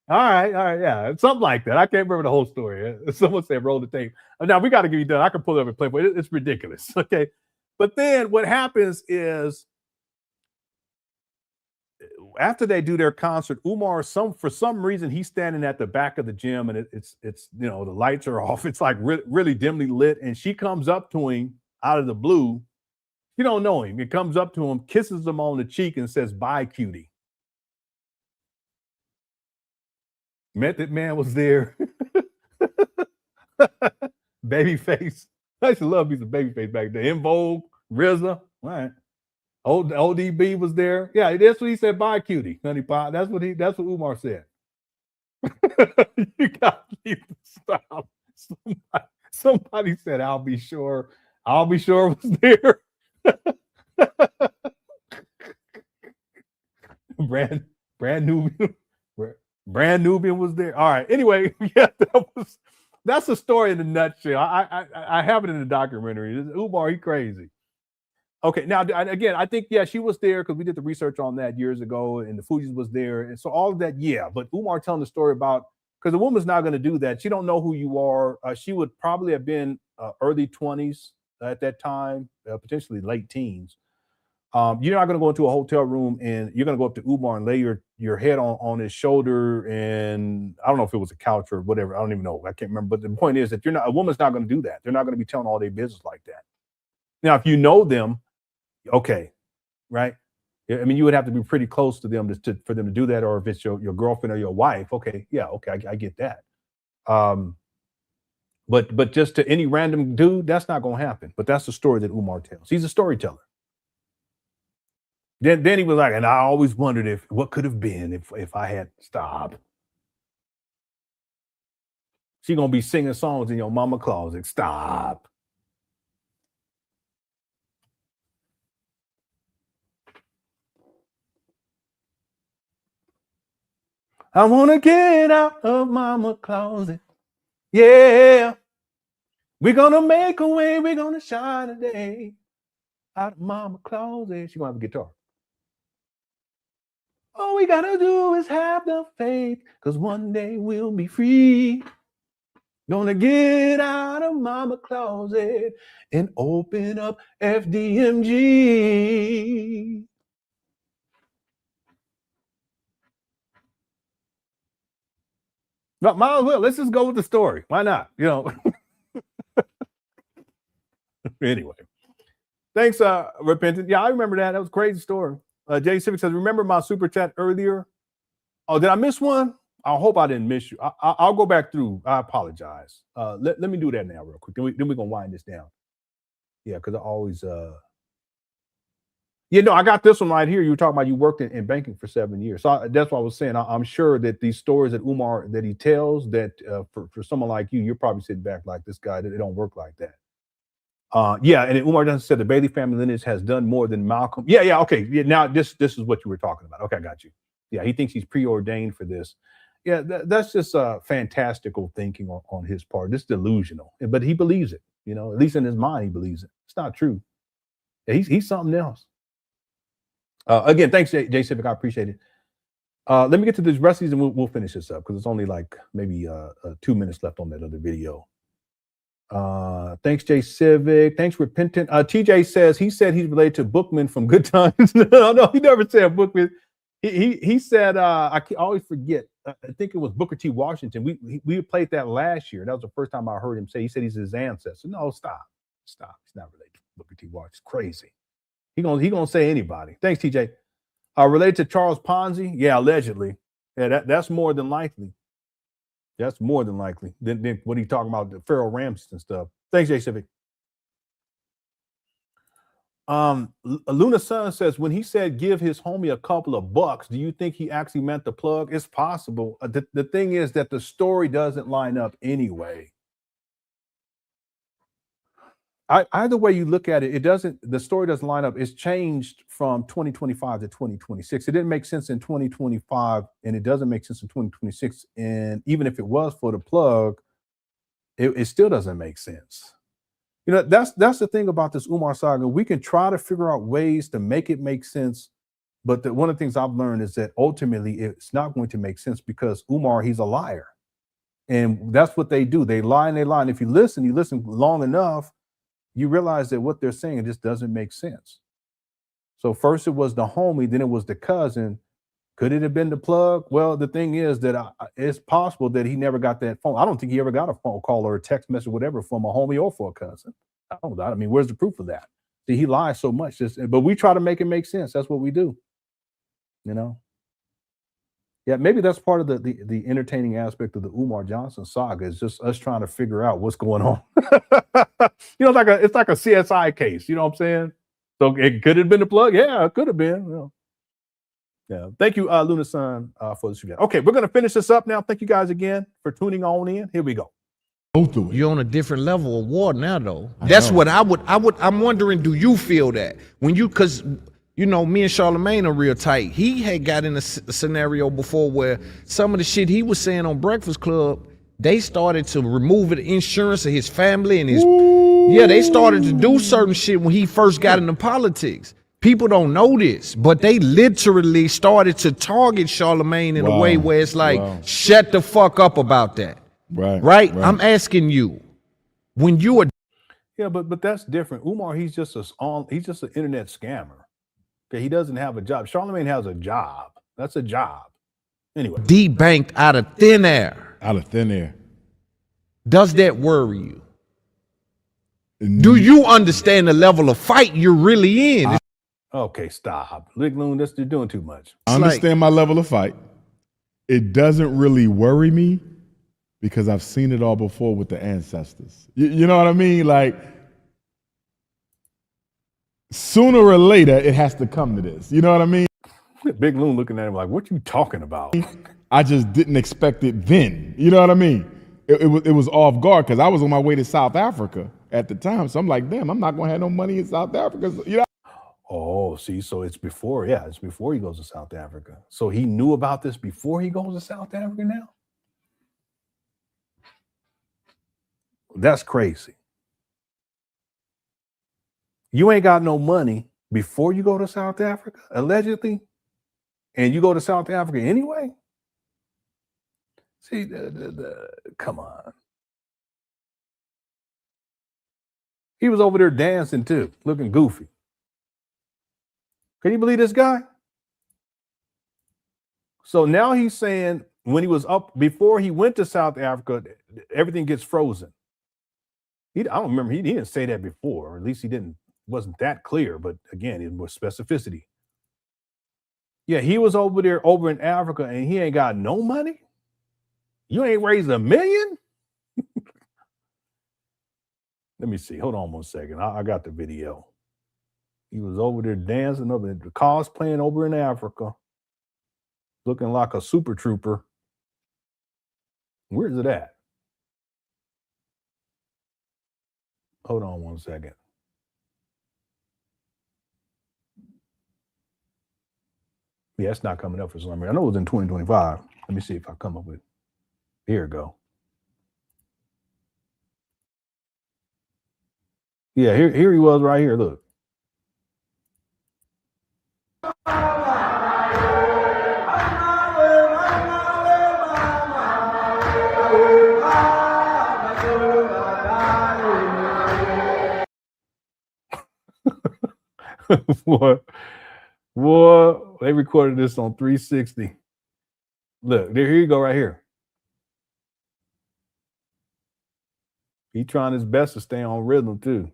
All right, yeah, something like that. I can't remember the whole story. Someone said roll the tape. Now we got to get it done. I can pull it up and play, but it's ridiculous. Okay, but then what happens is after they do their concert, Umar, for some reason, he's standing at the back of the gym, and it's the lights are off. It's like really dimly lit, and she comes up to him out of the blue, You don't know him. He comes up to him, kisses him on the cheek, and says, "Bye, cutie." Method Man was there. Babyface. I used to love me some Babyface back then. In Vogue, RZA. All right. ODB was there. Yeah, that's what he said. "Bye, cutie, honey pie." That's what Umar said. You got to stop. Somebody said, "I'll be sure." "I'll be sure" was there. Brand Nubian was there. All right. Anyway, yeah, that's the story in a nutshell. I have it in the documentary. Umar, he crazy. Okay, now again, I think she was there because we did the research on that years ago, and the Fugees was there, and so all of that, yeah. But Umar telling the story about, because the woman's not going to do that. She don't know who you are. She would probably have been early 20s at that time, potentially late teens. You're not going to go into a hotel room and you're going to go up to Umar and lay your head on his shoulder, and I don't know if it was a couch or whatever. I don't even know. I can't remember. But the point is that a woman's not going to do that. They're not going to be telling all their business like that. Now, if you know them, okay, right? I mean, you would have to be pretty close to them for them to do that, or if it's your girlfriend or your wife, okay, yeah, okay, I get that. But just to any random dude, that's not going to happen. But that's the story that Umar tells. He's a storyteller. Then he was like, and I always wondered what could have been if I had stopped. She gonna be singing songs in your mama closet. Stop. I wanna get out of mama closet. Yeah. We're gonna make a way. We're gonna shine today. Out of mama closet. She gonna have a guitar. All we gotta do is have the faith, because one day we'll be free. Gonna get out of mama closet and open up FDMG. But might as well. Let's just go with the story. Why not? Anyway. Thanks, Repentant. Yeah, I remember that. That was a crazy story. Jay Civic says, remember my super chat earlier? Oh, did I miss one? I hope I didn't miss you. I'll go back through. I apologize. Let me do that now real quick. Then we're going to wind this down. Yeah, because I always... I got this one right here. You were talking about you worked in banking for 7 years. So that's what I was saying. I'm sure that these stories that Umar, that he tells, that for someone like you, you're probably sitting back like, this guy, that it don't work like that. And Umar Johnson said the Bailey family lineage has done more than Malcolm. Yeah, okay. Yeah, now this is what you were talking about. Okay, I got you. Yeah, he thinks he's preordained for this. Yeah, that's just fantastical thinking on his part. It's delusional, but he believes it. At least in his mind, he believes it. It's not true. Yeah, he's something else. Again, thanks, Jay Civic. I appreciate it. Let me get to this rest of these and we'll finish this up because it's only like maybe 2 minutes left on that other video. Thanks, Jay Civic. Thanks, Repentant. TJ says he said he's related to Bookman from Good Times. No, he never said Bookman. He said I always forget. I think it was Booker T. Washington. We played that last year. That was the first time I heard him say. He said he's his ancestor. No, stop. He's not related to Booker T. Washington. It's crazy. He gonna say anybody. Thanks, TJ. Related to Charles Ponzi? Yeah, allegedly. Yeah, that's more than likely. That's more than likely. Then what are you talking about? The Pharaoh Ramses and stuff. Thanks, Jay Civic. Luna Sun says, when he said give his homie a couple of bucks, do you think he actually meant the plug? It's possible. The thing is that the story doesn't line up anyway. Either way you look at it, the story doesn't line up. It's changed from 2025 to 2026. It didn't make sense in 2025, and it doesn't make sense in 2026. And even if it was for the plug, it still doesn't make sense. That's the thing about this Umar saga. We can try to figure out ways to make it make sense, but one of the things I've learned is that ultimately it's not going to make sense because Umar, he's a liar. And that's what they do. They lie and they lie. And if you listen long enough, you realize that what they're saying just doesn't make sense. So first it was the homie, then it was the cousin. Could it have been the plug? Well, the thing is that it's possible that he never got that phone. I don't think he ever got a phone call or a text message, whatever, from a homie or for a cousin. I don't know. I mean, where's the proof of that? See, he lies so much, but we try to make it make sense. That's what we do. You know? Yeah, maybe that's part of the entertaining aspect of the Umar Johnson saga is just us trying to figure out what's going on. You know, it's like a CSI case. You know what I'm saying? So it could have been the plug. Yeah, it could have been. You know. Yeah. Thank you, Luna Sun, for the suggestion. Okay, we're gonna finish this up now. Thank you guys again for tuning on in. Here we go. You're on a different level of war now, though. That's what I'm wondering, do you feel that? When you, because, you know, me and Charlemagne are real tight. He had got in a scenario before where some of the shit he was saying on Breakfast Club, they started to remove the insurance of his family and his, yeah, they started to do certain shit when he first got into politics. People don't know this, but they literally started to target Charlemagne in a way where it's like, shut the fuck up about that. Right. I'm asking you, when you are, yeah, but that's different. Umar, he's just an internet scammer. Okay, he doesn't have a job. Charlemagne has a job. That's a job. Anyway, debanked out of thin air. Out of thin air. Does that worry you? Do you understand the level of fight you're really in? Okay, stop. Ligloon, you're doing too much. I understand my level of fight. It doesn't really worry me because I've seen it all before with the ancestors. You know what I mean? Like, sooner or later, it has to come to this. You know what I mean? Big Loon looking at him like, what you talking about? I just didn't expect it then. You know what I mean? It was off guard because I was on my way to South Africa at the time. So I'm like, damn, I'm not going to have no money in South Africa. So, you know? Oh, see, so it's before he goes to South Africa. So he knew about this before he goes to South Africa now? That's crazy. You ain't got no money before you go to South Africa, allegedly, and you go to South Africa anyway? See, come on. He was over there dancing too, looking goofy. Can you believe this guy? So now he's saying when he was up, before he went to South Africa, everything gets frozen. I don't remember, he didn't say that before, or at least wasn't that clear, but again, it was specificity. Yeah, he was over in Africa and he ain't got no money? You ain't raised $1 million? Let me see, hold on 1 second. I got the video. He was over there dancing over the cosplaying over in Africa, looking like a super trooper. Where's it at? Hold on 1 second. Yeah, it's not coming up for some reason. I know it was in 2025. Let me see if I come up with it. Here we go. Yeah, here he was right here. Look. What? They recorded this on 360. Look, here you go right here. He trying his best to stay on rhythm too.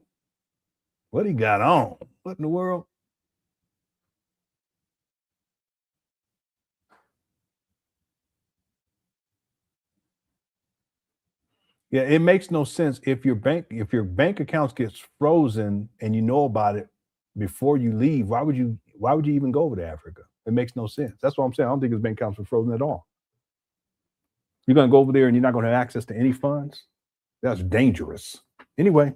What he got on? What in the world? Yeah, it makes no sense if your bank accounts gets frozen and you know about it before you leave. Why would you even go over to Africa? It makes no sense. That's what I'm saying. I don't think his bank accounts were frozen at all. You're gonna go over there and you're not gonna have access to any funds? That's dangerous. Anyway.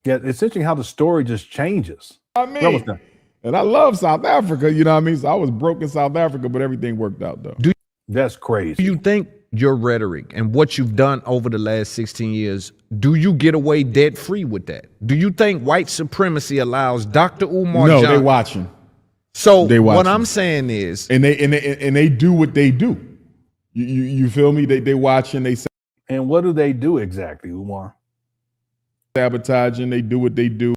Yeah, it's interesting how the story just changes. I mean, and I love South Africa, you know what I mean? So I was broke in South Africa, but everything worked out though. That's crazy. Do you think your rhetoric and what you've done over the last 16 years, do you get away debt free with that? Do you think white supremacy allows Dr. Umar Johnson? No, they watching. So what I'm saying is, and they do what they do. You feel me? They watching. They say, and what do they do exactly, Umar? Sabotaging. They do what they do.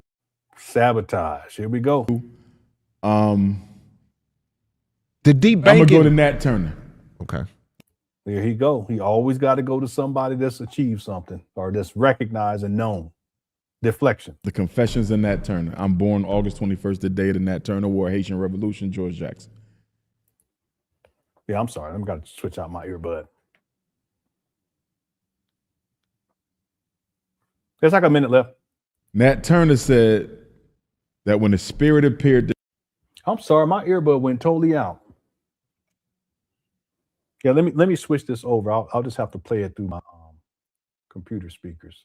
Sabotage. Here we go. The debanking. I'm gonna go to Nat Turner. Okay. There he go. He always got to go to somebody that's achieved something or that's recognized and known. Deflection. The Confessions of Nat Turner. I'm born August 21st, the day of the Nat Turner War, Haitian Revolution, George Jackson. Yeah, I'm sorry. I'm got to switch out my earbud. There's like a minute left. Nat Turner said that when the spirit appeared to I'm sorry, my earbud went totally out. Yeah, let me switch this over. I'll just have to play it through my computer speakers,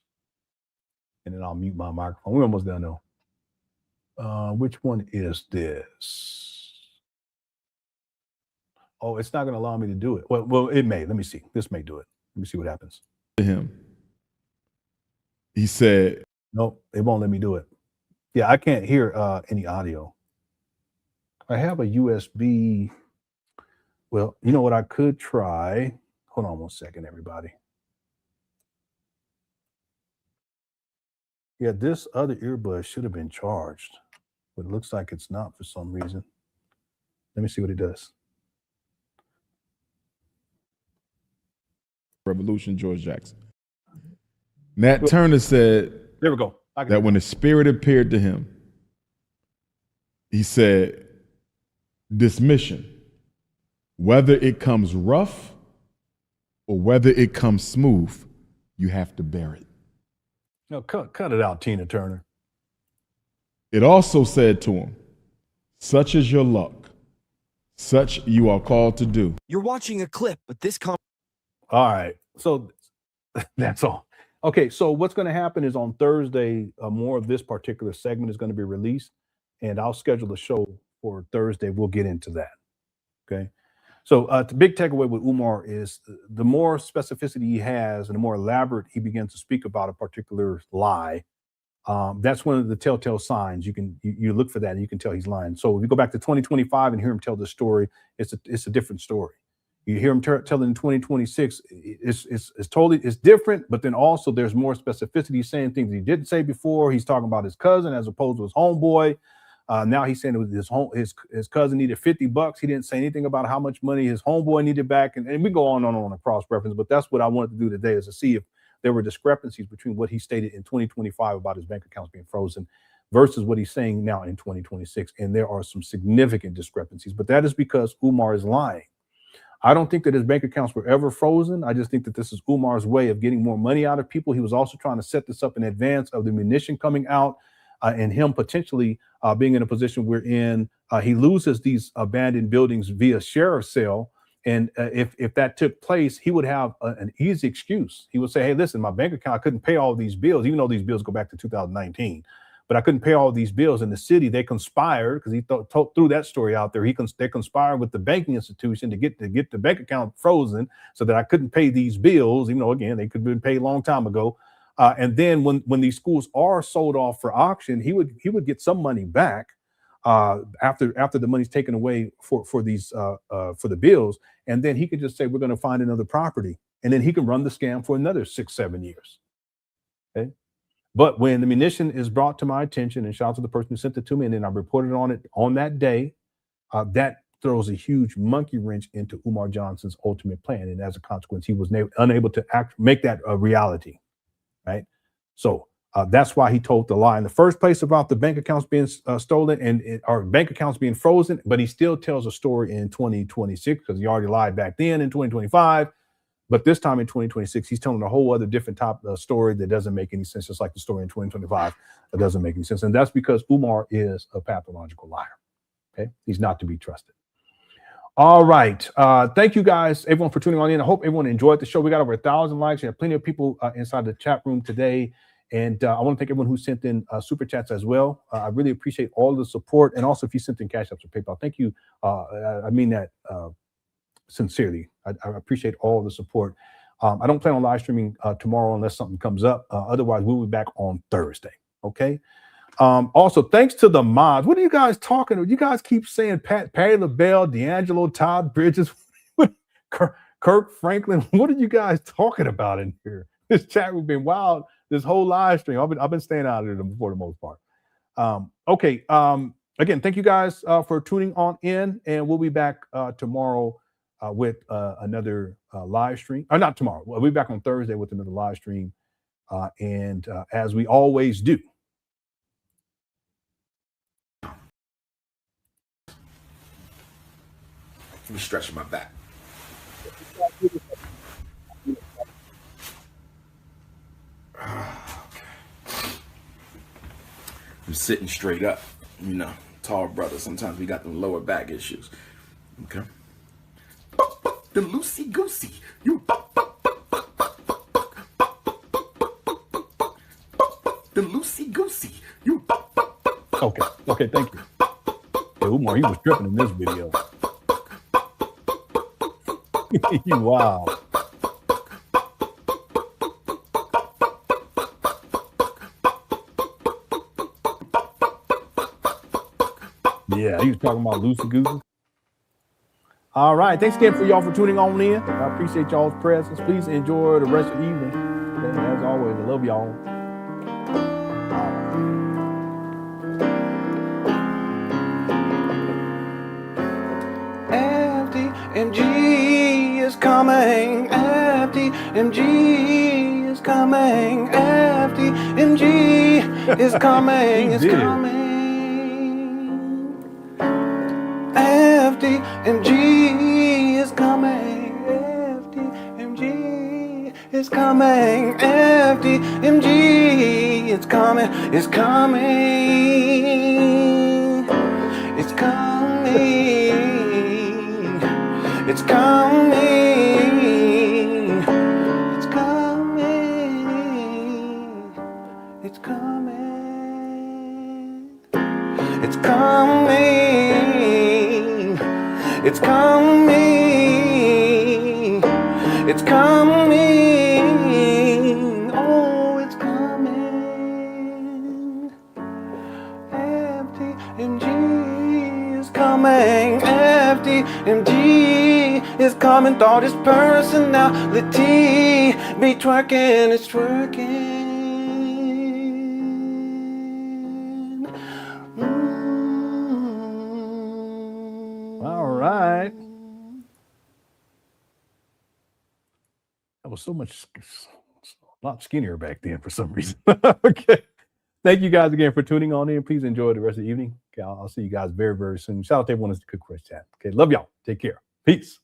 and then I'll mute my microphone. We're almost done though. Which one is this? Oh, it's not going to allow me to do it. Well, it may. Let me see. This may do it. Let me see what happens. him, he said, Nope, it won't let me do it. Yeah, I can't hear any audio. I have a USB. Well, you know what I could try? Hold on one second, everybody. Yeah, this other earbud should have been charged, but it looks like it's not for some reason. Let me see what it does. Revolution, George Jackson. Nat Turner said There we go. that when the spirit appeared to him, he said, this mission, whether it comes rough or whether it comes smooth, you have to bear it. No, cut it out, Tina Turner. It also said to him, such is your luck, such you are called to do. You're watching a clip, but this All right, so that's all. Okay, so what's going to happen is on Thursday, more of this particular segment is going to be released, and I'll schedule the show for Thursday. We'll get into that. Okay, so the big takeaway with Umar is the more specificity he has and the more elaborate he begins to speak about a particular lie, that's one of the telltale signs. You look for that and you can tell he's lying. So if you go back to 2025 and hear him tell this story, it's a different story. You hear him tell it in 2026, it's different, but then also there's more specificity. He's saying things he didn't say before. He's talking about his cousin as opposed to his homeboy. Now he's saying it was his cousin needed $50. He didn't say anything about how much money his homeboy needed back. And we go on a cross reference, but that's what I wanted to do today, is to see if there were discrepancies between what he stated in 2025 about his bank accounts being frozen versus what he's saying now in 2026. And there are some significant discrepancies, but that is because Umar is lying. I don't think that his bank accounts were ever frozen. I just think that this is Umar's way of getting more money out of people. He was also trying to set this up in advance of the munition coming out and him potentially being in a position wherein he loses these abandoned buildings via sheriff's sale. And if that took place, he would have an easy excuse. He would say, hey, listen, my bank account, I couldn't pay all these bills, even though these bills go back to 2019. But I couldn't pay all these bills in the city. They conspired, because he threw that story out there. They conspired with the banking institution to get the bank account frozen so that I couldn't pay these bills, even though, again, they could have been paid a long time ago. And then when these schools are sold off for auction, he would get some money back after the money's taken away for the bills. And then he could just say, we're going to find another property. And then he can run the scam for another 6-7 years. Okay. But when the munition is brought to my attention, and shout out to the person who sent it to me, and then I reported on it on that day, that throws a huge monkey wrench into Umar Johnson's ultimate plan. And as a consequence, he was unable to make that a reality, right? So that's why he told the lie in the first place about the bank accounts being stolen or bank accounts being frozen, but he still tells a story in 2026 because he already lied back then in 2025. But this time in 2026, he's telling a whole other different type of story that doesn't make any sense, just like the story in 2025 that doesn't make any sense. And that's because Umar is a pathological liar. Okay, he's not to be trusted. All right. Thank you guys, everyone, for tuning on in. I hope everyone enjoyed the show. We got over 1,000 likes. We have plenty of people inside the chat room today. And I want to thank everyone who sent in super chats as well. I really appreciate all the support. And also if you sent in cash apps or PayPal, thank you. I mean that sincerely. I appreciate all the support. I don't plan on live streaming tomorrow unless something comes up. Otherwise, we'll be back on Thursday. Okay. Also, thanks to the mods. What are you guys talking about? You guys keep saying Patty LaBelle, D'Angelo, Todd Bridges, Kirk Franklin. What are you guys talking about in here? This chat room been wild. This whole live stream. I've been staying out of it for the most part. Okay. Again, thank you guys for tuning on in, and we'll be back tomorrow with another live stream. Or not tomorrow. We'll be back on Thursday with another live stream. And as we always do, Let me stretch my back. I'm sitting straight up. You know, tall brother. Sometimes we got them lower back issues. Okay. The loosey goosey. You the loosey goosey. You okay, thank you. Yeah, Umar, he was tripping in this video. Wow. Yeah, he was talking about loosey goosey. All right, thanks again for y'all for tuning on in. I appreciate y'all's presence. Please enjoy the rest of the evening. And as always, I love y'all. FDMG is coming. FDMG is coming. FDMG is coming. It's coming. FDMG is coming. FDMG is coming. FDMG is coming. It's coming. It's coming. It's coming. It's coming. It's coming. It's coming. It's coming. It's coming. Oh, it's coming. FDMG is coming. FDMG is coming. Thought his personality be twerking. It's twerking. All right. That was so much, a lot skinnier back then for some reason. Okay. Thank you guys again for tuning on in. Please enjoy the rest of the evening. Okay, I'll see you guys very, very soon. Shout out to everyone in the Cook Chat. Okay, love y'all. Take care. Peace.